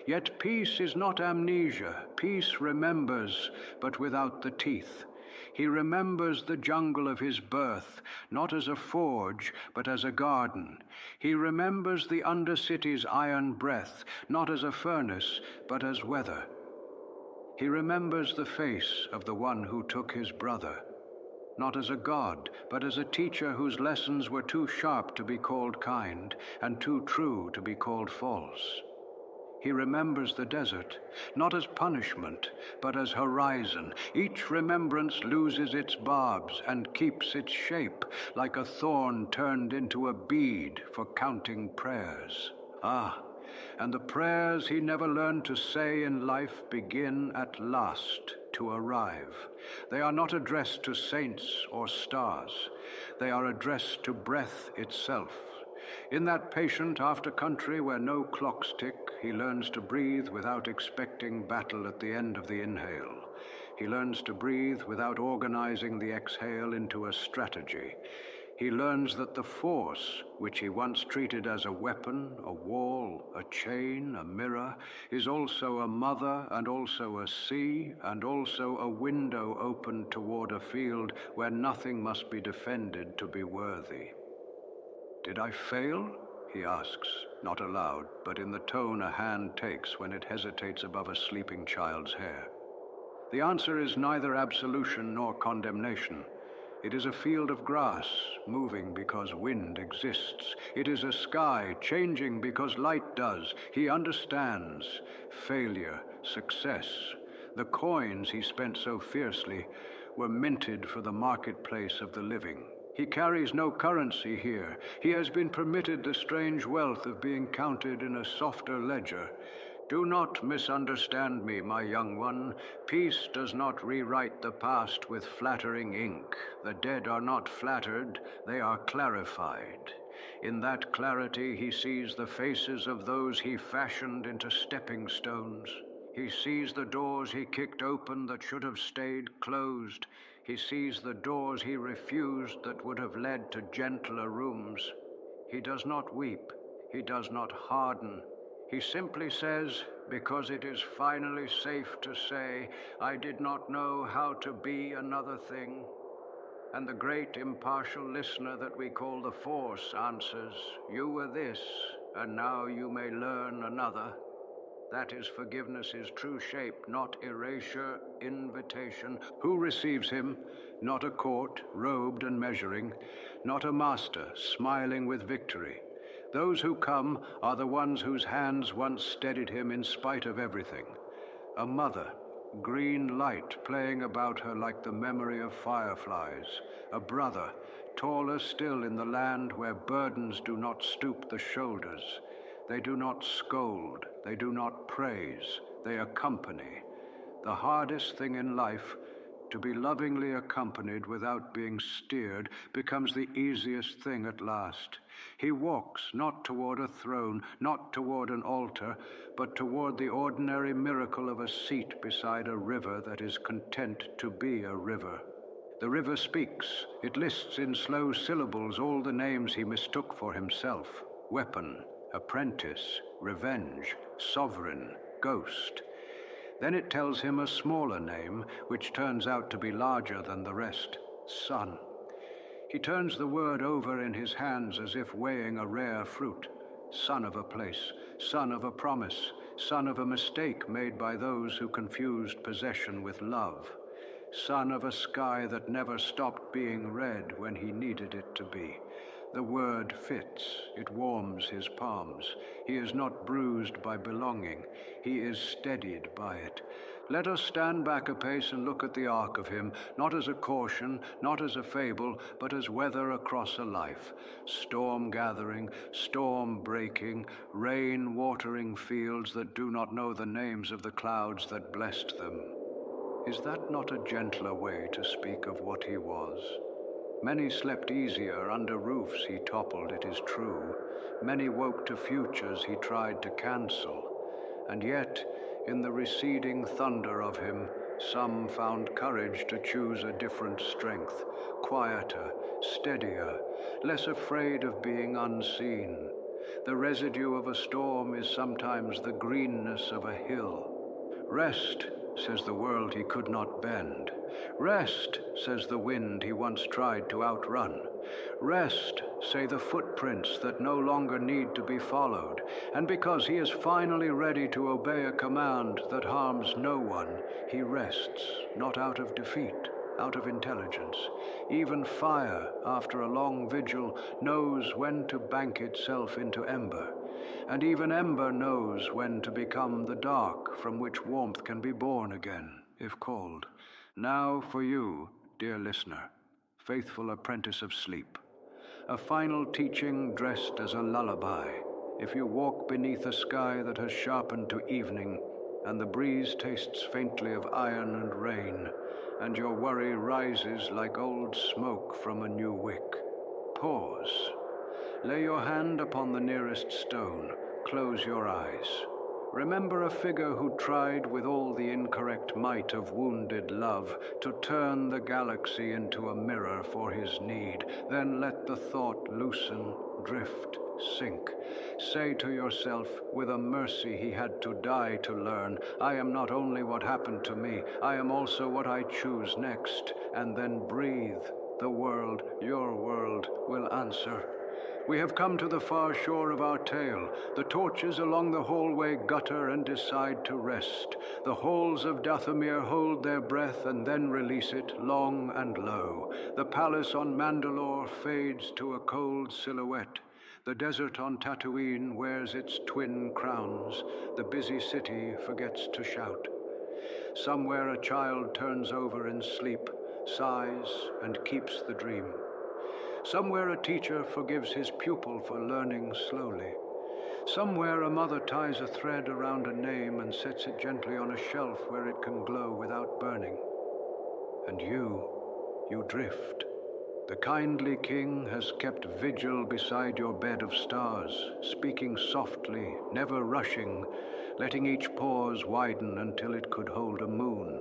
Yet peace is not amnesia. Peace remembers, but without the teeth. He remembers the jungle of his birth, not as a forge, but as a garden. He remembers the Undercity's iron breath, not as a furnace, but as weather. He remembers the face of the one who took his brother, not as a god, but as a teacher whose lessons were too sharp to be called kind, and too true to be called false. He remembers the desert, not as punishment, but as horizon. Each remembrance loses its barbs and keeps its shape, like a thorn turned into a bead for counting prayers. Ah, and the prayers he never learned to say in life begin at last to arrive. They are not addressed to saints or stars. They are addressed to breath itself. In that patient after-country where no clocks tick, he learns to breathe without expecting battle at the end of the inhale. He learns to breathe without organizing the exhale into a strategy. He learns that the Force, which he once treated as a weapon, a wall, a chain, a mirror, is also a mother and also a sea and also a window opened toward a field where nothing must be defended to be worthy. "Did I fail?" he asks, not aloud, but in the tone a hand takes when it hesitates above a sleeping child's hair. The answer is neither absolution nor condemnation. It is a field of grass, moving because wind exists. It is a sky, changing because light does. He understands failure, success. The coins he spent so fiercely were minted for the marketplace of the living. He carries no currency here. He has been permitted the strange wealth of being counted in a softer ledger. Do not misunderstand me, my young one. Peace does not rewrite the past with flattering ink. The dead are not flattered, they are clarified. In that clarity he sees the faces of those he fashioned into stepping stones. He sees the doors he kicked open that should have stayed closed. He sees the doors he refused that would have led to gentler rooms. He does not weep. He does not harden. He simply says, because it is finally safe to say, I did not know how to be another thing. And the great impartial listener that we call the Force answers, you were this, and now you may learn another. That is forgiveness's true shape, not erasure, invitation. Who receives him? Not a court, robed and measuring, not a master, smiling with victory. Those who come are the ones whose hands once steadied him in spite of everything. A mother, green light playing about her like the memory of fireflies. A brother, taller still in the land where burdens do not stoop the shoulders. They do not scold, they do not praise, they accompany. The hardest thing in life, to be lovingly accompanied without being steered, becomes the easiest thing at last. He walks not toward a throne, not toward an altar, but toward the ordinary miracle of a seat beside a river that is content to be a river. The river speaks. It lists in slow syllables all the names he mistook for himself. Weapon, apprentice, revenge, sovereign, ghost. Then it tells him a smaller name, which turns out to be larger than the rest, son. He turns the word over in his hands as if weighing a rare fruit. Son of a place, son of a promise, son of a mistake made by those who confused possession with love. Son of a sky that never stopped being red when he needed it to be. The word fits, it warms his palms. He is not bruised by belonging, he is steadied by it. Let us stand back a pace and look at the arc of him, not as a caution, not as a fable, but as weather across a life. Storm gathering, storm breaking, rain watering fields that do not know the names of the clouds that blessed them. Is that not a gentler way to speak of what he was? Many slept easier under roofs he toppled, it is true. Many woke to futures he tried to cancel. And yet, in the receding thunder of him, some found courage to choose a different strength, quieter, steadier, less afraid of being unseen. The residue of a storm is sometimes the greenness of a hill. Rest, says the world he could not bend. Rest, says the wind he once tried to outrun. Rest, say the footprints that no longer need to be followed. And because he is finally ready to obey a command that harms no one, he rests, not out of defeat, out of intelligence. Even fire, after a long vigil, knows when to bank itself into ember. And even ember knows when to become the dark from which warmth can be born again, if cold. Now for you, dear listener, faithful apprentice of sleep, a final teaching dressed as a lullaby. If you walk beneath a sky that has sharpened to evening, and the breeze tastes faintly of iron and rain, and your worry rises like old smoke from a new wick, pause. Lay your hand upon the nearest stone, close your eyes. Remember a figure who tried with all the incorrect might of wounded love to turn the galaxy into a mirror for his need. Then let the thought loosen, drift, sink. Say to yourself, with a mercy he had to die to learn, I am not only what happened to me, I am also what I choose next. And then breathe. The world, your world, will answer. We have come to the far shore of our tale. The torches along the hallway gutter and decide to rest. The halls of Dathomir hold their breath and then release it, long and low. The palace on Mandalore fades to a cold silhouette. The desert on Tatooine wears its twin crowns. The busy city forgets to shout. Somewhere a child turns over in sleep, sighs, and keeps the dream. Somewhere a teacher forgives his pupil for learning slowly. Somewhere a mother ties a thread around a name and sets it gently on a shelf where it can glow without burning. And you drift. The kindly king has kept vigil beside your bed of stars, speaking softly, never rushing, letting each pause widen until it could hold a moon.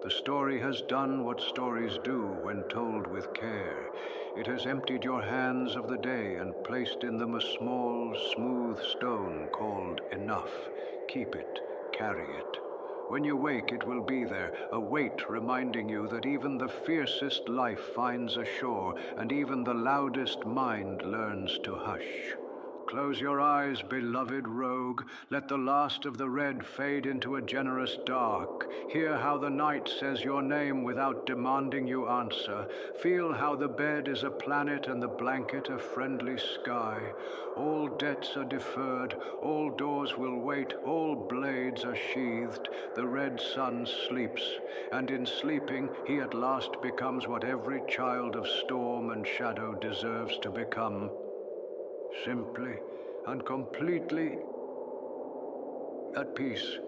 The story has done what stories do when told with care. It has emptied your hands of the day and placed in them a small, smooth stone called enough. Keep it, carry it. When you wake, it will be there, a weight reminding you that even the fiercest life finds a shore, and even the loudest mind learns to hush. Close your eyes, beloved rogue. Let the last of the red fade into a generous dark. Hear how the night says your name without demanding you answer. Feel how the bed is a planet and the blanket a friendly sky. All debts are deferred, all doors will wait, all blades are sheathed. The red sun sleeps, and in sleeping he at last becomes what every child of storm and shadow deserves to become. Simply and completely at peace.